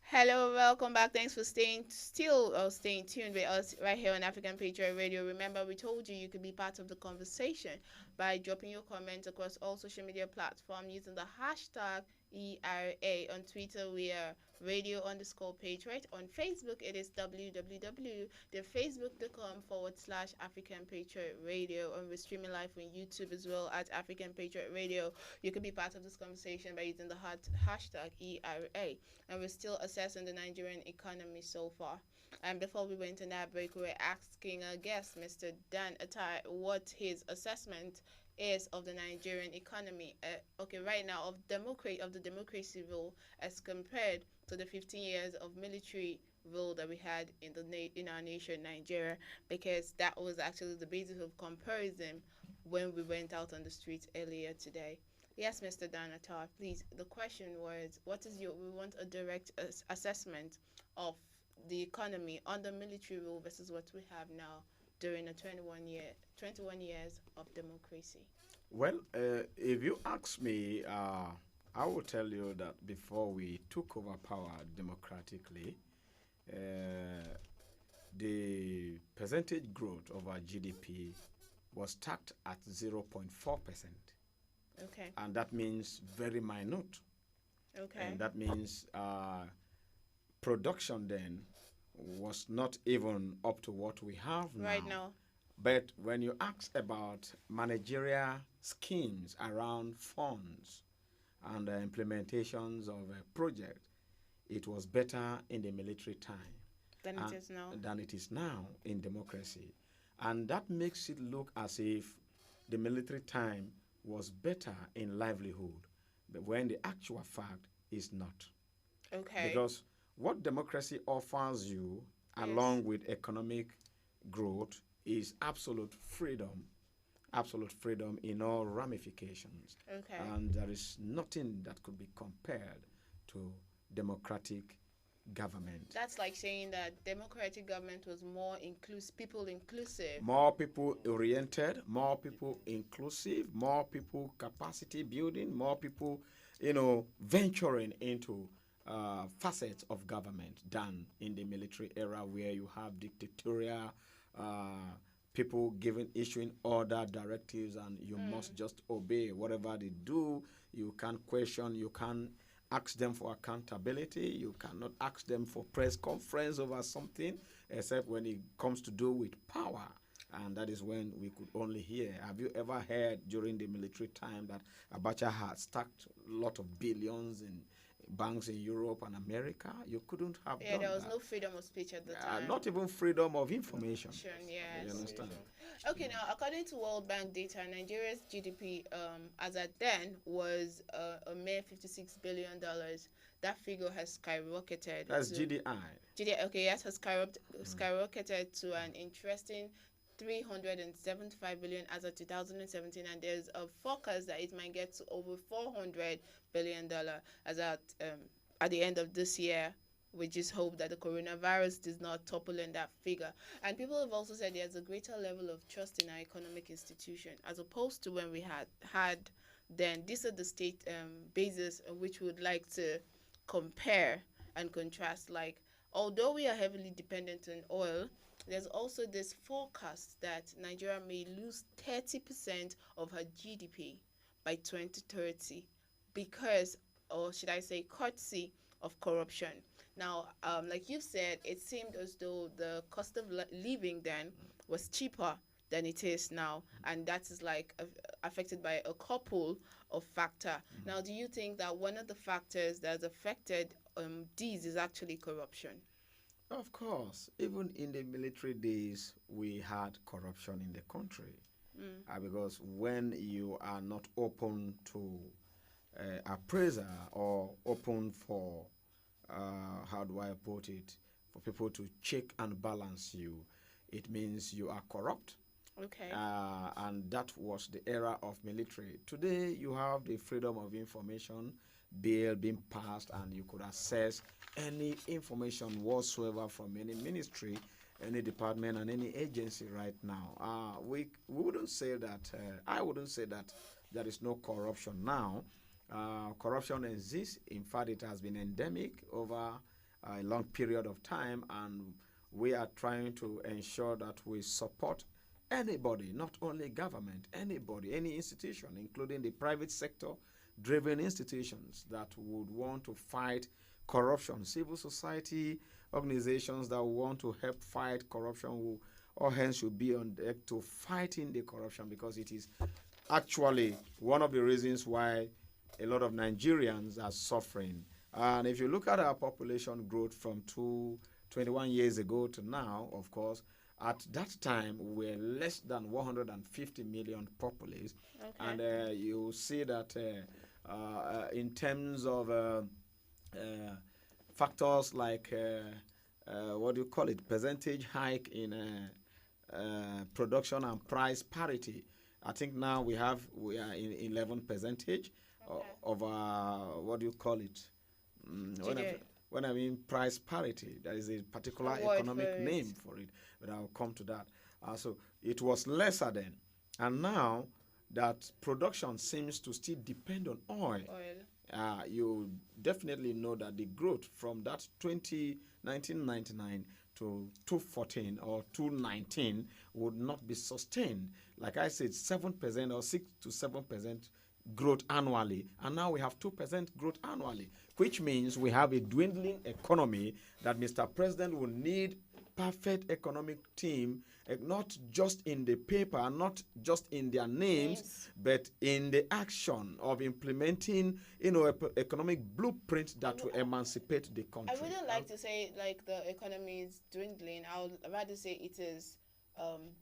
Hello, welcome back. Thanks for staying tuned with us right here on African Patriot Radio. Remember, we told you you could be part of the conversation by dropping your comments across all social media platforms using the hashtag ERA. On Twitter, we are radio_patriot. On Facebook, it is www.facebook.com/African Patriot Radio. And we're streaming live on YouTube as well at African Patriot Radio. You can be part of this conversation by using the hashtag ERA. And we're still assessing the Nigerian economy so far. And before we went on that break, we were asking our guest, Mr. Dan Atai, what his assessment is of the Nigerian economy. Right now, of the democracy rule as compared to the 15 years of military rule that we had in our nation, Nigeria, because that was actually the basis of comparison when we went out on the streets earlier today. Yes, Mr. Dan Atai, please. The question was, we want a direct assessment of the economy under military rule versus what we have now during the 21 years of democracy. Well, if you ask me, I will tell you that before we took over power democratically, the percentage growth of our GDP was tacked at 0.4%. Okay. And that means very minute. Okay. And that means production then was not even up to what we have now. Right now. But when you ask about managerial schemes around funds and implementations of a project, it was better in the military time than it is now. Than it is now in democracy. And that makes it look as if the military time was better in livelihood, but when the actual fact is not. Okay. Because what democracy offers you, along with economic growth, is absolute freedom in all ramifications. Okay. And there is nothing that could be compared to democratic government. That's like saying that democratic government was more people inclusive. More people oriented, more people inclusive, more people capacity building, more people, venturing into facets of government than in the military era where you have dictatorial people issuing order directives and you must just obey whatever they do. You can't question, you can't ask them for accountability. You cannot ask them for press conference over something, except when it comes to do with power. And that is when we could only hear. Have you ever heard during the military time that Abacha had stacked a lot of billions in banks in Europe and America? You couldn't have done there was that. no freedom of speech at the time. Not even freedom of information. Yes. You understand? Okay, now according to World Bank data, Nigeria's GDP as at then was a mere $56 billion. That figure has skyrocketed. That's GDI. Okay, yes, has skyrocketed to an interesting 375 billion as of 2017, and there's a forecast that it might get to over $400 billion as at the end of this year. We just hope that the coronavirus does not topple in that figure. And people have also said there's a greater level of trust in our economic institution as opposed to when we had then. These are the state bases which we would like to compare and contrast. Like, although we are heavily dependent on oil, there's also this forecast that Nigeria may lose 30% of her GDP by 2030 because, or should I say, courtesy of corruption. Now, like you said, it seemed as though the cost of living then was cheaper than it is now, and that is like affected by a couple of factors. Now, do you think that one of the factors that has affected these is actually corruption? Of course. Even in the military days, we had corruption in the country. Because when you are not open to appraiser or open for, how do I put it, for people to check and balance you, it means you are corrupt. Okay. And that was the era of military. Today, you have the Freedom of Information bill being passed, and you could access any information whatsoever from any ministry, any department, and any agency right now. We wouldn't say that, I wouldn't say that there is no corruption now. Corruption exists. In fact, it has been endemic over a long period of time, and we are trying to ensure that we support anybody, not only government, anybody, any institution, including the private sector driven institutions that would want to fight corruption, civil society organizations that want to help fight corruption, who all hands should be on deck to fighting the corruption, because it is actually one of the reasons why a lot of Nigerians are suffering. And if you look at our population growth from 21 years ago to now, of course, at that time we were less than 150 million populace. And you see that in terms of factors like what do you call it, percentage hike in production and price parity, I think now we are in 11% of what do you call it? When I mean price parity, there is a particular economic name for it, but I'll come to that. So it was lesser then, and now that production seems to still depend on oil. You definitely know that the growth from that 1999 to 2014 or 2019 would not be sustained. Like I said, 7% or 6 to 7% growth annually, and now we have 2% growth annually, which means we have a dwindling economy that Mr. President will need perfect economic team, not just in the paper, not just in their names, but in the action of implementing, economic blueprint that will emancipate the country. I wouldn't like to say like the economy is dwindling. I would rather say it is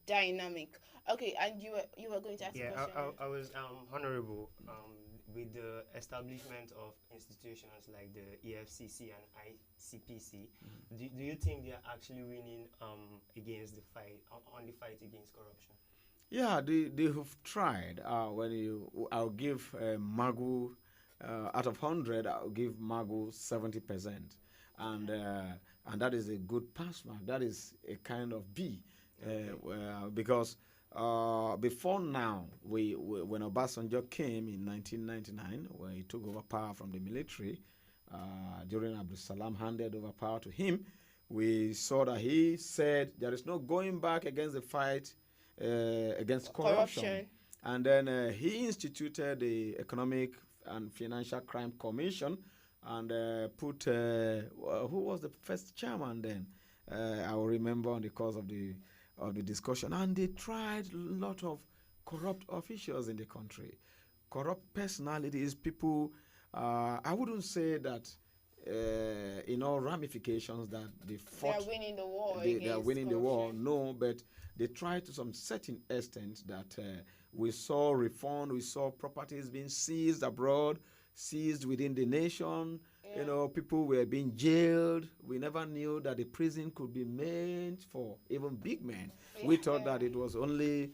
dynamic. Okay, and you were going to ask a question. I was honorable with the establishment of institutions like the EFCC and ICPC. Do you think they are actually winning against the fight on the fight against corruption? Yeah, they have tried. I'll give Magu out of 100, I'll give Magu 70%, and that is a good pass mark. That is a kind of B, because before now, when Obasanjo came in 1999, when he took over power from the military, during Abdul Salam handed over power to him, we saw that he said there is no going back against the fight against corruption. And then he instituted the Economic and Financial Crime Commission and put, who was the first chairman then? I will remember on the course of the discussion. And they tried a lot of corrupt officials in the country, corrupt personalities, people. I wouldn't say that in all ramifications that they fought. They are winning the war. They are winning the war. No, but they tried to some certain extent that we saw reform, we saw properties being seized abroad, seized within the nation. People were being jailed. We never knew that the prison could be made for even big men. We thought that it was only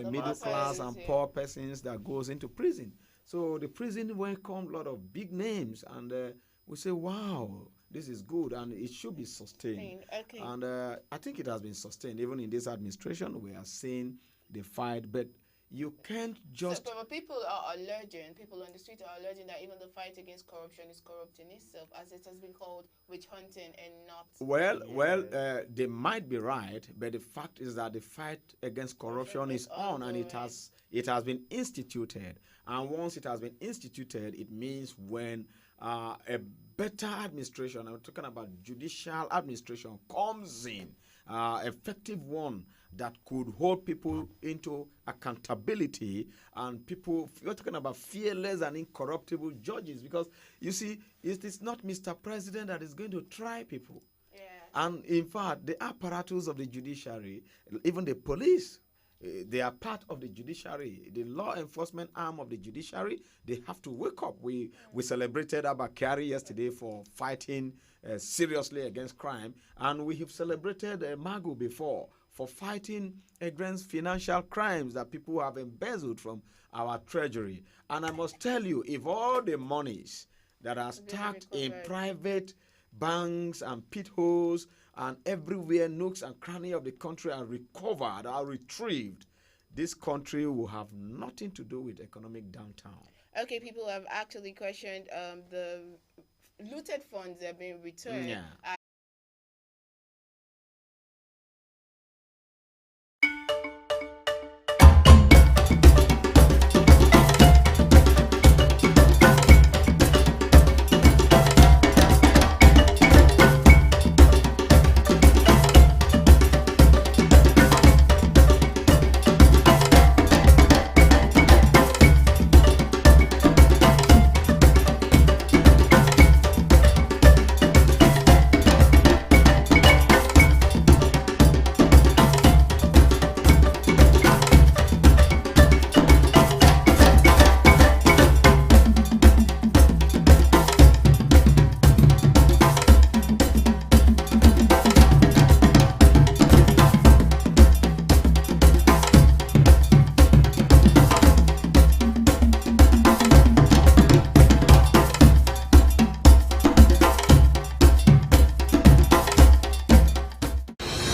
middle class and poor persons that goes into prison. So the prison welcomed a lot of big names, and we say, wow, this is good, and it should be sustained. Okay. And I think it has been sustained. Even in this administration, we are seeing the fight, but you can't just... So, but people are alleging, people on the street are alleging that even the fight against corruption is corrupt in itself, as it has been called witch hunting and not... Well, they might be right, but the fact is that the fight against corruption is on, and it has been instituted. And once it has been instituted, it means when a better administration, I'm talking about judicial administration, comes in, effective one that could hold people into accountability, and people, you're talking about fearless and incorruptible judges, because you see, it is not Mr. President that is going to try people. Yeah. And in fact, the apparatus of the judiciary, even the police, they are part of the judiciary, the law enforcement arm of the judiciary. They have to wake up. We celebrated Abakari yesterday for fighting seriously against crime, and we have celebrated Magu before for fighting against financial crimes that people have embezzled from our treasury. And I must tell you, if all the monies that are stacked in private banks and pit holes and everywhere, nooks and crannies of the country are recovered, are retrieved, this country will have nothing to do with economic downtown. Okay, people have actually questioned the looted funds are being returned. Yeah.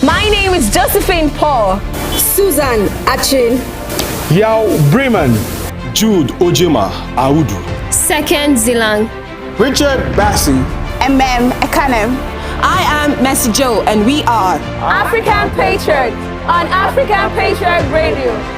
My name is Josephine Paul. Susan Achin. Yao Bremen, Jude Ojima Audu. Second Zilang. Richard Bassi. Ekanem. I am Mercy Joe, and we are African Patriot on African Patriot Radio.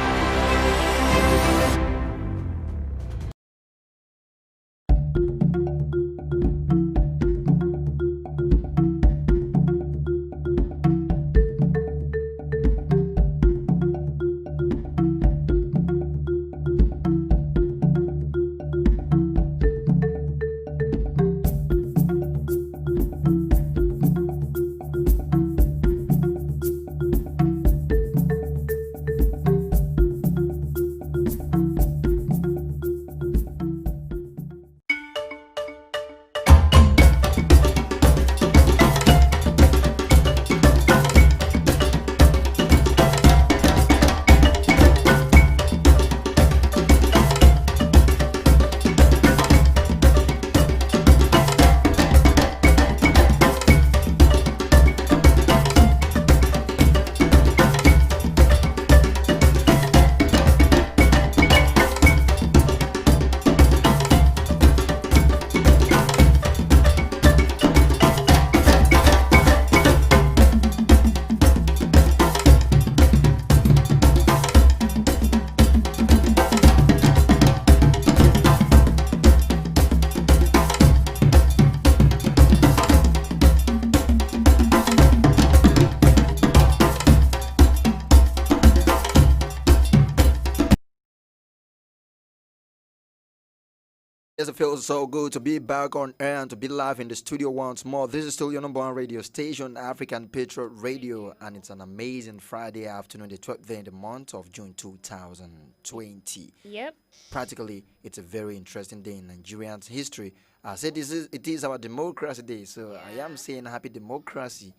Yes, it feels so good to be back on air and to be live in the studio once more. This is still your number one radio station, African Patriot Radio, and it's an amazing Friday afternoon, the 12th day in the month of June 2020. Yep. Practically, it's a very interesting day in Nigerian history. I said it is our democracy day, so I am saying happy democracy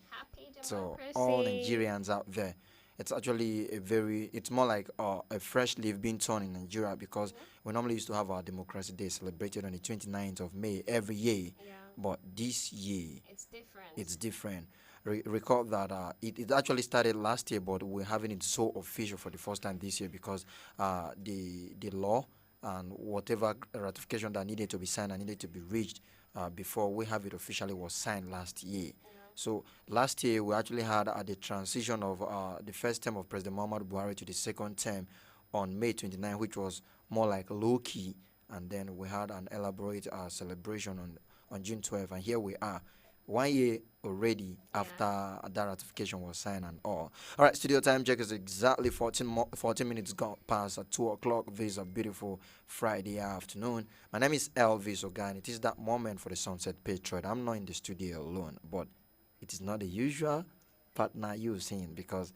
to all Nigerians out there. It's actually it's more like a fresh leaf being turned in Nigeria, because we normally used to have our Democracy Day celebrated on the 29th of May every year. Yeah. But this year, it's different. Recall that it actually started last year, but we're having it so official for the first time this year, because the law and whatever ratification that needed to be signed and needed to be reached before we have it officially was signed last year. So last year we actually had the transition of the first term of President Muhammadu Buhari to the second term on May 29, which was more like low-key, and then we had an elaborate celebration on June 12, and here we are, 1 year already after that ratification was signed and all. All right, studio time check is exactly 14 minutes gone past at 2 o'clock. This is a beautiful Friday afternoon. My name is Elvis Ogan. It is that moment for the Sunset Patriot. I'm not in the studio alone, but it is not the usual partner you've seen, because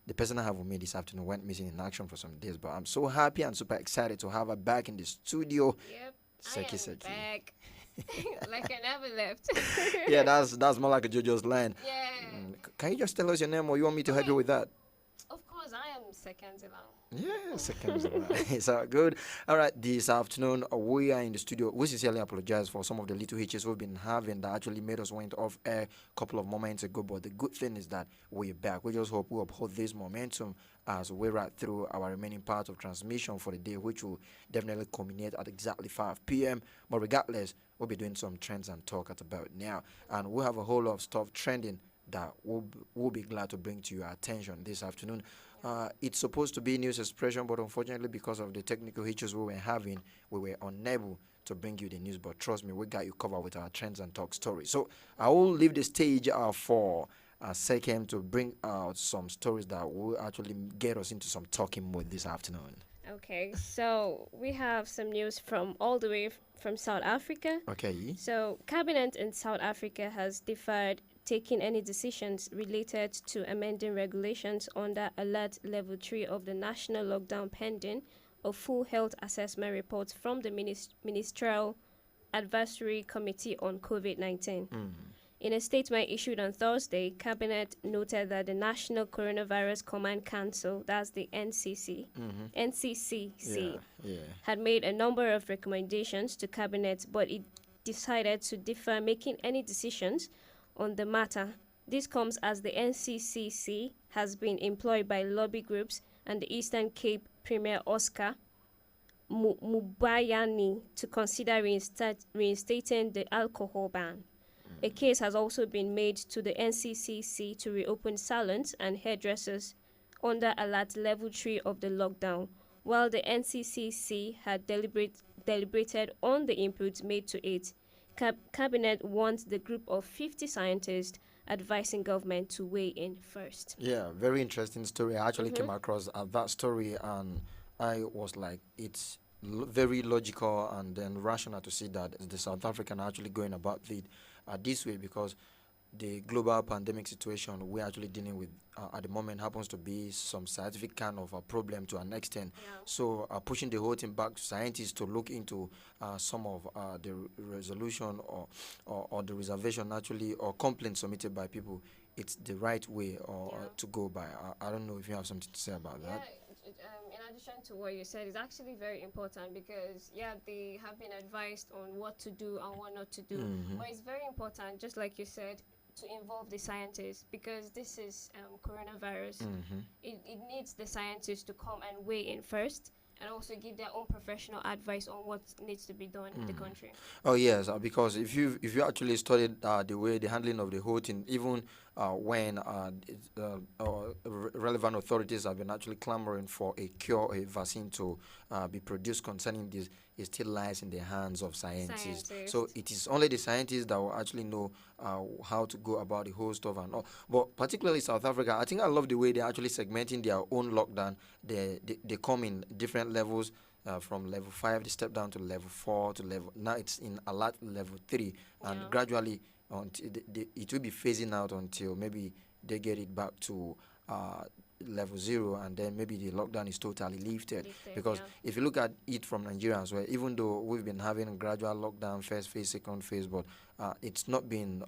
the person I have with me this afternoon went missing in action for some days. But I'm so happy and super excited to have her back in the studio. Yep, Seki. back. Like I never left. Yeah, that's more like a JoJo's line. Yeah. Can you just tell us your name, or you want me to help you with that? Of course, I am seconds along. Yeah, seconds. So good. All right, this afternoon we are in the studio. We sincerely apologize for some of the little hitches we've been having that actually made us went off air a couple of moments ago. But the good thing is that we're back. We just hope we uphold this momentum as we right through our remaining part of transmission for the day, which will definitely culminate at exactly 5 p.m. But regardless, we'll be doing some trends and talk at about now, and we have a whole lot of stuff trending that we'll be glad to bring to your attention this afternoon. It's supposed to be news expression, but unfortunately, because of the technical issues we were having, we were unable to bring you the news. But trust me, we got you covered with our trends and talk stories. So I will leave the stage for a second to bring out some stories that will actually get us into some talking mood this afternoon. Okay, so we have some news from all the way from South Africa. Okay. So Cabinet in South Africa has deferred taking any decisions related to amending regulations under Alert Level 3 of the national lockdown pending a full health assessment report from the Ministerial Advisory Committee on COVID-19. In a statement issued on Thursday, Cabinet noted that the National Coronavirus Command Council, that's the NCCC, had made a number of recommendations to Cabinet, but it decided to defer making any decisions on the matter. This comes as the NCCC has been employed by lobby groups and the Eastern Cape Premier Oscar Mubayani to consider reinstating the alcohol ban. A case has also been made to the NCCC to reopen salons and hairdressers under Alert Level 3 of the lockdown, while the NCCC had deliberated on the inputs made to it. Cabinet wants the group of 50 scientists advising government to weigh in first. Yeah, very interesting story. I actually came across that story and I was like, it's very logical and then rational to see that the South African are actually going about it this way, because the global pandemic situation we're actually dealing with at the moment happens to be some scientific kind of a problem to an extent. So pushing the whole thing back to scientists to look into some of the resolution or the reservation actually or complaints submitted by people, it's the right way to go by. I don't know if you have something to say about that. In addition to what you said, it's actually very important because, they have been advised on what to do and what not to do. But it's very important, just like you said, to involve the scientists because this is coronavirus. It needs the scientists to come and weigh in first and also give their own professional advice on what needs to be done in the country. Oh yes, because if you actually studied the way the handling of the whole thing, even when relevant authorities have been actually clamoring for a cure, a vaccine to be produced concerning this, it still lies in the hands of scientists. So it is only the scientists that will actually know how to go about the whole stuff and all. But particularly South Africa, I think I love the way they're actually segmenting their own lockdown. They come in different levels. From level 5, they step down to level 4 to level. Now it's in alert level 3, and gradually it will be phasing out until maybe they get it back to level 0, and then maybe the lockdown is totally lifted. Because if you look at it from Nigeria as well, even though we've been having a gradual lockdown, first phase, second phase, but it's not been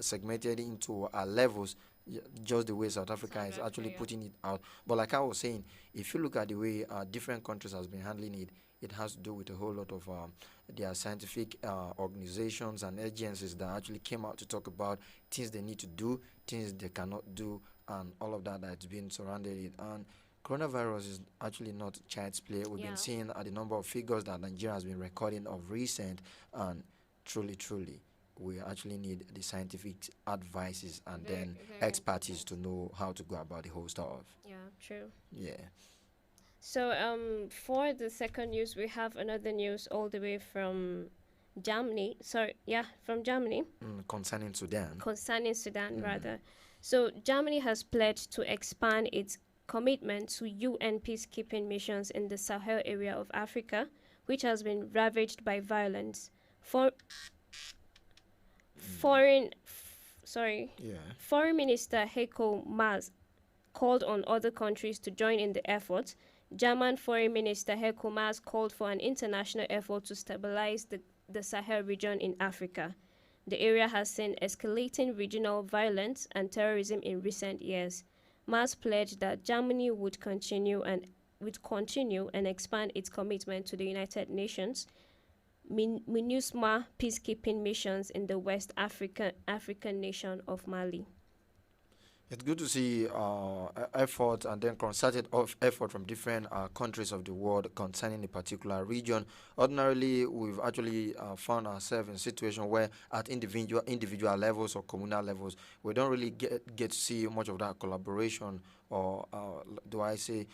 segmented into levels. Just the way South Africa is actually putting it out. But like I was saying, if you look at the way different countries has been handling it, it has to do with a whole lot of their scientific organizations and agencies that actually came out to talk about things they need to do, things they cannot do, and all of that that's been surrounded it. And coronavirus is actually not child's play. We've been seeing the number of figures that Nigeria has been recording of recent, and truly, we actually need the scientific advices and then expertise to know how to go about the whole stuff. Yeah, true. Yeah. So for the second news, we have another news all the way from Germany. From Germany. Concerning Sudan. Rather. So Germany has pledged to expand its commitment to UN peacekeeping missions in the Sahel area of Africa, which has been ravaged by violence. Foreign Minister Heiko Maas called on other countries to join in the effort. German Foreign Minister Heiko Maas called for an international effort to stabilize the Sahel region in Africa. The area has seen escalating regional violence and terrorism in recent years. Mars pledged that Germany would continue and expand its commitment to the United Nations MINUSMA peacekeeping missions in the West African nation of Mali. It's good to see effort and then concerted effort from different countries of the world concerning a particular region. Ordinarily, we've actually found ourselves in a situation where at individual levels or communal levels, we don't really get to see much of that collaboration or do I say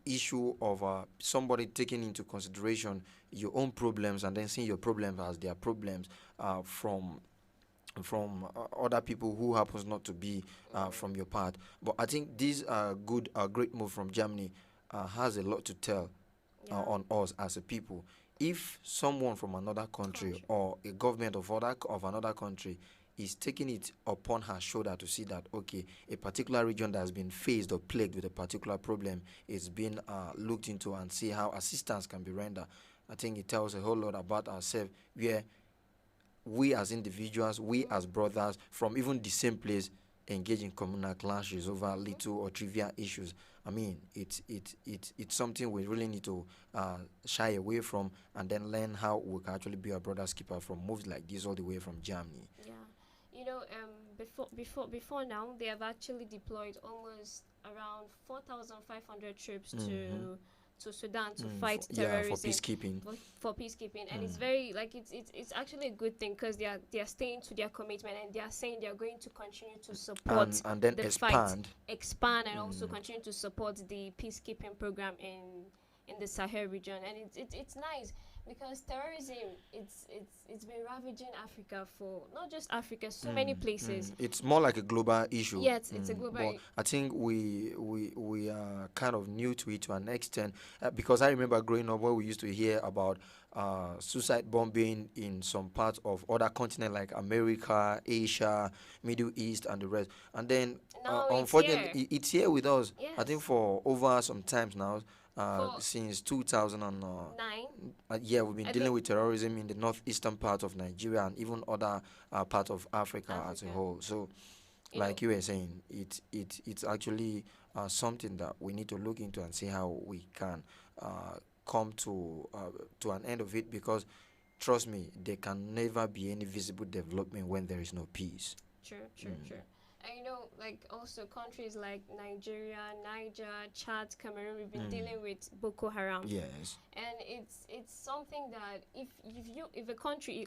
issue of somebody taking into consideration your own problems and then seeing your problems as their problems from other people who happens not to be from your part. But I think this great move from Germany has a lot to tell on us as a people. If someone from another country or a government of another country is taking it upon her shoulder to see that, okay, a particular region that has been faced or plagued with a particular problem is being looked into and see how assistance can be rendered, I think it tells a whole lot about ourselves, where we as individuals, we as brothers from even the same place engage in communal clashes over little or trivial issues. I mean, it's something we really need to shy away from and then learn how we can actually be our brother's keeper from moves like this all the way from Germany. Yeah, you know, before now, they have actually deployed almost around 4,500 troops to Sudan to fight terrorism. For peacekeeping. For peacekeeping, and it's very it's actually a good thing because they are staying to their commitment and they are saying they are going to continue to support and then the expand and also continue to support the peacekeeping program in the Sahel region, and it's nice because terrorism it's been ravaging Africa for not just Africa, so many places. It's more like a global issue. Yes, it's a global but I think we are kind of new to it to an extent because I remember growing up where we used to hear about suicide bombing in some parts of other continents like America, Asia, Middle East, and the rest. And then, unfortunately, it's here with us. Yes. I think for over some times now. Since 2009, we've been dealing with terrorism in the northeastern part of Nigeria and even other parts of Africa as a whole. So, like you were saying, it's actually something that we need to look into and see how we can come to an end of it, because trust me, there can never be any visible development when there is no peace. True. And you know, like also countries like Nigeria, Niger, Chad, Cameroon, we've been dealing with Boko Haram. Yes. And it's something that if a country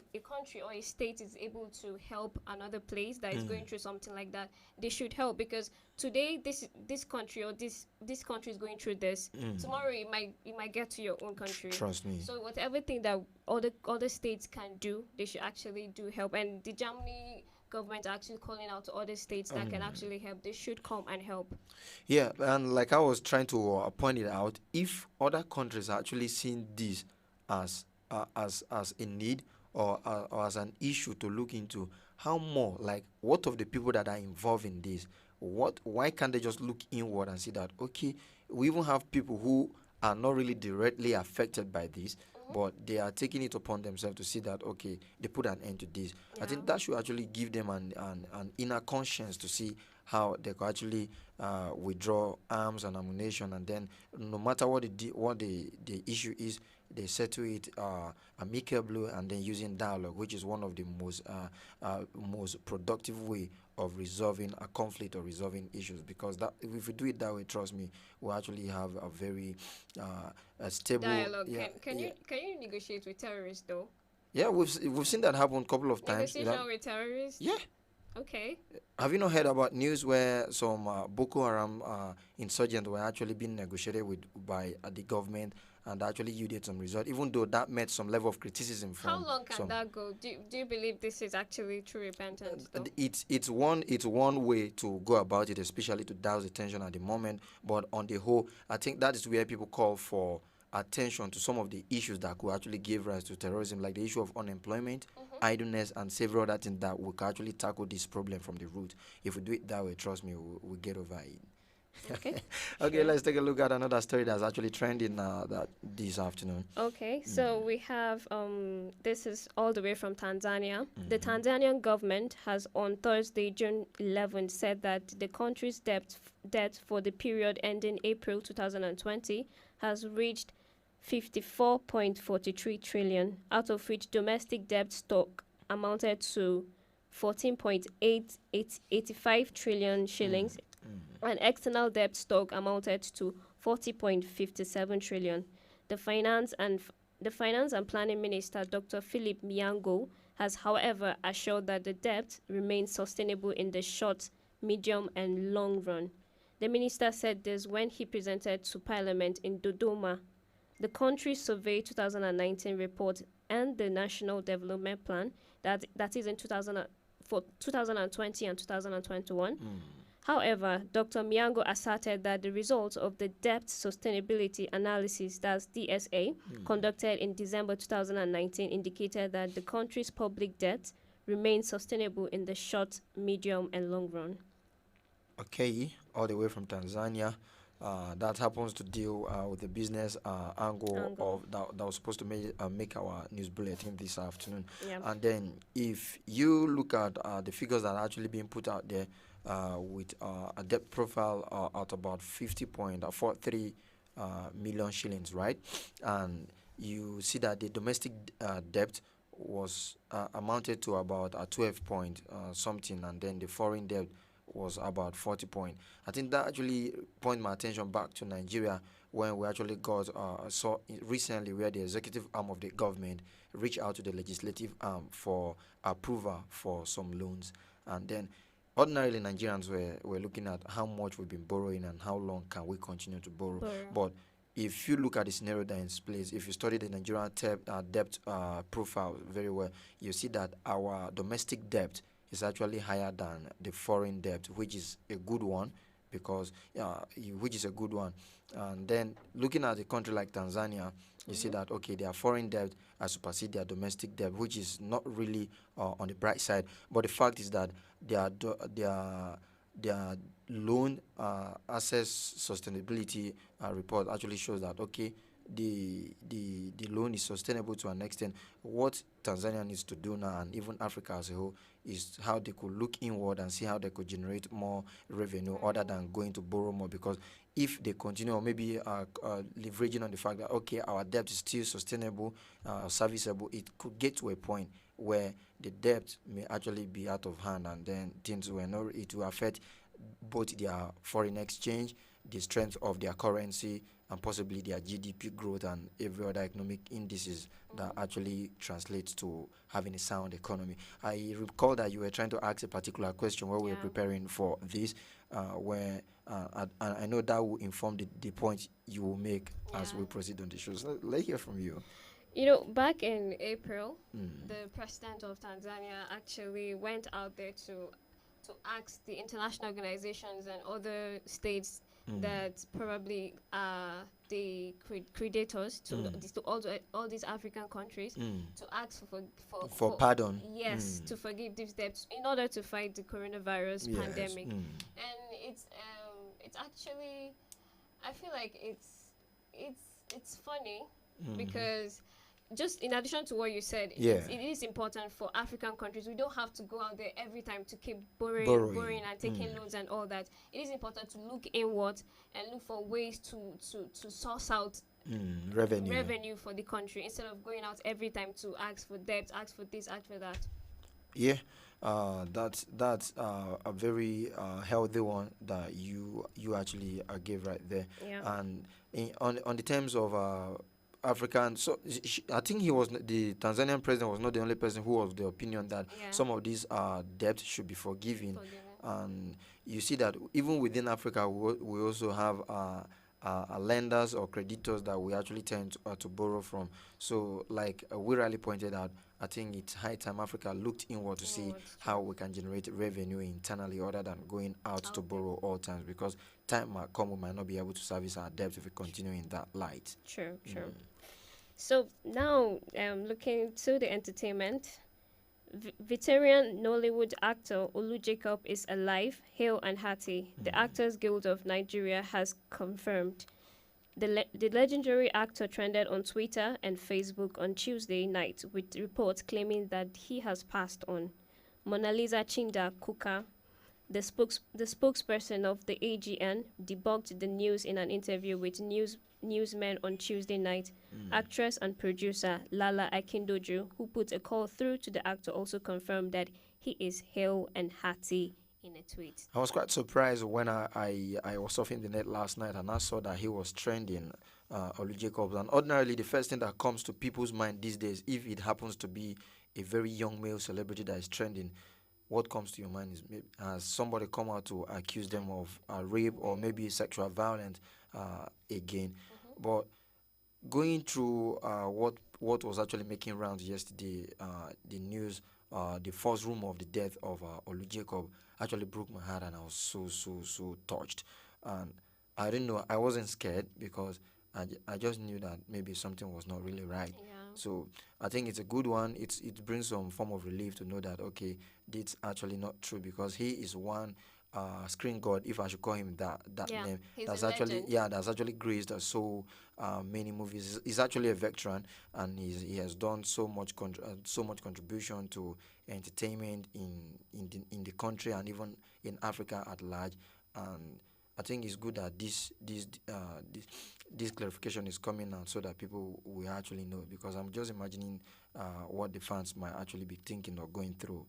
or a state is able to help another place that is going through something like that, they should help, because today this country or this country is going through this. Tomorrow it might get to your own country. Trust me. So whatever thing that other states can do, they should actually do help. And the Germany government are actually calling out to other states that can actually help. They should come and help. Yeah, and like I was trying to point it out, if other countries are actually seeing this as a need or as an issue to look into, how more, like, what of the people that are involved in this? Why can't they just look inward and see that, okay, we even have people who are not really directly affected by this, but they are taking it upon themselves to see that, okay, they put an end to this. I think that should actually give them an inner conscience to see how they could actually withdraw arms and ammunition, and then no matter what the issue is, they settle it amicably and then using dialogue, which is one of the most productive way of resolving a conflict or resolving issues. Because that, if we do it that way, trust me, we'll actually have a very stable dialogue. Can you negotiate with terrorists though? Yeah, we've seen that happen a couple of times. Negotiation with terrorists? Yeah. Okay. Have you not heard about news where some Boko Haram insurgents were actually being negotiated with by the government, and actually yielded some result, even though that met some level of criticism from How long can that go? Do you believe this is actually true repentance? It's one way to go about it, especially to douse the tension at the moment. But on the whole, I think that is where people call for attention to some of the issues that could actually give rise to terrorism, like the issue of unemployment, idleness, and several other things that we can actually tackle this problem from the root. If we do it that way, trust me, we'll get over it. Okay. Okay, let's take a look at another story that's actually trending this afternoon. Okay, so we have this is all the way from Tanzania. The Tanzanian government has on Thursday, June 11, said that the country's debt for the period ending April 2020 has reached 54.43 trillion, out of which domestic debt stock amounted to 14.85 trillion shillings, and external debt stock amounted to 40.57 trillion. The finance and planning minister, Dr. Philip Miango, has, however, assured that the debt remains sustainable in the short, medium, and long run. The minister said this when he presented to Parliament in Dodoma the country's Survey 2019 report and the National Development Plan that is in 2020 and 2021. However, Dr. Miango asserted that the results of the Debt Sustainability Analysis, that's DSA, conducted in December 2019 indicated that the country's public debt remains sustainable in the short, medium, and long run. Okay, all the way from Tanzania. That happens to deal with the business angle of that was supposed to make our news bulletin this afternoon. Yep. And then if you look at the figures that are actually being put out there with a debt profile at about 50.43 million shillings, right? And you see that the domestic debt was amounted to about 12 point something, and then the foreign debt was about 40 point. I think that actually point my attention back to Nigeria when we actually got saw recently where the executive arm of the government reached out to the legislative arm for approval for some loans. And then ordinarily Nigerians were looking at how much we've been borrowing and how long can we continue to borrow. But if you look at the scenario that is in place, if you study the Nigerian debt profile very well, you see that our domestic debt is actually higher than the foreign debt, which is a good one, And then looking at a country like Tanzania, you see that okay, their foreign debt has superseded their domestic debt, which is not really on the bright side. But the fact is that their loan assets sustainability report actually shows that okay, the loan is sustainable to an extent. What Tanzania needs to do now, and even Africa as a whole, is how they could look inward and see how they could generate more revenue other than going to borrow more. Because if they continue, or maybe leveraging on the fact that okay, our debt is still sustainable, serviceable, it could get to a point where the debt may actually be out of hand, and then things it will affect both their foreign exchange, the strength of their currency, and possibly their GDP growth and every other economic indices that actually translates to having a sound economy. I recall that you were trying to ask a particular question while we were preparing for this, where I know that will inform the point you will make as we proceed on the show. So let's hear from you. You know, back in April, the president of Tanzania actually went out there to ask the international organizations and other states that probably are the creditors to all these African countries to ask for pardon. Yes, to forgive these debts in order to fight the coronavirus pandemic. And it's actually, I feel like it's funny because just in addition to what you said, it is important for African countries. We don't have to go out there every time to keep borrowing and taking loans and all that. It is important to look inward and look for ways to source out revenue for the country instead of going out every time to ask for debt, ask for this, ask for that. Yeah, that's a very healthy one that you actually gave right there. Yeah. And on the terms of African, so I think the Tanzanian president was not the only person who was of the opinion that some of these debts should be forgiven. And you see that even within Africa, we also have lenders or creditors that we actually tend to borrow from. So like we really pointed out, I think it's high time Africa looked inward to see how we can generate revenue internally other than going out to borrow all times, because time might come we might not be able to service our debt if we continue in that light. True. So now looking to the entertainment, Veteran Nollywood actor Olu Jacob is alive, hale and hearty. The Actors Guild of Nigeria has confirmed. The legendary actor trended on Twitter and Facebook on Tuesday night with reports claiming that he has passed on. Mona Lisa Chinda Kuka, the spokesperson of the AGN, debunked the news in an interview with newsmen on Tuesday night. Actress and producer Lala Akindoju, who put a call through to the actor, also confirmed that he is hale and hearty in a tweet. I was quite surprised when I was surfing the net last night and I saw that he was trending, Olu Jacobs. And ordinarily, the first thing that comes to people's mind these days, if it happens to be a very young male celebrity that is trending, what comes to your mind is, maybe, has somebody come out to accuse them of rape or maybe sexual violence again. But going through what was actually making rounds yesterday, the news, the first rumor of the death of Olu Jacob actually broke my heart, and I was so touched. And I didn't know, I wasn't scared because I just knew that maybe something was not really right. Yeah. So I think it's a good one. It brings some form of relief to know that, okay, it's actually not true, because he is one screen god, if I should call him that name. That's actually graced so many movies. He's actually a veteran, and he has done so much contribution to entertainment in the country and even in Africa at large. And I think it's good that this clarification is coming out so that people will actually know, because I'm just imagining what the fans might actually be thinking or going through.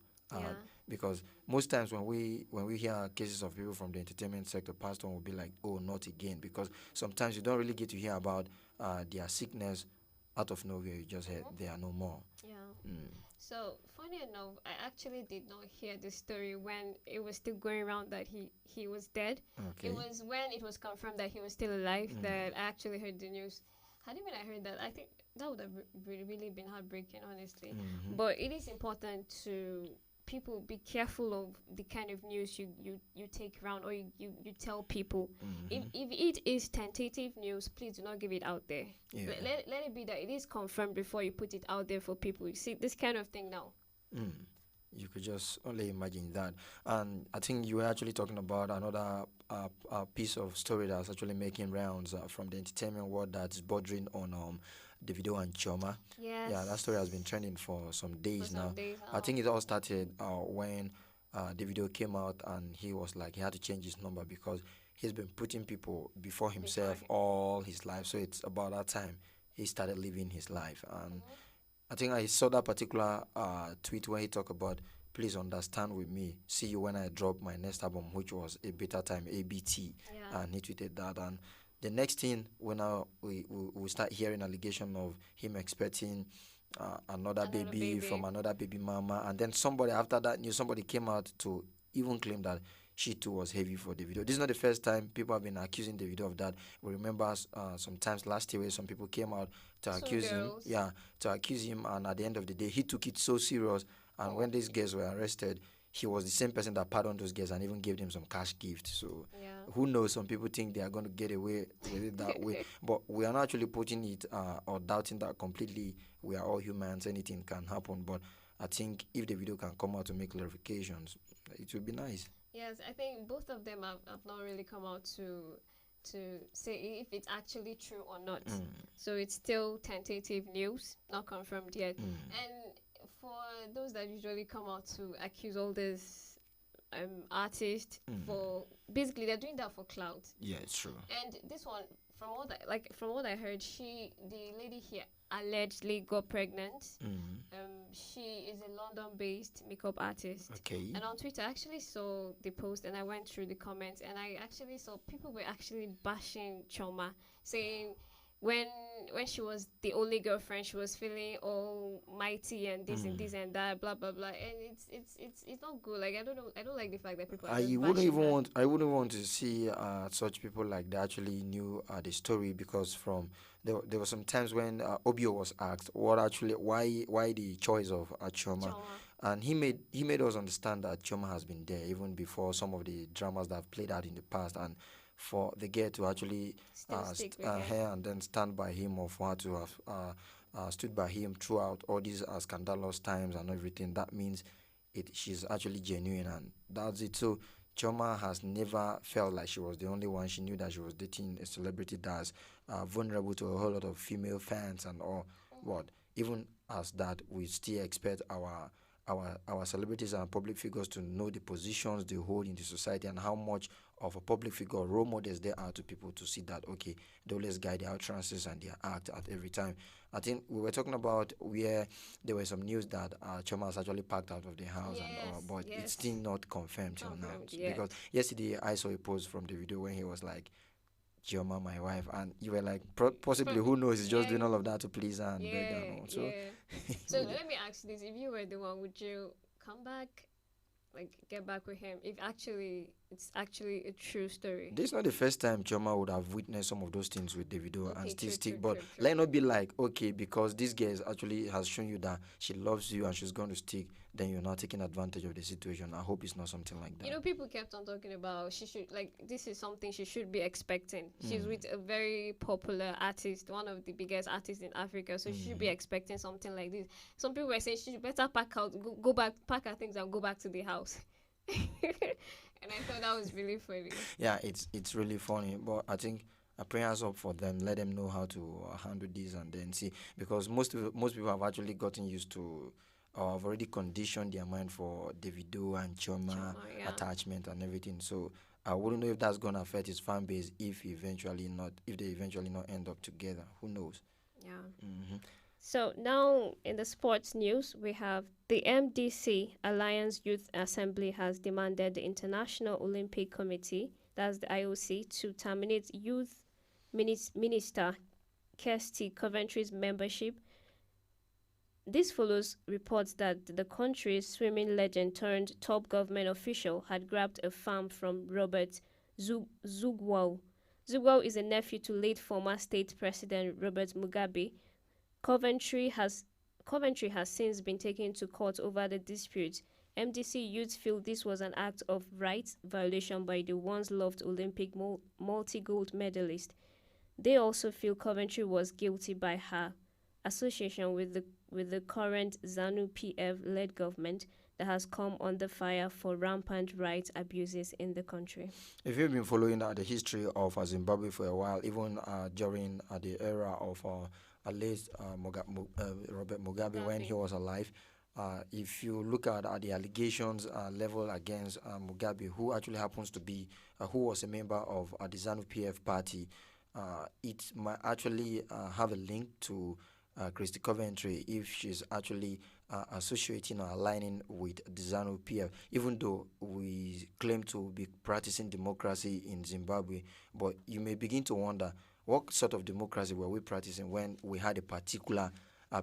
Because most times when we hear cases of people from the entertainment sector passed on, will be like, oh, not again, because sometimes you don't really get to hear about their sickness out of nowhere. You just heard they are no more. So funny enough, I actually did not hear the story when it was still going around that he was dead. It was when it was confirmed that he was still alive that I actually heard the news. Had even I heard that, I think that would have really been heartbreaking, honestly. But it is important to people be careful of the kind of news you take around or you tell people. If it is tentative news, please do not give it out there. Let it be that it is confirmed before you put it out there for people. You see this kind of thing now. You could just only imagine that. And I think you were actually talking about another piece of story that's actually making rounds from the entertainment world that's bordering on Davido and Chioma. Yes. Yeah, that story has been trending for some days now. I think it all started when Davido came out and he was like, he had to change his number because he's been putting people before himself all his life. So it's about that time he started living his life. And I think I saw that particular tweet where he talked about, please understand with me, see you when I drop my next album, which was A Better Time, ABT. And he tweeted that. And the next thing, when we start hearing allegation of him expecting another baby from another baby mama, and then somebody after that news, somebody came out to even claim that she too was heavy for Davido. This is not the first time people have been accusing Davido of that. We remember sometimes last year where some people came out to accuse him. Yeah, to accuse him, and at the end of the day, he took it so serious. And when these girls were arrested, he was the same person that pardoned those girls and even gave them some cash gifts. So who knows? Some people think they are going to get away with it that way. But we are not actually putting it or doubting that completely. We are all humans. Anything can happen. But I think if the video can come out to make clarifications, it would be nice. Yes, I think both of them have not really come out to say if it's actually true or not. So it's still tentative news, not confirmed yet. And for those that usually come out to accuse all these artists for, basically they're doing that for clout. Yeah, it's true. And this one, from what I heard, the lady here allegedly got pregnant. She is a London-based makeup artist. Okay. And on Twitter, I actually saw the post and I went through the comments and I actually saw people were actually bashing Chioma, saying when she was the only girlfriend, she was feeling all mighty and this and this and that, blah blah blah, and it's not good. Like I don't like the fact that people. I wouldn't want to see such people like that actually knew the story, because there were some times when Obio was asked why the choice of Chioma. And he made us understand that Chioma has been there even before some of the dramas that have played out in the past, and for the girl to actually and then stand by him, or for her to have stood by him throughout all these scandalous times and everything, that means she's actually genuine, and that's it. So Chioma has never felt like she was the only one. She knew that she was dating a celebrity that's vulnerable to a whole lot of female fans and all. But even as that, we still expect our celebrities and public figures to know the positions they hold in the society and how much of a public figure role models there are to people to see that, okay, they always guide their utterances and their act at every time. I think we were talking about where there was some news that Chioma was actually packed out of the house and all, but it's still not confirmed till now. Because yesterday I saw a post from the video when he was like, Chioma, my wife, and you were like, possibly, who knows, he's just doing all of that to please her and beg her and all. So, so let me ask this: if you were the one, would you come back, like get back with him? If it's actually a true story. This is not the first time Chioma would have witnessed some of those things with Davido and still stick. But let it not be like, okay, because this girl actually has shown you that she loves you and she's going to stick, then you're not taking advantage of the situation. I hope it's not something like that. You know, people kept on talking about she should, like, this is something she should be expecting. She's with a very popular artist, one of the biggest artists in Africa, so she should be expecting something like this. Some people were saying she should better pack out, go back, pack her things and go back to the house. And I thought that was really funny. Yeah, it's really funny, but I think prayers up for them. Let them know how to handle this and then see, because most people have actually gotten used to, or have already conditioned their mind for Davido and Chioma attachment and everything. So I wouldn't know if that's gonna affect his fan base if they eventually not end up together. Who knows? Yeah. So now in the sports news, we have the MDC Alliance Youth Assembly has demanded the International Olympic Committee, that's the IOC, to terminate Youth Minister Kirsty Coventry's membership. This follows reports that the country's swimming legend turned top government official had grabbed a farm from Robert Zugwao. Zugwao is a nephew to late former state president Robert Mugabe. Coventry has since been taken to court over the dispute. MDC youths feel this was an act of rights violation by the once loved Olympic multi-gold medalist. They also feel Coventry was guilty by her association with the current ZANU-PF-led government that has come under fire for rampant rights abuses in the country. If you've been following the history of Zimbabwe for a while, even during the era of late Robert Mugabe when he was alive, if you look at the allegations leveled against Mugabe, who actually happens to be, who was a member of the ZANU-PF party, it might actually have a link to Christy Coventry if she's actually associating or aligning with the ZANU-PF, even though we claim to be practicing democracy in Zimbabwe. But you may begin to wonder, what sort of democracy were we practicing when we had a particular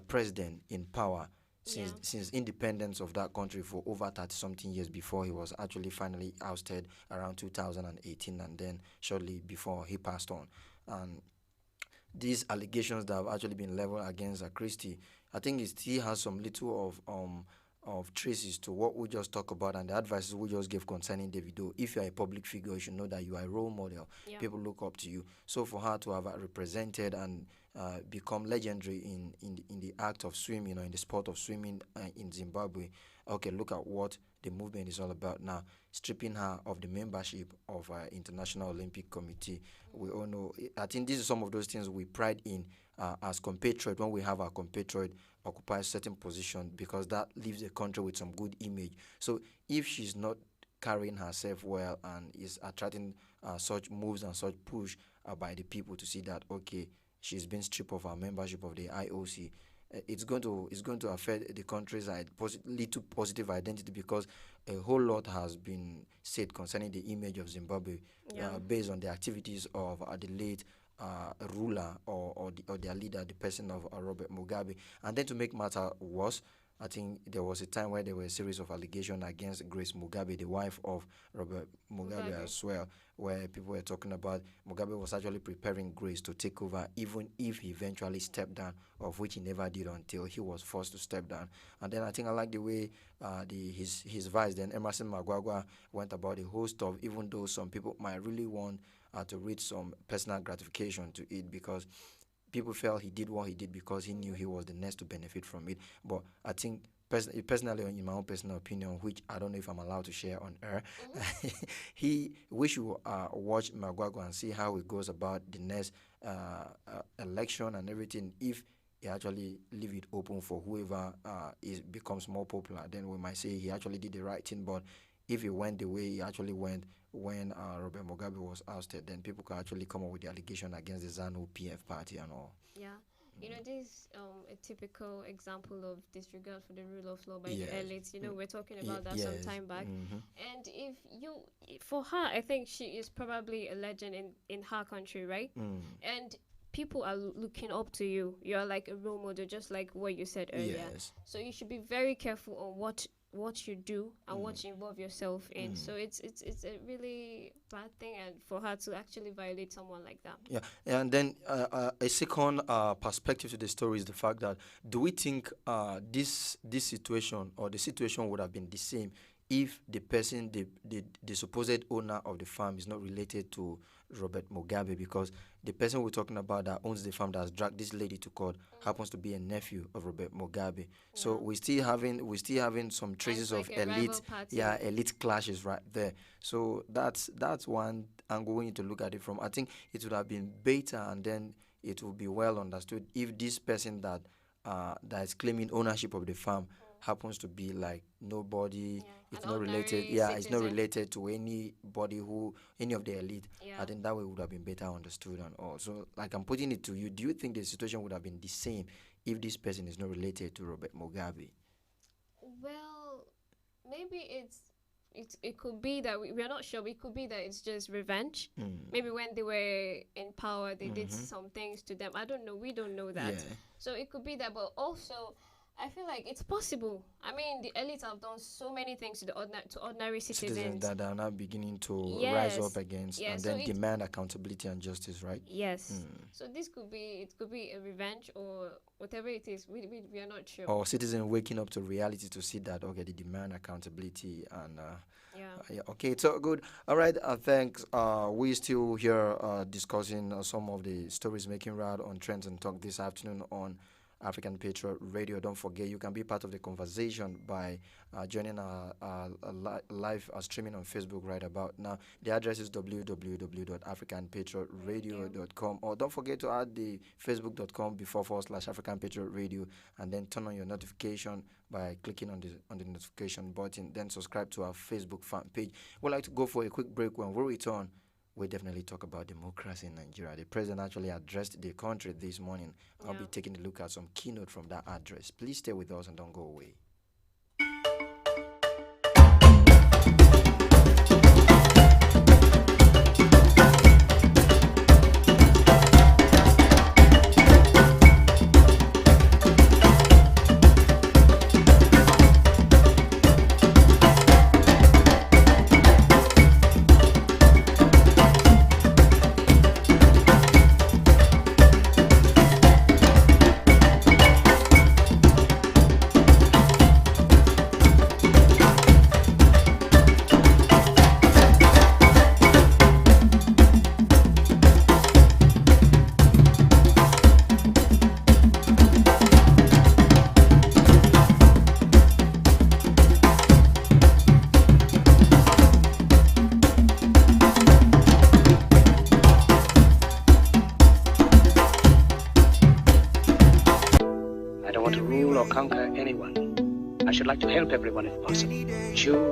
president in power since independence of that country for over 30-something years before he was actually finally ousted around 2018, and then shortly before he passed on. And these allegations that have actually been leveled against Christie, I think it still has some little of traces to what we just talked about and the advices we just gave concerning Davido. If you are a public figure, you should know that you are a role model. Yeah. People look up to you. So for her to have represented and become legendary in the act of swimming, in the sport of swimming in Zimbabwe, okay, look at what the movement is all about now. Stripping her of the membership of International Olympic Committee. We all know, I think this is some of those things we pride in as compatriot, when we have our compatriot occupy a certain position, because that leaves the country with some good image. So if she's not carrying herself well and is attracting such moves and such push by the people to see that, okay, she's been stripped of her membership of the IOC, it's going to affect the country's lead to positive identity, because a whole lot has been said concerning the image of Zimbabwe based on the activities of the late ruler or their leader, the person of Robert Mugabe. And then to make matter worse, I think there was a time where there were a series of allegations against Grace Mugabe, the wife of Robert Mugabe as well, where people were talking about Mugabe was actually preparing Grace to take over, even if he eventually stepped down, of which he never did until he was forced to step down. And then I think I like the way his vice, then Emerson Magwagwa, went about a whole stuff, even though some people might really want to read some personal gratification to it, because people felt he did what he did because he knew he was the next to benefit from it. But I think personally, in my own personal opinion, which I don't know if I'm allowed to share on air, we should watch Magwago and see how it goes about the next election and everything. If he actually leave it open for whoever becomes more popular, then we might say he actually did the right thing. But if it went the way he actually went when Robert Mugabe was ousted, then people can actually come up with the allegation against the ZANU PF party and all. Yeah. You know, this is a typical example of disregard for the rule of law by the elites. You know, we're talking about that some time back. And for her, I think she is probably a legend in her country, right? And people are looking up to you. You're like a role model, just like what you said earlier. So you should be very careful on what you do and what you involve yourself in. So it's a really bad thing, and for her to actually violate someone like that. Yeah, and then a second perspective to the story is the fact that, do we think this situation or the situation would have been the same if the person, the supposed owner of the farm is not related to Robert Mugabe? Because the person we're talking about that owns the farm that has dragged this lady to court happens to be a nephew of Robert Mugabe. So we're still having some traces of elite clashes right there. So that's one angle we need to look at it from. I think it would have been better, and then it would be well understood if this person that is claiming ownership of the farm happens to be like nobody. It's not related. It's not related to anybody any of the elite. I think that way would have been better understood and all. So, like, I'm putting it to you. Do you think the situation would have been the same if this person is not related to Robert Mugabe? Well, maybe it could be that we are not sure. But it could be that it's just revenge. Maybe when they were in power, they did some things to them. I don't know. We don't know that. So it could be that, but also, I feel like it's possible. I mean, the elites have done so many things to ordinary citizens that are now beginning to rise up against and then demand accountability and justice, right? Yes. So this could be a revenge or whatever it is. We are not sure. Or citizens waking up to reality to see that, okay, they demand accountability and okay, so good. All right, thanks. We still here discussing some of the stories making round on Trends and Talk this afternoon on African Patriot Radio. Don't forget, you can be part of the conversation by joining our live streaming on Facebook right about now. The address is www.africanpatriotradio.com, or don't forget to add the facebook.com /African Patriot Radio, and then turn on your notification by clicking on the notification button. Then subscribe to our Facebook fan page. We'd like to go for a quick break. When we return, we'll definitely talk about democracy in Nigeria. The president actually addressed the country this morning. I'll be taking a look at some keynote from that address. Please stay with us and don't go away.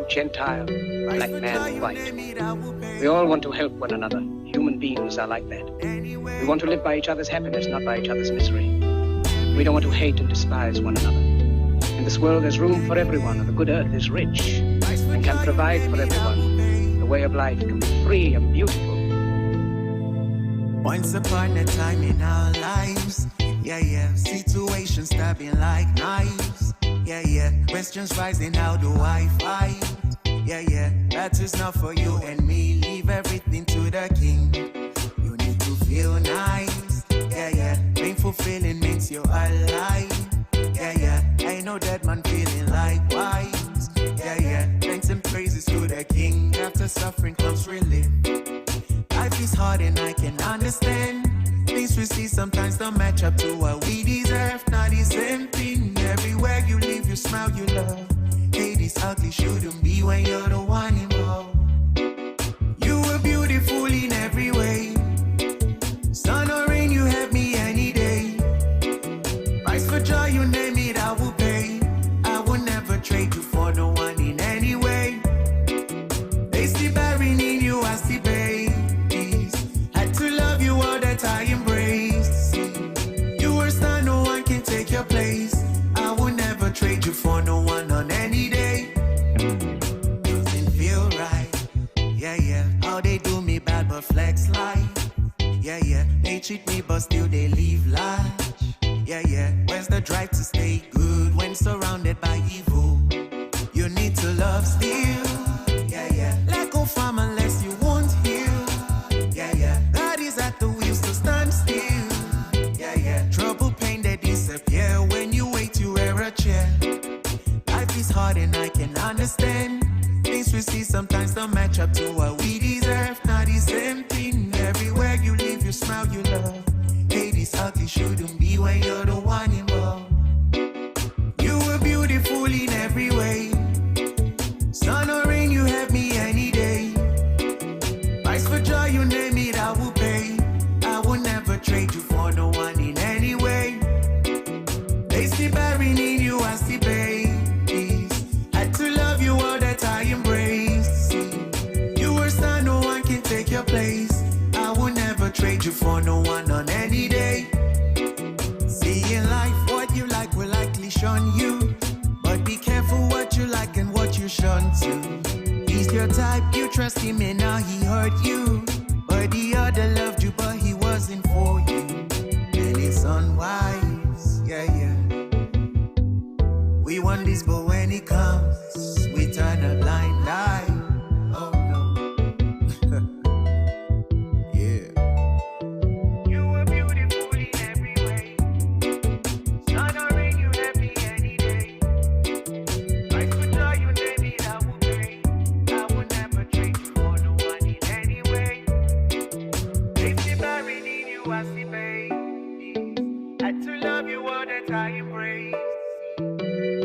Gentile, black man, white. We all want to help one another. Human beings are like that. We want to live by each other's happiness, not by each other's misery. We don't want to hate and despise one another. In this world there's room for everyone, and the good earth is rich and can provide for everyone. The way of life can be free and beautiful. Once upon a time in our lives, situations stabbing like knives. Questions rising, how do I fight? That is not for you and me. Leave everything to the king. You need to feel nice. Painful feeling makes you alive. I know that man feeling likewise. Thanks and praises to the king. After suffering comes relief. Life is hard and I can understand. Things Things we see sometimes don't match up to what we deserve. Not the same thing. Everywhere you live, you smile, you love. Hey, this ugly shouldn't be when you're the one involved. You were beautiful in every way. Sun or rain, you have me any day. Price for joy, you name it, I will pay. I will never trade you for no one in any way. They still burying in you, I still pay. Had to love you all that I embrace. You were star, no one can take your place. I will never trade you for no one on any day. Doesn't feel right. Yeah, yeah. How they do me bad but flex life. Yeah, yeah. They cheat me but still they leave large. Yeah, yeah. Where's the drive to stay good when surrounded by evil? You need to love still. Yeah, yeah. Let go from unless you won't heal. Yeah, yeah. God is at the wheels to stand still. Yeah, yeah. Trouble, pain, they disappear when you wait, you wear a chair. Life is hard and I can understand. Things we see sometimes don't match up to what we deserve. Not the same thing. Everywhere you live, you smile, you love. Hey, this ugly shouldn't be when you're the one involved. You were beautiful in every way. Sun or rain, you have me any day. Price for joy, you name it, I will pay. I will never trade you for no one in any way. They still burying in you, I still pay. Had to love you all that I embrace. You were star, no one can take your place. I will never trade you for no one on any day. See in life, what you like will likely shun you. But be careful what you like and what you shun to. He's your type, you trust him and now he hurt you. But the other loved you but he wasn't for you. And it's unwise, yeah, yeah. We want this but when it comes, we turn a blind eye. Oh no. Yeah. You were beautiful in every way. Sun or rain, you have me any day. Price for joy, you name it, I will pay. I will never trade you for no one in any way. If you buried in you, I see pay. Had to love you all that I embrace.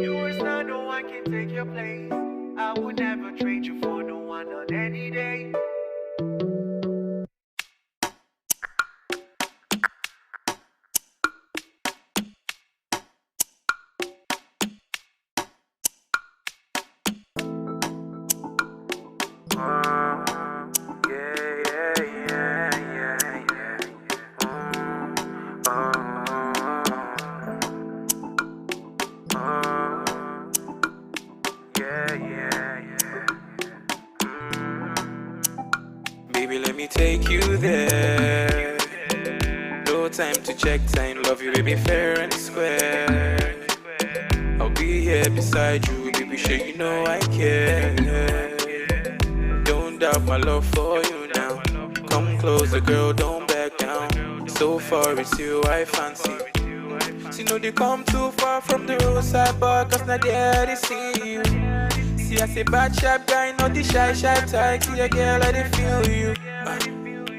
You were star, no one can take your place. I will never trade you for no one on any day. Baby, let me take you there. No time to check time, love you, baby, fair and square. I'll be here beside you, baby, sure you know I care. Don't doubt my love for you now. Come closer, girl, don't back down. So far it's you I fancy. See, no, they come too far from the roadside bar, cause not there they see you. See, I say bad sharp guy, not the shy type. See a girl, I dey feel you.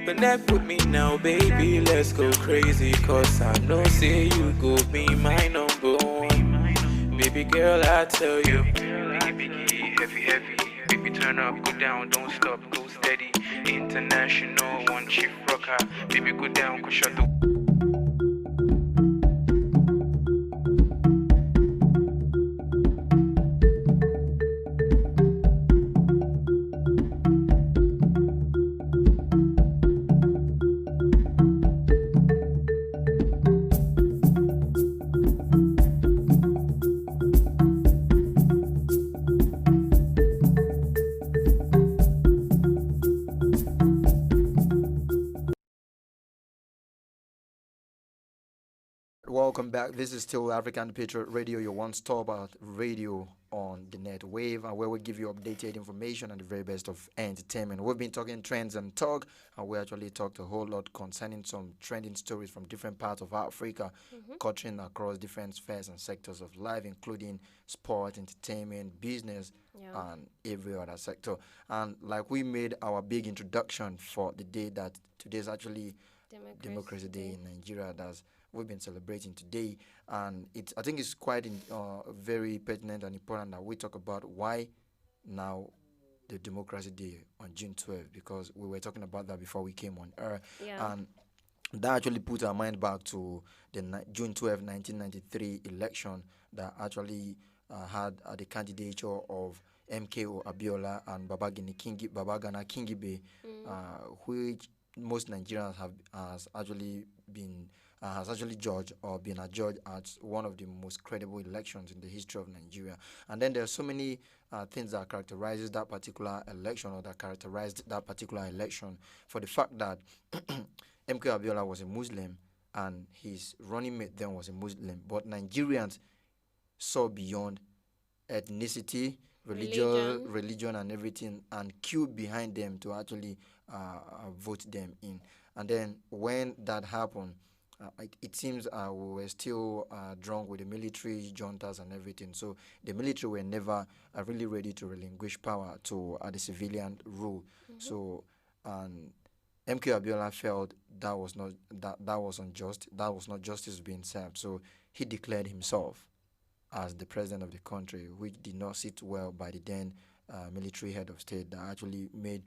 Connect with me now, baby, let's go crazy. Cause I know, say you go be my number one. Baby girl, I tell you. Biggie, heavy. Baby, turn up, go down, don't stop, go steady. International, one chief rocker. Baby, go down, go shut the... Welcome back. This is still African Patriot Radio, your one-stop radio on the net wave, and where we give you updated information and the very best of entertainment. We've been talking trends and talk, and we actually talked a whole lot concerning some trending stories from different parts of Africa, cutting across different spheres and sectors of life, including sport, entertainment, business, and every other sector. And like we made our big introduction for the day that today is actually Democracy Day in Nigeria that we've been celebrating today. And I think it's quite very pertinent and important that we talk about why now the Democracy Day on June 12th, because we were talking about that before we came on air. Yeah. And that actually put our mind back to the June 12, 1993 election that actually had the candidature of MKO Abiola and Babagana Kingibe, which most Nigerians has actually judged or been adjudged as one of the most credible elections in the history of Nigeria. And then there are so many things that characterizes that particular election, or that characterized that particular election, for the fact that MK Abiola was a Muslim and his running mate then was a Muslim. But Nigerians saw beyond ethnicity, religion and everything, and queued behind them to actually vote them in. And then when that happened, it seems we were still drunk with the military juntas and everything. So the military were never really ready to relinquish power to the civilian rule. So MK Abiola felt that was unjust. That was not justice being served. So he declared himself as the president of the country, which did not sit well by the then military head of state that actually made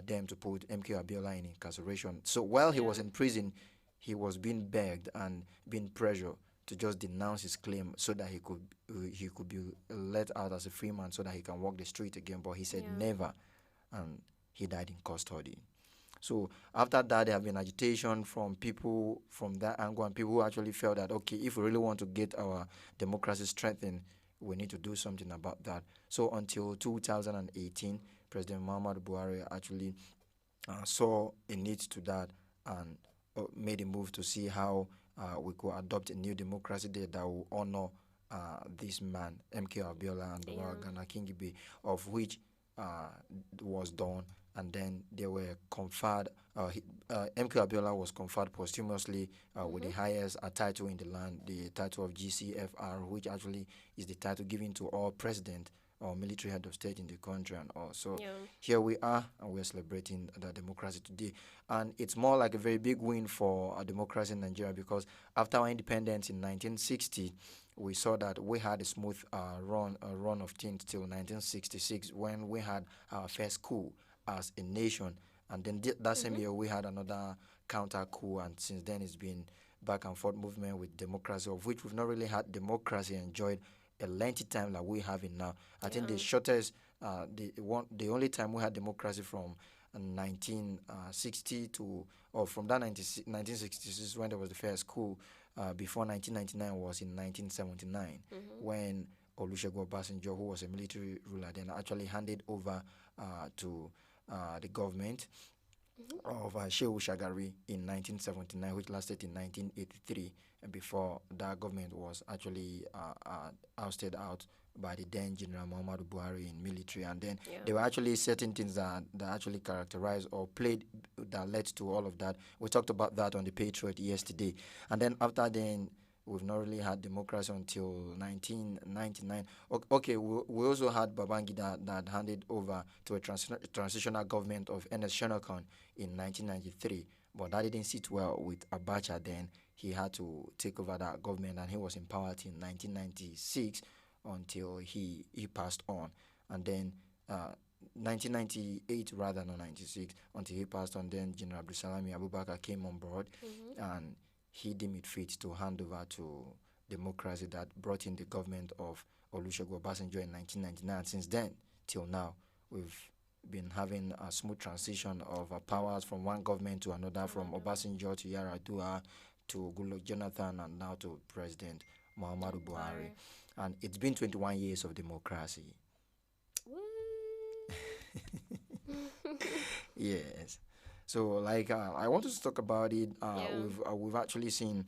them to put MK Abiola in incarceration. So while he was in prison, he was being begged and being pressured to just denounce his claim so that he could be let out as a free man so that he can walk the street again. But he said never, and he died in custody. So after that, there have been agitation from people from that angle, and people who actually felt that, okay, if we really want to get our democracy strengthened, we need to do something about that. So until 2018, President Muhammadu Buhari actually saw a need to that and made a move to see how we could adopt a new democracy day that will honor this man, MK Abiola and Babagana Kingibe, of which was done. And then they were conferred, MK Abiola was conferred posthumously with the highest title in the land, the title of GCFR, which actually is the title given to all president or military head of state in the country and all. So here we are, and we're celebrating the democracy today. And it's more like a very big win for democracy in Nigeria, because after our independence in 1960, we saw that we had a smooth run of things till 1966, when we had our first coup as a nation. And then that same year we had another counter coup, and since then it's been back and forth movement with democracy, of which we've not really had democracy enjoyed a lengthy time like we have it now. I think the shortest, the only time we had democracy from 1960 to, or from that 1966 when there was the first coup, before 1999 was in 1979, when Olusegun Obasanjo, who was a military ruler, then actually handed over to the government of Shehu Shagari in 1979, which lasted in 1983, and before that government was actually ousted out by the then General Muhammadu Buhari in military. And then there were actually certain things that actually characterized or played that led to all of that. We talked about that on the Patriot yesterday. And then after then, we've not really had democracy until 1999. Okay, we also had Babangida that handed over to a transitional government of Ernest Shonekan in 1993, but that didn't sit well with Abacha then. He had to take over that government, and he was in power till 1996 until he passed on. And then 1998, rather, not 96, until he passed on, then General Abdulsalami Abubakar came on board, and he deemed it fit to hand over to democracy that brought in the government of Olusegun Obasanjo in 1999. Since then till now, we've been having a smooth transition of powers from one government to another, from Obasanjo to Yar'Adua to Goodluck Jonathan, and now to President Muhammadu Buhari. And it's been 21 years of democracy. Yes. So, like, I want to talk about it. We've actually seen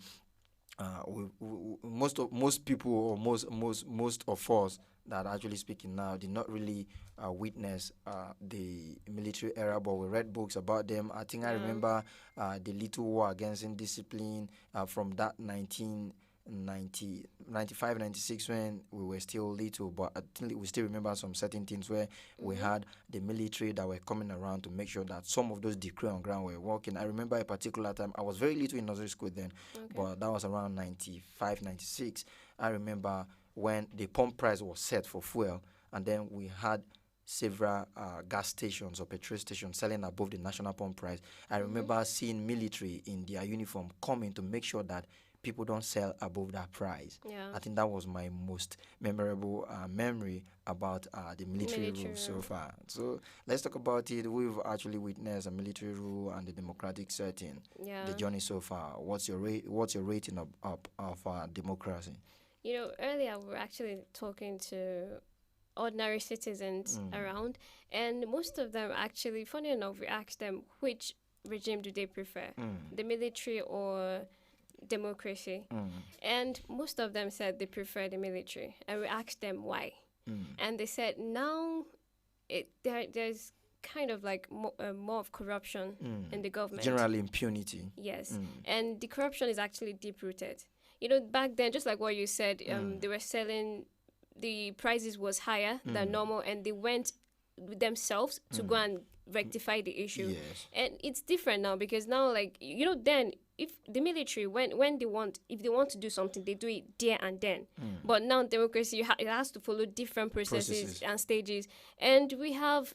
most people, or most of us that are actually speaking now, did not really witness the military era, but we read books about them. I think I remember the Little War Against Indiscipline from that 95, 96 when we were still little, but I think we still remember some certain things where we had the military that were coming around to make sure that some of those decree on ground were working. I remember a particular time, I was very little in nursery school then, but that was around 95, 96. I remember when the pump price was set for fuel, and then we had several gas stations or petrol stations selling above the national pump price. I remember seeing military in their uniform coming to make sure that people don't sell above that price. Yeah. I think that was my most memorable memory about the military rule so far. So let's talk about it. We've actually witnessed a military rule and the democratic setting. Yeah. The journey so far. What's your rating of democracy? You know, earlier we were actually talking to ordinary citizens around, and most of them actually, funny enough, we asked them which regime do they prefer, the military or democracy, and most of them said they prefer the military, and we asked them why, and they said now there's kind of like more of corruption in the government, generally impunity. Yes, and the corruption is actually deep rooted. You know, back then, just like what you said, they were selling, the prices was higher than normal, and they went themselves to go and rectify the issue. Yes. And it's different now, because now, like, you know, then if the military, when they want to do something, they do it there and then. But now democracy, it has to follow different processes and stages. And we have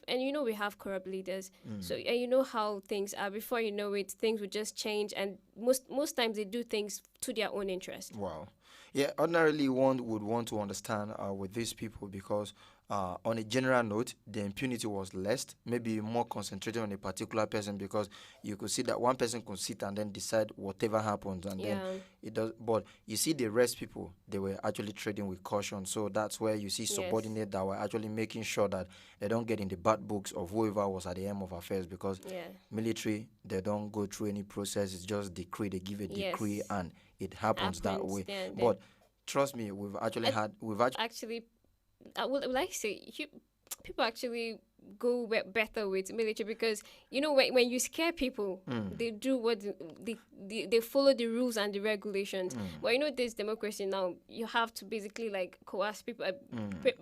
corrupt leaders. So and you know how things are. Before you know it, things will just change, and most times they do things to their own interest. Wow. Yeah, ordinarily one would want to understand with these people, because on a general note, the impunity was less, maybe more concentrated on a particular person, because you could see that one person could sit and then decide whatever happens, and then it does. But you see the rest people, they were actually trading with caution. So that's where you see subordinates that were actually making sure that they don't get in the bad books of whoever was at the helm of affairs, because military, they don't go through any process. It's just decree. They give a decree and it happens that way. But trust me, we've actually I would like to say people actually go better with military, because you know when you scare people, they do what they follow the rules and the regulations. But you know, this democracy now, you have to basically like coerce people.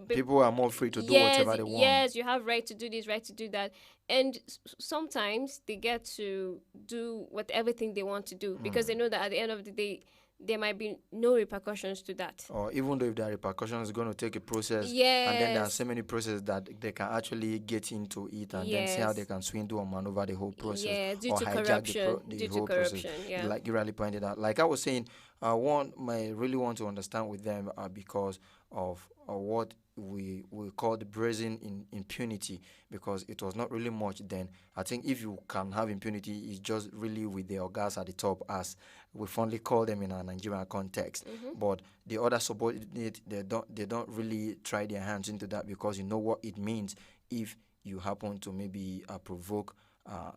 People are more free to do whatever they want. Yes, you have right to do this, right to do that, and sometimes they get to do everything they want to do, because they know that at the end of the day, there might be no repercussions to that. Or even though if there are repercussions, it's going to take a process. Yes. And then there are so many processes that they can actually get into it and then see how they can swindle or maneuver the whole process. Yeah, due or to hijack corruption. the whole process. Yeah. Like you rightly pointed out. Like I was saying, one might really want to understand with them because of what we call the brazen impunity, because it was not really much then. I think if you can have impunity, it's just really with the orgas at the top, as we fondly call them in our Nigerian context. But the other subordinate, they don't really try their hands into that, because you know what it means if you happen to maybe provoke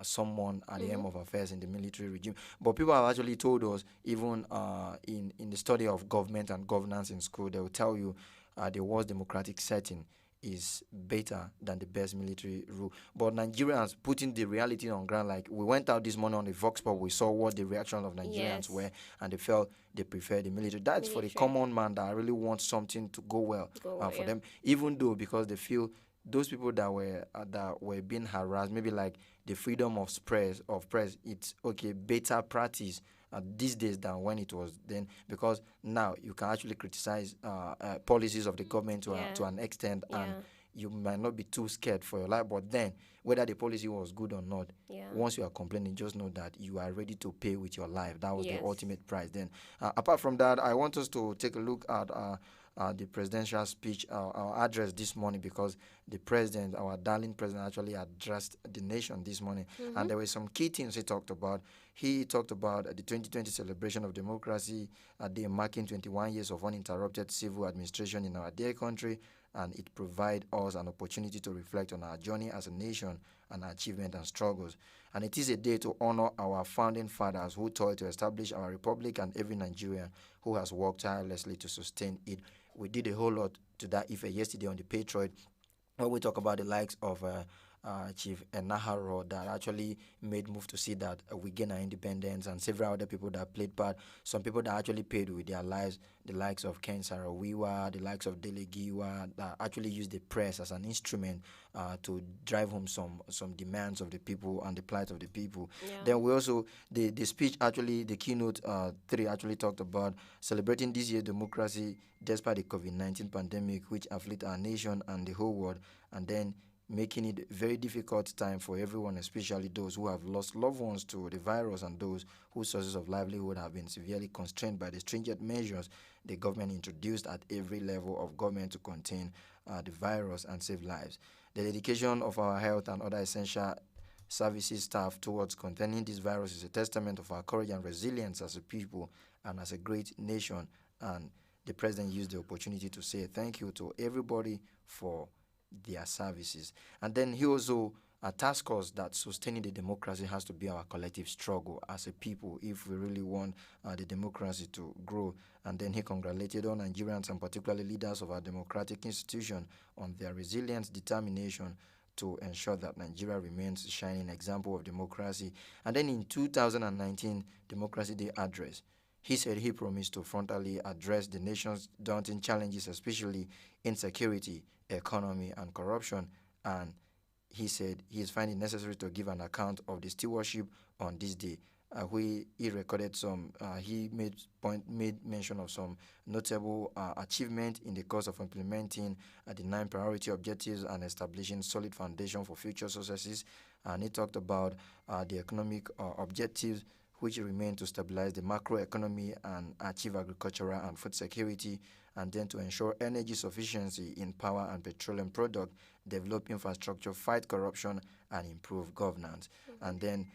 someone at the helm of affairs in the military regime. But people have actually told us, even in the study of government and governance in school, they will tell you the worst democratic setting is better than the best military rule. But Nigerians putting the reality on ground, like we went out this morning on the Vox Pop, we saw what the reaction of Nigerians were, and they felt they prefer the military. That's for the common man that really wants something to go well for them, even though because they feel those people that were being harassed, maybe like the freedom of press, it's okay, better practice these days than when it was then, because now you can actually criticize policies of the government to an extent, and you might not be too scared for your life. But then, whether the policy was good or not, once you are complaining, just know that you are ready to pay with your life. That was the ultimate price then. Apart from that, I want us to take a look at the presidential speech, our address this morning, because the president, our darling president, actually addressed the nation this morning. And there were some key things he talked about. He talked about the 2020 celebration of democracy, day marking 21 years of uninterrupted civil administration in our dear country, and it provides us an opportunity to reflect on our journey as a nation and our achievement and struggles. And it is a day to honor our founding fathers who toiled to establish our republic, and every Nigerian who has worked tirelessly to sustain it. We did a whole lot to that effect yesterday on the Patriot, when we talk about the likes of Chief Enaharo, that actually made move to see that we gain our independence, and several other people that played part. Some people that actually paid with their lives, the likes of Ken Saro-Wiwa, the likes of Dele Giwa, that actually used the press as an instrument to drive home some demands of the people and the plight of the people. Then we also, the speech actually, the keynote 3 actually talked about celebrating this year's democracy despite the COVID-19 pandemic which afflict our nation and the whole world, and then making it a very difficult time for everyone, especially those who have lost loved ones to the virus and those whose sources of livelihood have been severely constrained by the stringent measures the government introduced at every level of government to contain the virus and save lives. The dedication of our health and other essential services staff towards containing this virus is a testament of our courage and resilience as a people and as a great nation. And the president used the opportunity to say thank you to everybody for their services. And then he also tasked us that sustaining the democracy has to be our collective struggle as a people if we really want the democracy to grow. And then he congratulated all Nigerians and particularly leaders of our democratic institution on their resilience, determination to ensure that Nigeria remains a shining example of democracy. And then in 2019 Democracy Day address, he said he promised to frontally address the nation's daunting challenges, especially insecurity, economy, and corruption. And he said he is finding necessary to give an account of the stewardship on this day. He recorded some, he made mention of some notable achievement in the course of implementing the 9 priority objectives and establishing solid foundation for future successes. And he talked about the economic objectives, which remain to stabilize the macroeconomy and achieve agricultural and food security, and then to ensure energy sufficiency in power and petroleum product, develop infrastructure, fight corruption, and improve governance. And then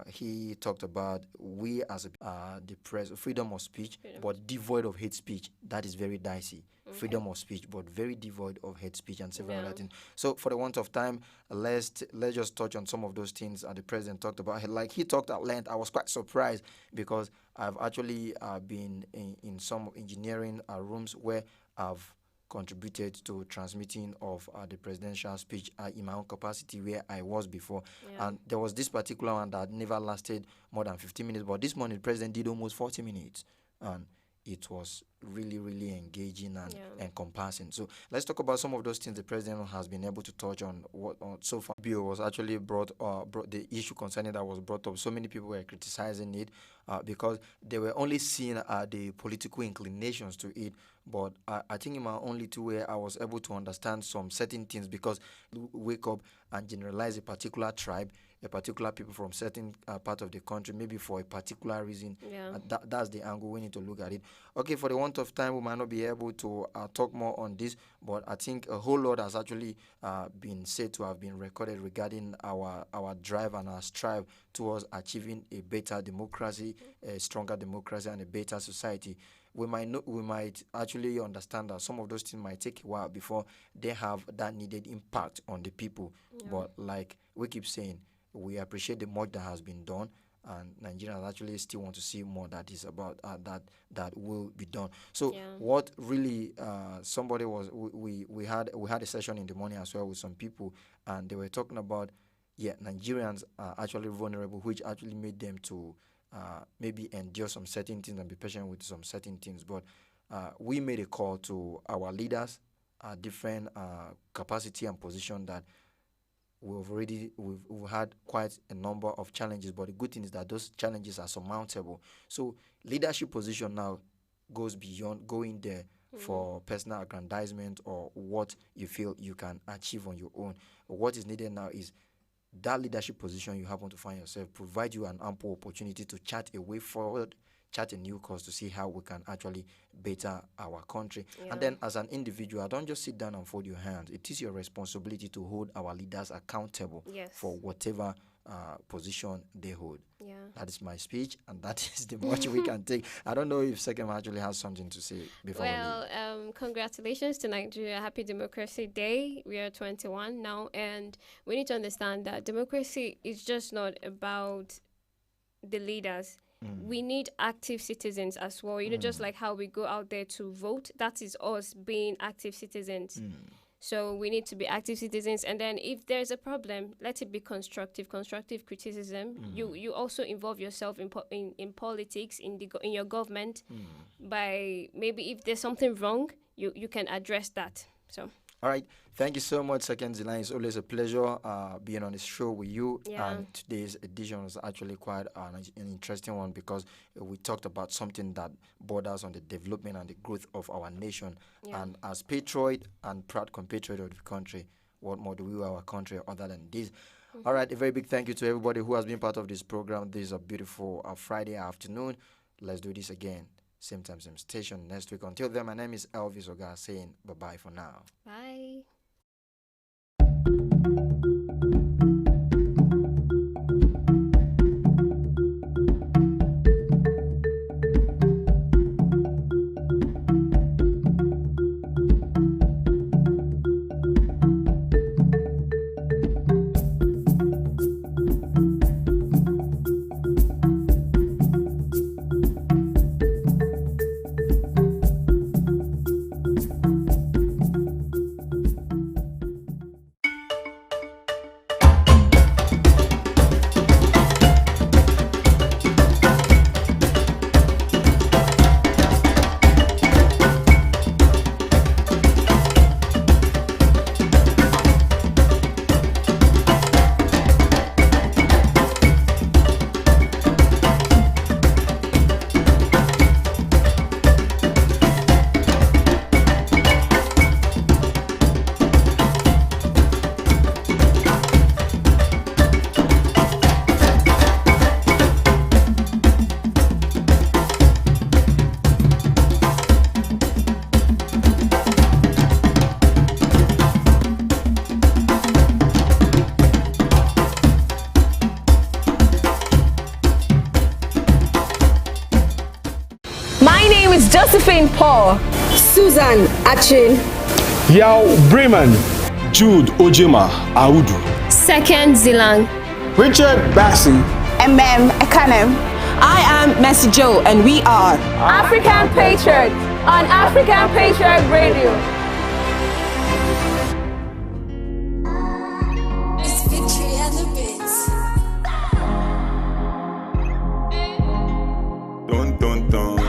he talked about we as the press, freedom of speech, but devoid of hate speech. That is very dicey. Freedom of speech, but very devoid of hate speech and several other things. So for the want of time, let's just touch on some of those things the president talked about. Like he talked at length. I was quite surprised because I've actually been in some engineering rooms where I've contributed to transmitting of the presidential speech in my own capacity where I was before. And there was this particular one that never lasted more than 15 minutes, but this morning the president did almost 40 minutes. And it was really, really engaging and encompassing. So let's talk about some of those things the president has been able to touch on. What so far bill was actually brought the issue concerning that was brought up. So many people were criticizing it because they were only seeing the political inclinations to it. But I think in my only 2 way I was able to understand some certain things, because wake up and generalize a particular tribe, a particular people from certain part of the country, maybe for a particular reason. That's the angle we need to look at it. Okay, for the want of time, we might not be able to talk more on this, but I think a whole lot has actually been said to have been recorded regarding our drive and our strive towards achieving a better democracy, a stronger democracy, and a better society. We might actually understand that some of those things might take a while before they have that needed impact on the people. But like we keep saying, we appreciate the much that has been done, and Nigerians actually still want to see more that is about that will be done. So what really somebody was we had a session in the morning as well with some people, and they were talking about Nigerians are actually vulnerable, which actually made them to maybe endure some certain things and be patient with some certain things. But we made a call to our leaders, different capacity and position, that we've had quite a number of challenges, but the good thing is that those challenges are surmountable. So leadership position now goes beyond going there for personal aggrandizement or what you feel you can achieve on your own. What is needed now is that leadership position you happen to find yourself provide you an ample opportunity to chart a way forward, chart a new course to see how we can actually better our country. And then as an individual, don't just sit down and fold your hands. It is your responsibility to hold our leaders accountable for whatever position they hold. That is my speech, and that is the much we can take. I don't know if Sekem actually has something to say before we leave. Congratulations to Nigeria. Happy Democracy Day. We are 21 now, and we need to understand that democracy is just not about the leaders. We need active citizens as well. You know, just like how we go out there to vote, that is us being active citizens. So we need to be active citizens, and then if there's a problem, let it be constructive criticism. You also involve yourself in politics, in your government, by maybe if there's something wrong, you can address that. So. All right. Thank you so much, Second Zilan. It's always a pleasure being on the show with you. Yeah. And today's edition was actually quite an interesting one because we talked about something that borders on the development and the growth of our nation. Yeah. And as patriot and proud compatriot of the country, what more do we owe our country other than this? All right. A very big thank you to everybody who has been part of this program. This is a beautiful Friday afternoon. Let's do this again. Same time, same station next week. Until then, my name is Elvis Oga saying bye-bye for now. Bye. Josephine Paul, Susan Achin, Yao Bremen, Jude Ojema Audu, Second Zilan, Richard Bassi, Ekanem. I am Mercy Joe, and we are African Patriot on African Patriot Radio. It's Victory and the Bits. Dun.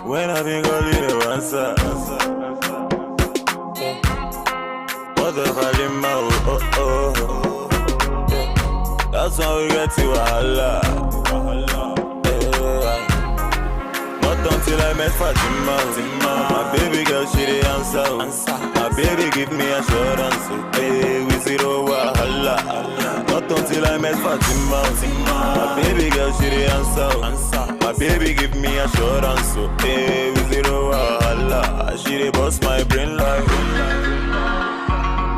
When I think I'll leave you answer. What the volume that's why we get to Allah. Not until I met Fatima. My baby girl, she the answer. My baby give me assurance. Hey, we zero wahala. Not until I met Fatima. My baby girl, she the answer. My baby give me assurance. Hey, we zero wahala. She the boss my brain like.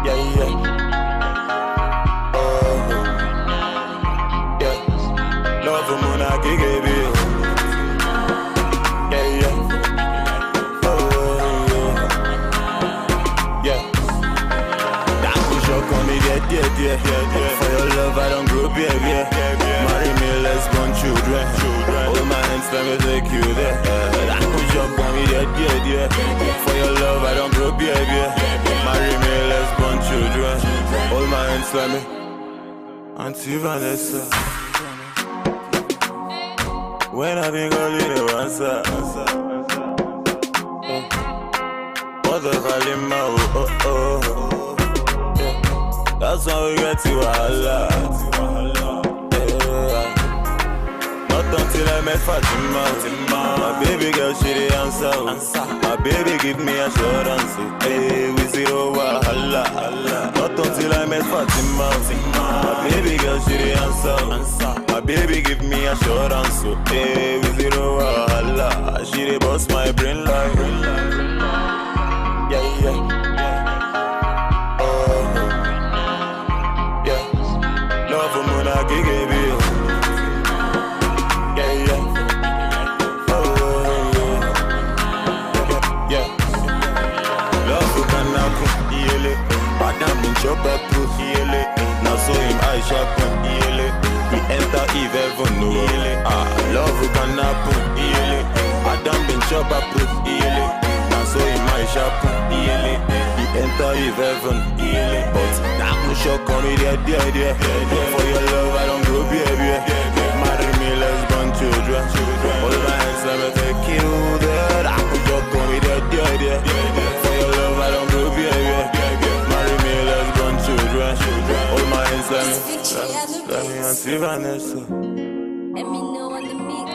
Yeah. Love for Mona Gigi. Yeah. For your love, I don't grow beer. Marry me, let's born children. Hold my hands, let me take you there. I push up on me, yeah. For your love, I don't grow beer. Marry me, let's born children. Hold my hands, let me. Auntie Vanessa. When I think I'll leave you answer. What the volume, that's why we get to Allah. Not until I met Fatima. My baby girl, she the answer. My baby give me assurance. Hey, we zero wahala. Not until I met Fatima. My baby girl, she the answer. My baby give me assurance. Hey, we zero wahala. She the boss my brain like. Yeah. Love for Mona Gigi. Yeah. Love for Kanaku. Badam in chop up. Now so him I sharpen. We enter Eve heaven, no. Love we can happen. Adam been chop approved. Now so in my sharpen. We enter Eve heaven. But that will shock on me, dear. For your love, I don't grow, baby. Marry me, let's born children. All my hands, let me take you there. That will shock on me, dear. For your love, I don't grow, baby. Marry me, let's born children. All my hands, let me see Vanessa. Let me know on the mix.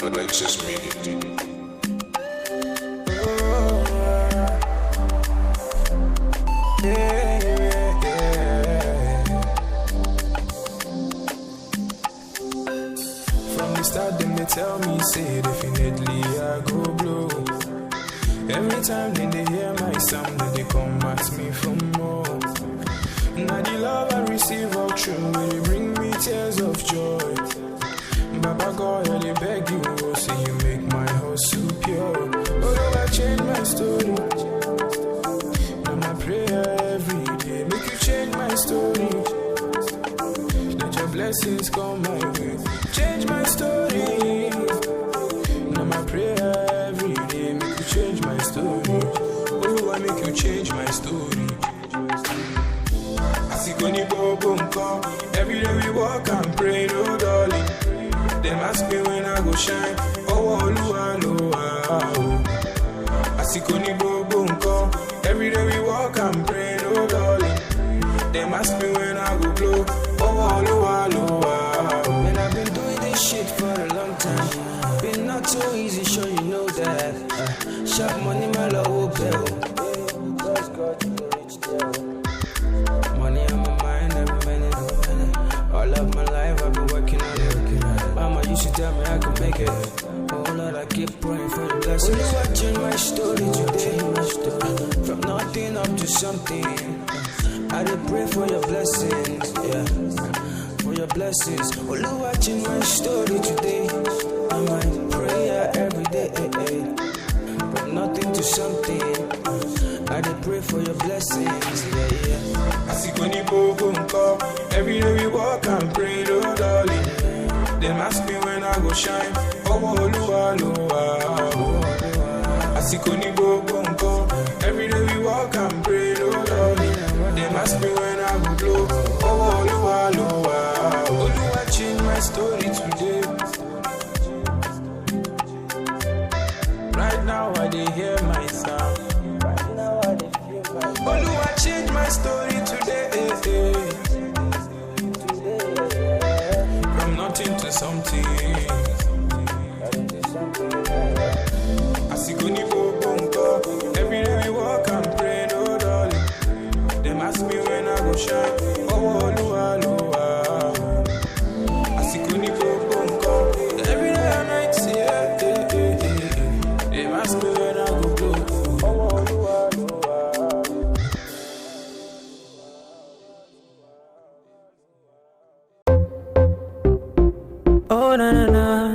Alexis Media. From the start, them they tell me, say definitely I go blow. Every time then they hear my sound, then they come at me for more. Now the love I receive all true, will bring me tears of joy. Baba God, I beg you, oh, say you make my heart so pure. Oh, I change my story. Now my prayer every day, make you change my story. Let your blessings come my way, change my story. Now my prayer every day, make you change my story. Oh, I make you change my story. Every day we walk and pray, no darling. Them ask me when I go shine. Oh, every day we walk and pray, no darling. Them ask me when I go blow. Oh, man, I've been doing this shit for a long time. Been not so easy, sure you know that. Sharp money, my love will bill. Money on my mind every minute. All of my life I've been working on it. Mama used to tell me I could make it. Oh Lord, I keep praying for the blessings. Will you watching my story today? From nothing up to something. I did pray for your blessings, yeah. For your blessings. Will you watching my story today? I might prayer every day. From nothing to something. I did pray for your blessings, yeah. Every day we walk and pray, no darling. Them ask me when I go shine. Every day we walk and pray, no darling. Them ask me when I go blow. Oh, you watching my story today. Right now I dey hear my sound. Oh, do I change my story today? From nothing to something. I see Guni Bobonko. Every day we walk and pray, no darling. Them ask me when I go shine. Oh, I see Guni Bobonko. Every day and night, them ask me when I go blow. Oh na na na,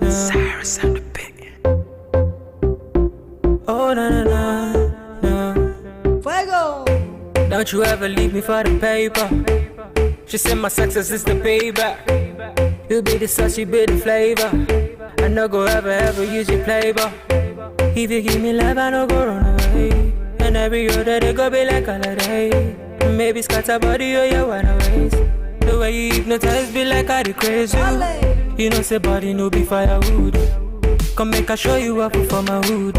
Cyrus on the beat. Oh na na na, Fuego. Don't you ever leave me for the paper. She said my success is the payback. You be the sauce, you be the flavor. I no go ever use your playboy. If you give me love, I no go run away. And every other day go be like holiday. Maybe scatter body or you wanna waste. The way you hypnotize be like I crazy. You know say body no be firewood. Come make I show you up for my hood.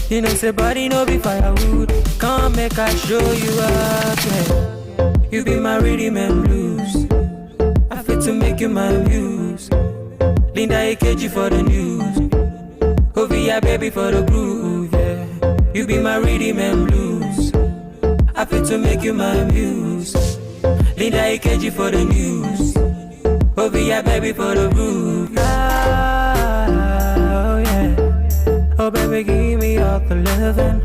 You know say body no be firewood. Come make I show you up, yeah. You be my rhythm and blues. I fit to make you my muse. Linda AKG for the news. Ovia baby for the groove, yeah. You be my rhythm and blues. I fit to make you my muse. Linda AKG for the news. Ovia baby for the groove. Oh yeah. Oh baby give me your all the loving,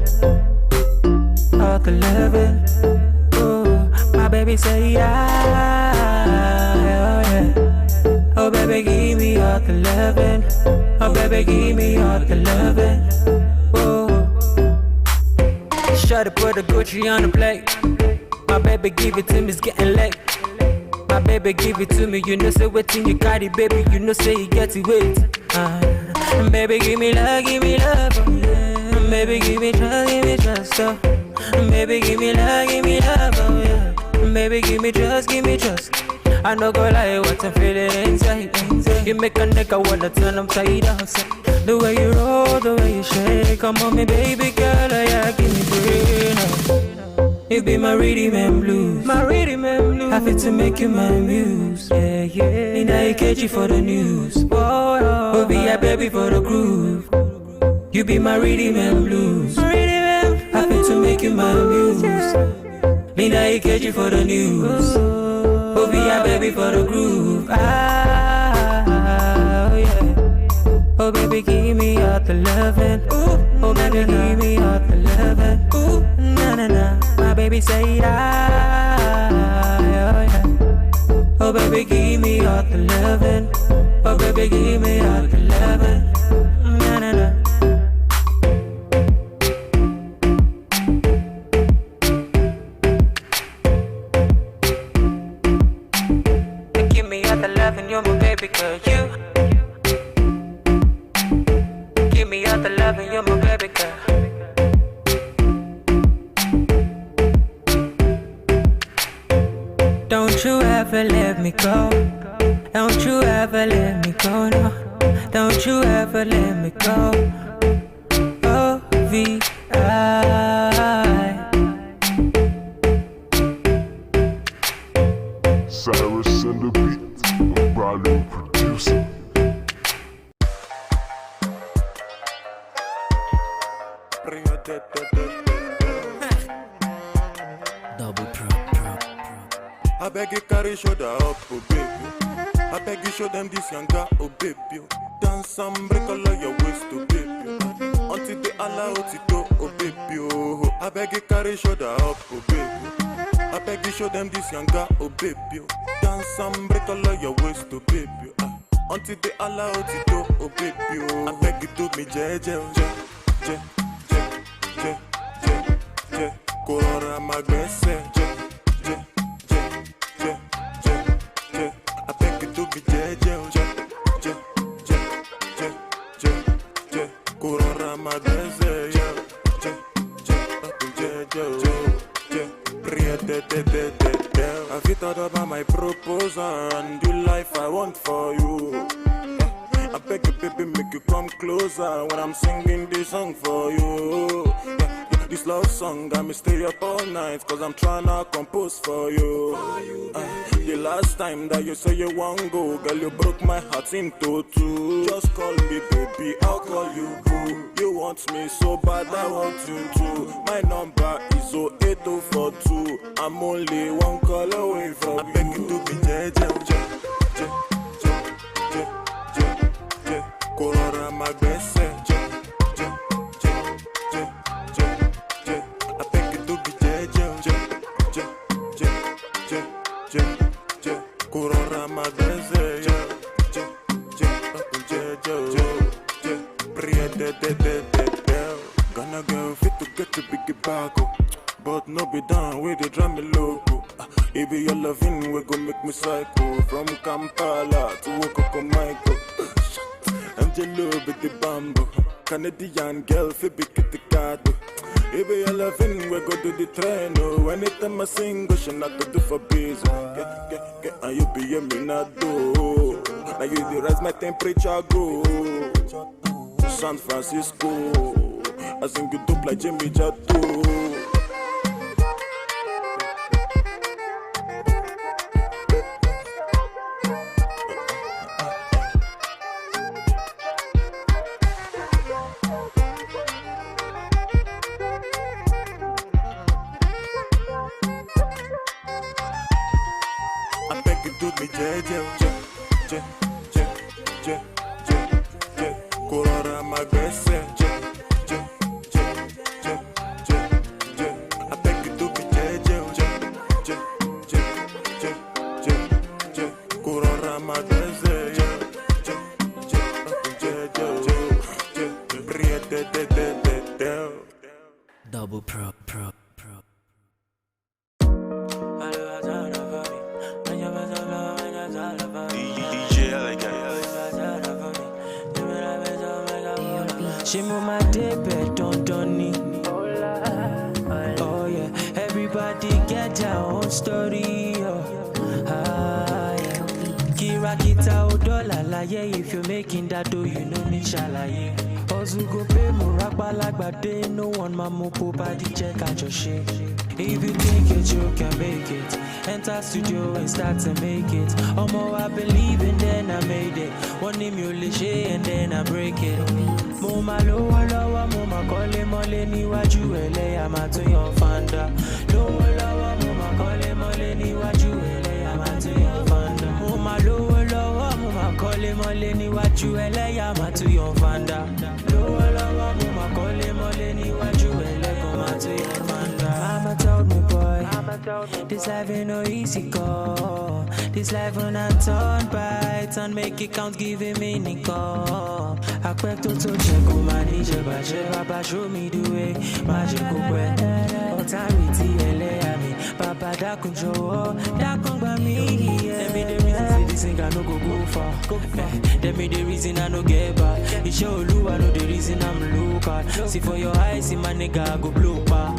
all the loving. Ooh, my baby say yeah, oh yeah. Oh baby, give me all the loving. Oh baby, give me all the loving. Ooh. Try to put the Gucci on the plate. My baby, give it to me, it's getting late. My baby, give it to me, you know, say waiting, you got it, baby, you know, say you get it, wait. Baby, give me love, oh, yeah. Baby, give me trust, oh. Baby, give me love, oh, yeah. Baby, give me trust. I no go lie, what I'm feeling inside. You make a nigga wanna turn upside down. The way you roll, the way you shake. Come on, me baby girl, yeah, give me brain. You be my rhythm and blues. Happy to make you my muse. Yeah, yeah. In a KG for the news. Oh, be a baby for the groove. You be my rhythm and blues. Happy to make you my muse. In a KG for the news. Oh, be a baby for the groove. Oh, yeah. Oh, baby, give me all the loving. Oh, baby, give me all the loving. Na na na. My baby say yeah, oh, yeah. Oh, baby, give me all the loving. Oh, baby, give me all the loving. Na na na. You're my baby girl, you. Give me all the love and you're my baby girl. Don't you ever let me go. Don't you ever let me go, no. Don't you ever let me go. O-V-I. Cyrus and the beat. Bravo producer. Double pro. I beg you carry shoulder up, oh baby. I beg you show them this younger, oh baby. Dance and break all of your waist, oh baby. Until they allow it to, oh baby. Oh, I beg you carry shoulder up, oh baby. I beg you show them this younger, oh baby. Dance and break all of your waist, oh baby. Until they allow it to, oh baby. Oh, I beg you to me, je. Corona magbese, je. I beg you to me, je. Corona magbese, Have you thought about my proposal and the life I want for you? I beg you, baby, make you come closer when I'm singing this song for you. This love song got me stay up all night, cause I'm tryna compose for you. The last time that you say you won't go, girl, you broke my heart into two. Just call me baby, I'll call you boo. You want me so bad, I want you too. My number is 08042. I'm only one call away from you. I beg you to be je. Corona magbese, je. I beg you to be je. Corona magbese, Gonna go fit to get your biggie back, but no be down with the drum loco. If you're loving, we gon' make me psycho. From Kampala to Okokomaiko. Angelo with the bamboo. Canadian girl, fi big the card. If you're loving, we go do the train. Oh, anytime I sing, go she not to do for biz. Get, and you be a minado. Now you the rise my temperature go. San Francisco, I sing you dope like Jimmy Jatto. I beg you do me je. Corona magbese, je. She move my day bed, don't need. Oh yeah, everybody get their own story. Kira kita odola la yeah. If you're making that dough, you know me shalaye. Ozu go pay muragba lagbade. No one mamu body check out your shit. If you think it, you can make it. Enter studio and start to make it. Omo, I believe and then I made it. One name you lishe and then I break it. Moma lowa lowa, moma kole mole ni waju ele amatu yon fanda. Lowa lowa, moma kole mole ni waju ele amatu yon fanda. Moma lowa lowa, moma kole mole ni waju ele amatu yon fanda. Lowa lowa, moma kole mole ni waju ele amatu yon fanda. Mama told me, boy, this life ain't no easy go. This life when I turn by turn, make it count, give it meaning go. I quick to check on my DJ, Papa show me the way. Magical way, authority, LA, Papa da control, da come by me. Tell me the reason say this thing I no go far. Tell me the reason I no get back. It show you I know the reason I'm look at. See for your eyes, see my nigga I go blow pa.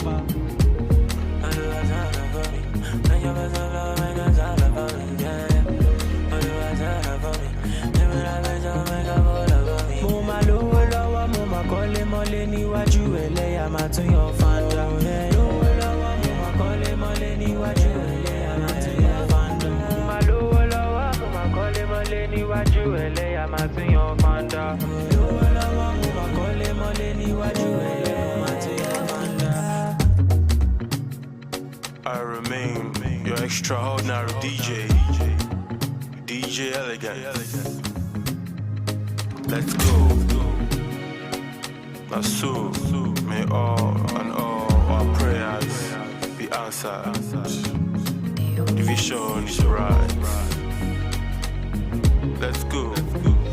Mama lowa lowa, mama kole mole ni waju ele amatu yon fanda. Lowa lowa, mama kole mole ni waju ele amatu yon fanda. Mama lowa lowa, mama kole mole ni waju ele amatu yon fanda. Lowa lowa, mama kole mole ni waju ele amatu yon fanda. I remain your extraordinary DJ Elegant. Let's go. Now so may all and all our prayers be answered. The vision is right. Let's go.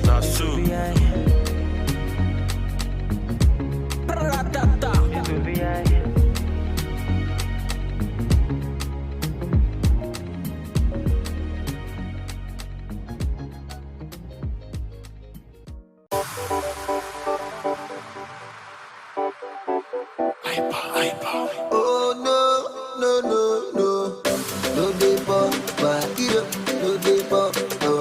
Now so. Oh no, no dey pop, no dey pop, no.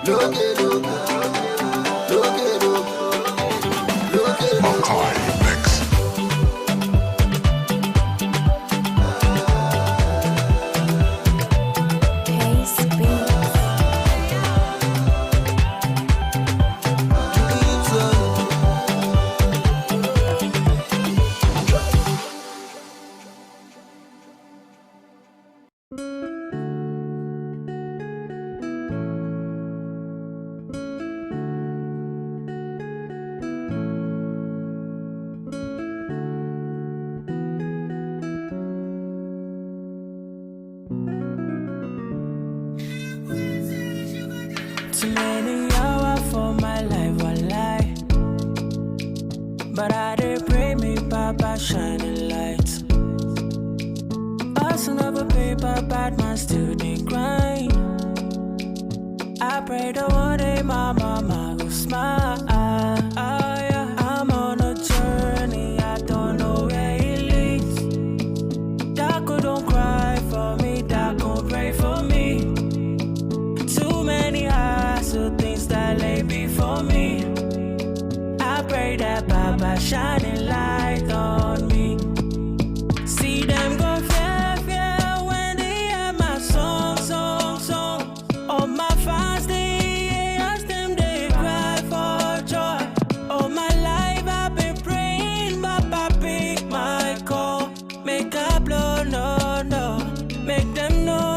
Too many hours for my life, wallahi. But I did pray me, Papa, shining light. Us never paper, bad man still they grind. I pray the one day my mama will smile. Yeah. I'm on a journey, I don't know where it leads. Daco don't cry for me, Daco pray for me. Too many eyes, so things that lay before me. I pray that Baba shining light on me. See them go fair when they hear my song. All my fans, they ask them, they cry for joy. All my life I've been praying, Baba pick my call. Make a blow, no. Make them no.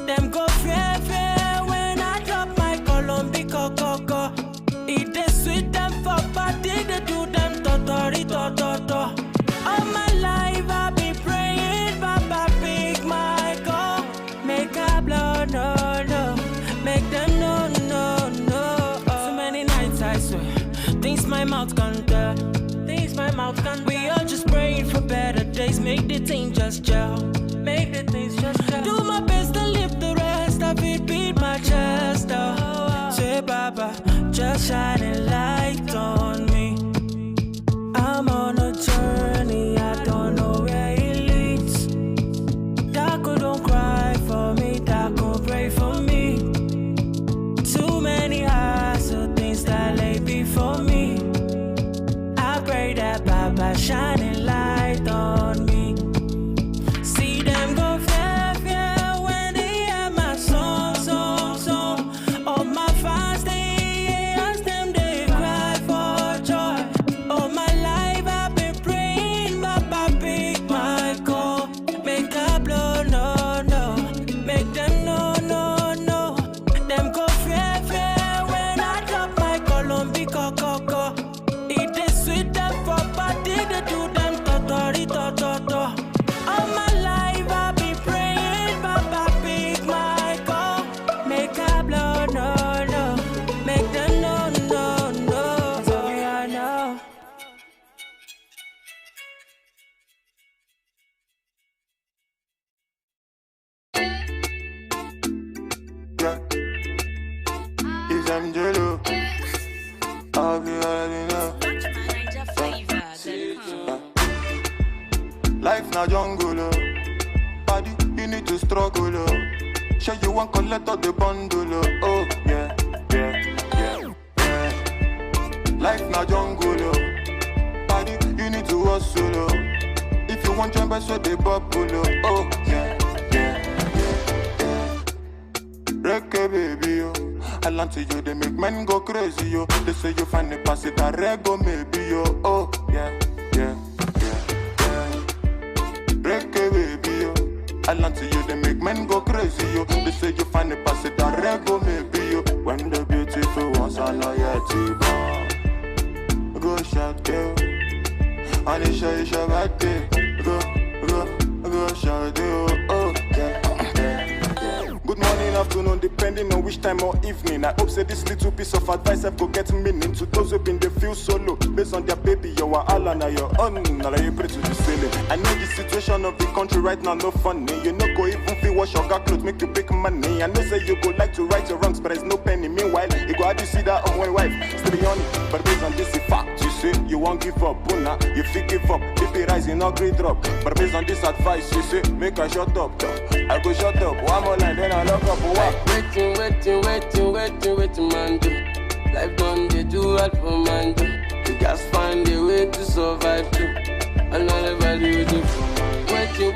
Them go fair when I drop my Colombic coco. It is sweet them for party, they do them totori. All my life I've been praying, Baba pick my call. Make a blow, no. Make them no. So many nights I swear, things my mouth can't tell. We all just praying for better days. Make the thing just gel. Do my best to live the rest of it, beat my chest. Say Baba, just shining light on me. I'm on a journey, I don't know where it leads. Daco don't cry for me, Daco pray for me. Too many eyes, so things that lay before me. I pray that Baba shining light on me. See them go fair when they hear my song. All my fans, they ask them, they cry for joy. All my life I've been praying, Baba pick my call. Make a blow, no. Make them no. Them go fair when I drop my Colombic coco. It is sweet them for party, they do them totori. All my life I've been praying, Baba pick my call. Make a blow, no. Make them no. So I know. Is Angelo? I'll be already know. Life na jungle, Paddy, you need to struggle, Show you one collect all the bundle, oh yeah. Life na jungle, Paddy, you need to hustle, If you want jump, so they bubble, oh yeah. Reggae baby, yo. I land to you, they make men go crazy, yo. They say you find the pass it a rego, maybe, yo. Oh, yeah. Reggae baby, yo. I land to you, they make men go crazy, yo. They say you find the pass it a rego, maybe, yo. When the beautiful ones are not yet born. Go shout, yo. And it's your birthday. Go shout, yo. Oh, yeah. Good morning, afternoon, depending on which time or evening. I hope say this little piece of advice I've got get meaning to those who been they feel solo. Based on their baby, you are all on your own. Now you pray to the ceiling. I know the situation of the country right now, no funny. You know go even feel wash your clothes, make you big money. I know say you go like to right your wrongs, but there's no penny. Meanwhile, you go how do you see that on my wife? Still on it, but based on this fact, you say you won't give up, Puna, you fit give up. If it rise, not great drop. But based on this advice, you say, make I shut up. I go shut up. One more line, then I lock up. What? Waiting, man, do. Life done, they do hard for man, do. You guys find a way to survive, too. Another value, do. Waiting,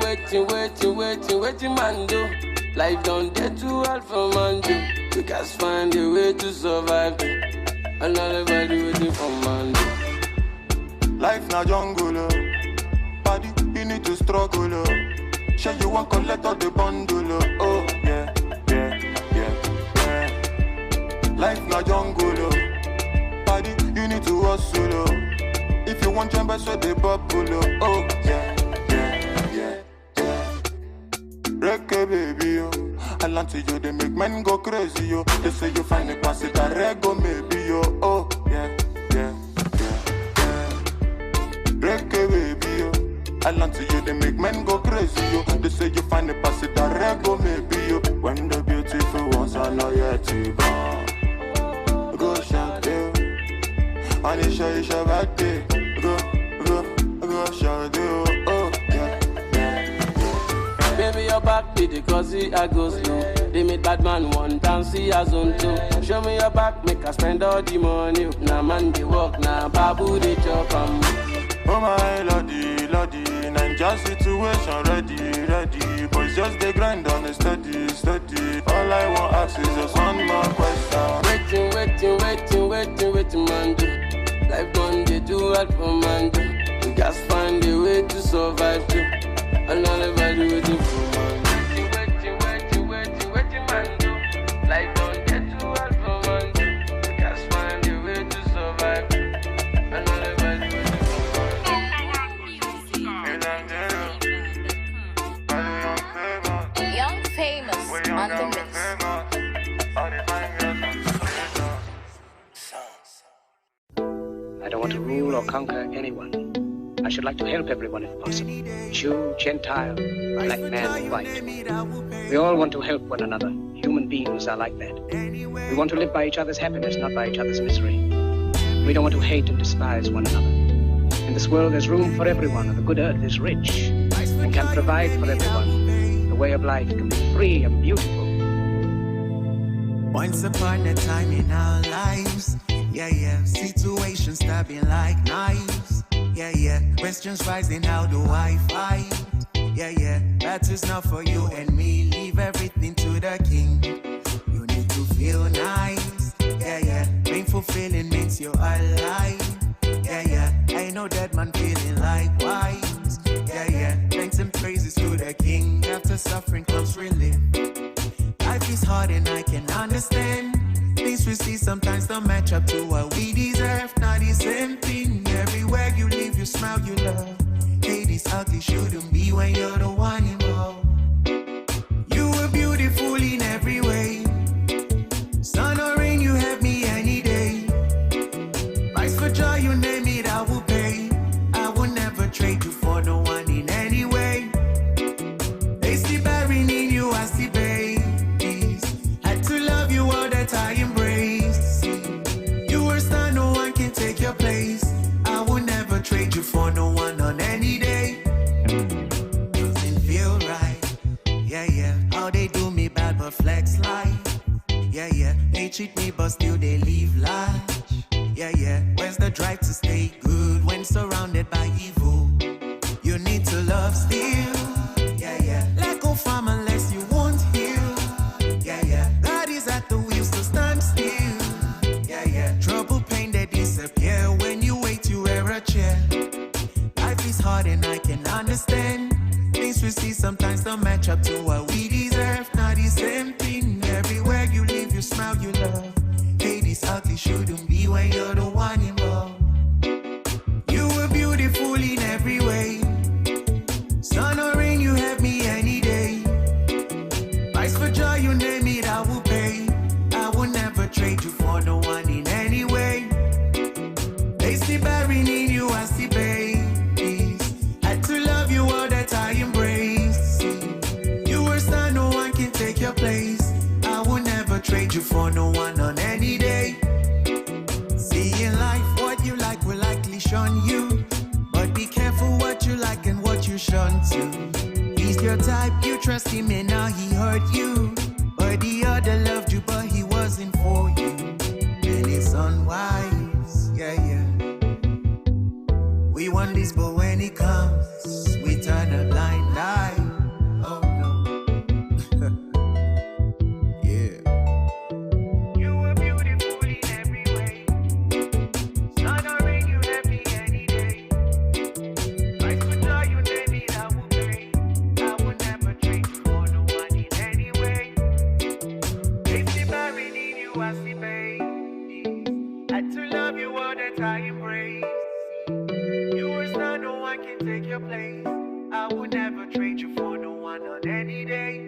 man, do. Life done, they do hard for man, do. You guys find a way to survive, too. Another value, do for man, do. Life na jungle, body, you need to struggle. Sure you want collect all the bundle. Oh, yeah. Life na jungle, body, you need to hustle. If you want jump, so they bubble. Oh, yeah. Reggae baby, yo. I land to you, they make men go crazy, yo. They say you find a pass it a rego, maybe, yo. Oh, yeah. Reggae baby, yo. I land to you, they make men go crazy, yo. They say you find a pass it a rego, maybe, yo. When the beautiful ones are not yet to born. Go shout you, and it's your birthday. Go shout you, oh yeah. Baby, your back with the cozy, I go slow. They made bad man one time, see a zone two. Show me your back, make us spend all the money. Now man they walk, now babu they chop and oh my lordy, Ninja situation ready. Boys just they grind on the steady. All I want ask is just one more question. Waiting, man, do. Life done, they do hard for man, do. You guys find a way to survive, too. Another value waiting for man. Waiting, man, do. Life done, they do hard for man, do. You guys find a way to survive, too. Another value waiting for man. Young famous on the mix. I don't want to rule or conquer anyone. I should like to help everyone if possible. Jew, Gentile, black man, white. We all want to help one another. Human beings are like that. We want to live by each other's happiness, not by each other's misery. We don't want to hate and despise one another. In this world there's room for everyone, and the good earth is rich and can provide for everyone. The way of life can be free and beautiful. Once upon a time in our lives, situations stabbing like knives. Questions rising, how do I fight? That is not for you and me. Leave everything to the king. You need to feel nice. Painful feeling means you're alive. Ain't no dead man feeling likewise. Thanks and praises to the king. After suffering comes relief. Life is hard and I can understand. Things we see sometimes don't match up to what we deserve. Not the same thing. Everywhere you live, you smile, you love. Hate is ugly, shouldn't be when you're the one involved. You were beautiful in every way. Sun or rain, you have me any day. Price for joy, you name it, I will pay. I will never trade you for no one in any way. They see bearing in you, I see babies. Had to love you all that I embrace. You were star, no one can take your place. I will never trade you for no one on any day. Doesn't feel right. How they do me bad but flex like. They cheat me but still they leave large. Where's the drive to stay good when surrounded by evil? You need to love still. Let go from unless you won't heal. God is at the wheel, so stand still. Trouble, pain, they disappear when you wait, you wear a chair. Life is hard and I can understand. Things we see sometimes don't match up to what we deserve. Not the same thing. Everywhere you live, you smile, you love. Hate is ugly, shouldn't be when you're the one involved. You were beautiful in every way. Sun or rain, you have me any day. Price for joy, you name it, I will pay. I will never trade you for no one in any way. They see bearing in you, I see babies. Had to love you all that I embrace. You were star, no one can take your place. I will never trade you for no one on any day. See in life what you like will likely shun attention to. He's your type, you trust him and now he hurt you. Or the other loved you but he wasn't for you. And it's unwise, yeah, yeah. We want this but when it comes, we turn a blind eye. Oh no. Yeah. You were beautiful in every way. Sun or rain, you happy any day. I could tell you daily I would pay. I would never trade you for no one in any way. If the married in you as the babe, had to love you all that I embrace. You was not no one can take your place. I would never trade you for no one on any day.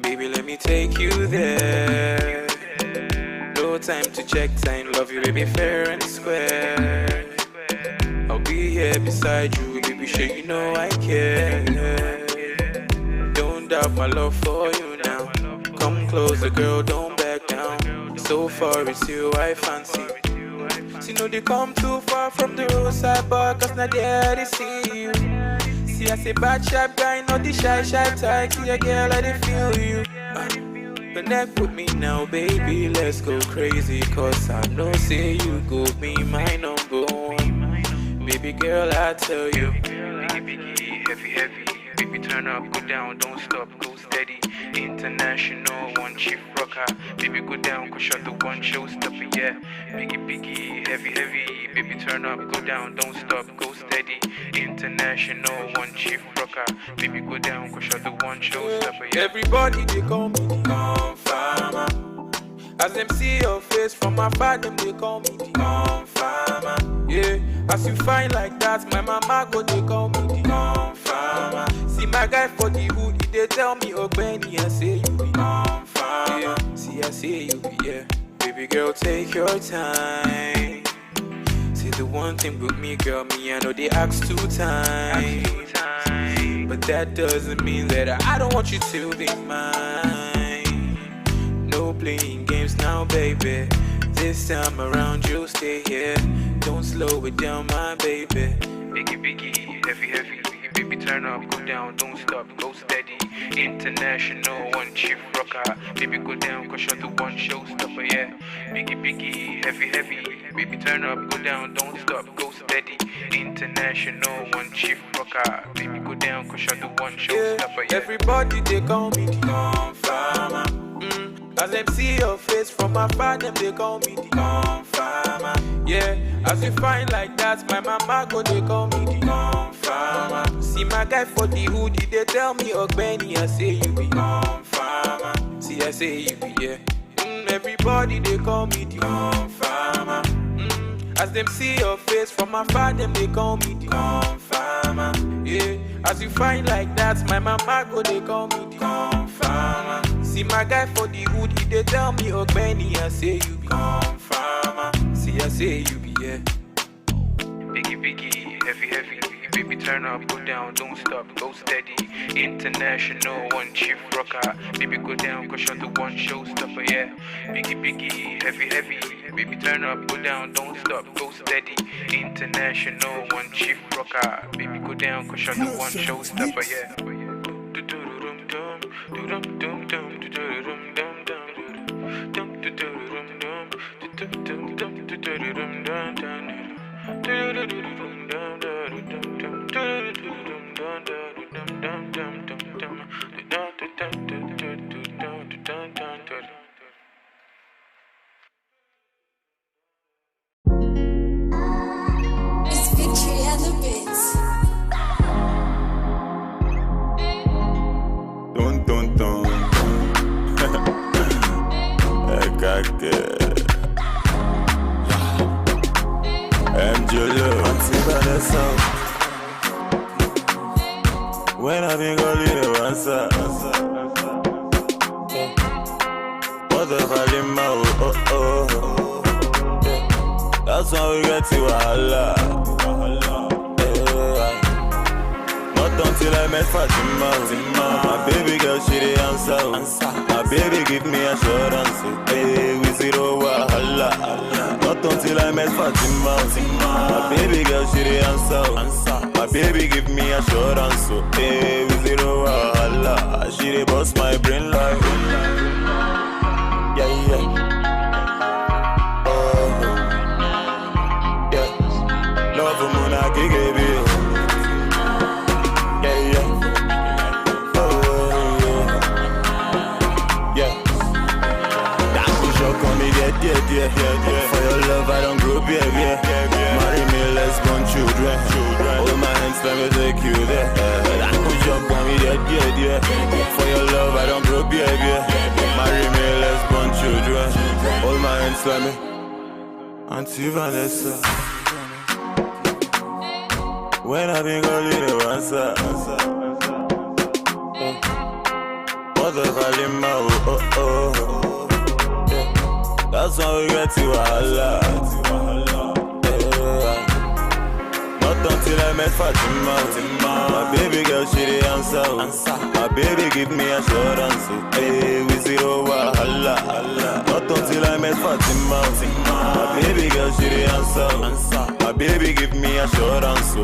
Baby, let me take you there. No time to check time, love you, baby, fair and square. I'll be here beside you, baby, sure you know I care. Don't doubt my love for you now. Come closer, girl, don't back down. So far it's you I fancy. See, no, they come too far from the roadside bar, cause not there they see you. See, I say bad sharp guy, not the shy type. See a girl, I dey feel you. Connect with me now, baby, let's go crazy. Cause I know, say you go be my number one. Baby girl, I tell you. Biggie, heavy. Baby, turn up, go down, don't stop, go steady. International, one chief rocker. Baby, go down, cause you're the one showstopper, yeah. Biggie, heavy. Baby, turn up, go down, don't stop, go steady. International, one chief rocker. Baby, go down, cause you're the one showstopper, yeah. Everybody, they call me the Farmer. As them see your face from afar, them they call me the Farmer. Yeah, as you find like that, my mama go, they call me the Farmer. See my guy for the hood, they tell me, oh Benny, I say you be Farmer. Yeah. See, I say you be, yeah. Baby girl, take your time. Say the one thing with me, girl, me, I know they ask 2 times. But that doesn't mean that I don't want you to be mine. No playing games now, baby. This time around, you'll stay here. Don't slow it down, my baby. Biggie, heavy. Baby, turn up, go down, don't stop, go steady. International, one chief rocker. Baby, go down, cause you're the one showstopper, yeah. Biggie, heavy. Baby, turn up, go down, don't stop, go steady. International, one chief rocker. Baby, go down, cause you're the one showstopper, yeah. Everybody, they call me the Farmer. As them see your face from afar, them they call me the Farmer. Yeah, as you find like that, my mama go, they call me the Farmer. See my guy for the hoodie, they tell me, oh Benny, I say you be Farmer. See, I say you be, yeah. Everybody, they call me the Farmer. As them see your face from afar, them they call me the Farmer. Yeah, as you find like that, my mama go, they call me the Farmer. See my guy for the hoodie, they tell me, oh Benny, I say you be Farmer. See, I say you be, yeah. Biggie, heavy. Baby, turn up, go down, don't stop, go steady. International, one chief rocker. Baby, go down, cause you're the one showstopper, yeah. Biggie, heavy. Baby, turn up, go down, don't stop, go steady. International, one chief rocker. Baby, go down, cause you're the one showstopper, yeah. It's Victory and the Bits. Dun. MJ, When I been calling you answer. What the hell in my That's why we get to Allah. Not until I met Fatima. My baby girl, she the answer. My baby give me assurance. Hey, we zero wahala. Not until I met Fatima. My baby girl, she the answer. My baby give me assurance. Hey, we zero wahala. She the boss my brain like. Yeah, yeah. Love moon, I give you. Yeah, yeah. Yeah. That push up on me, yeah. For your love, I don't grow, yeah. Marry me, let's born children. Hold my hands, let me take you there. That push up on me, yeah. For your love, I don't grow, yeah. Marry me, let's born children. Hold my hands, let me. Auntie Vanessa. When I been calling you answer. What the hell in my That's why we get to Allah. Not until I met Fatima. My baby girl, she the answer. My baby give me assurance. Hey, we zero wahala. Not until I met Fatima. My baby girl, she the answer. My baby give me assurance.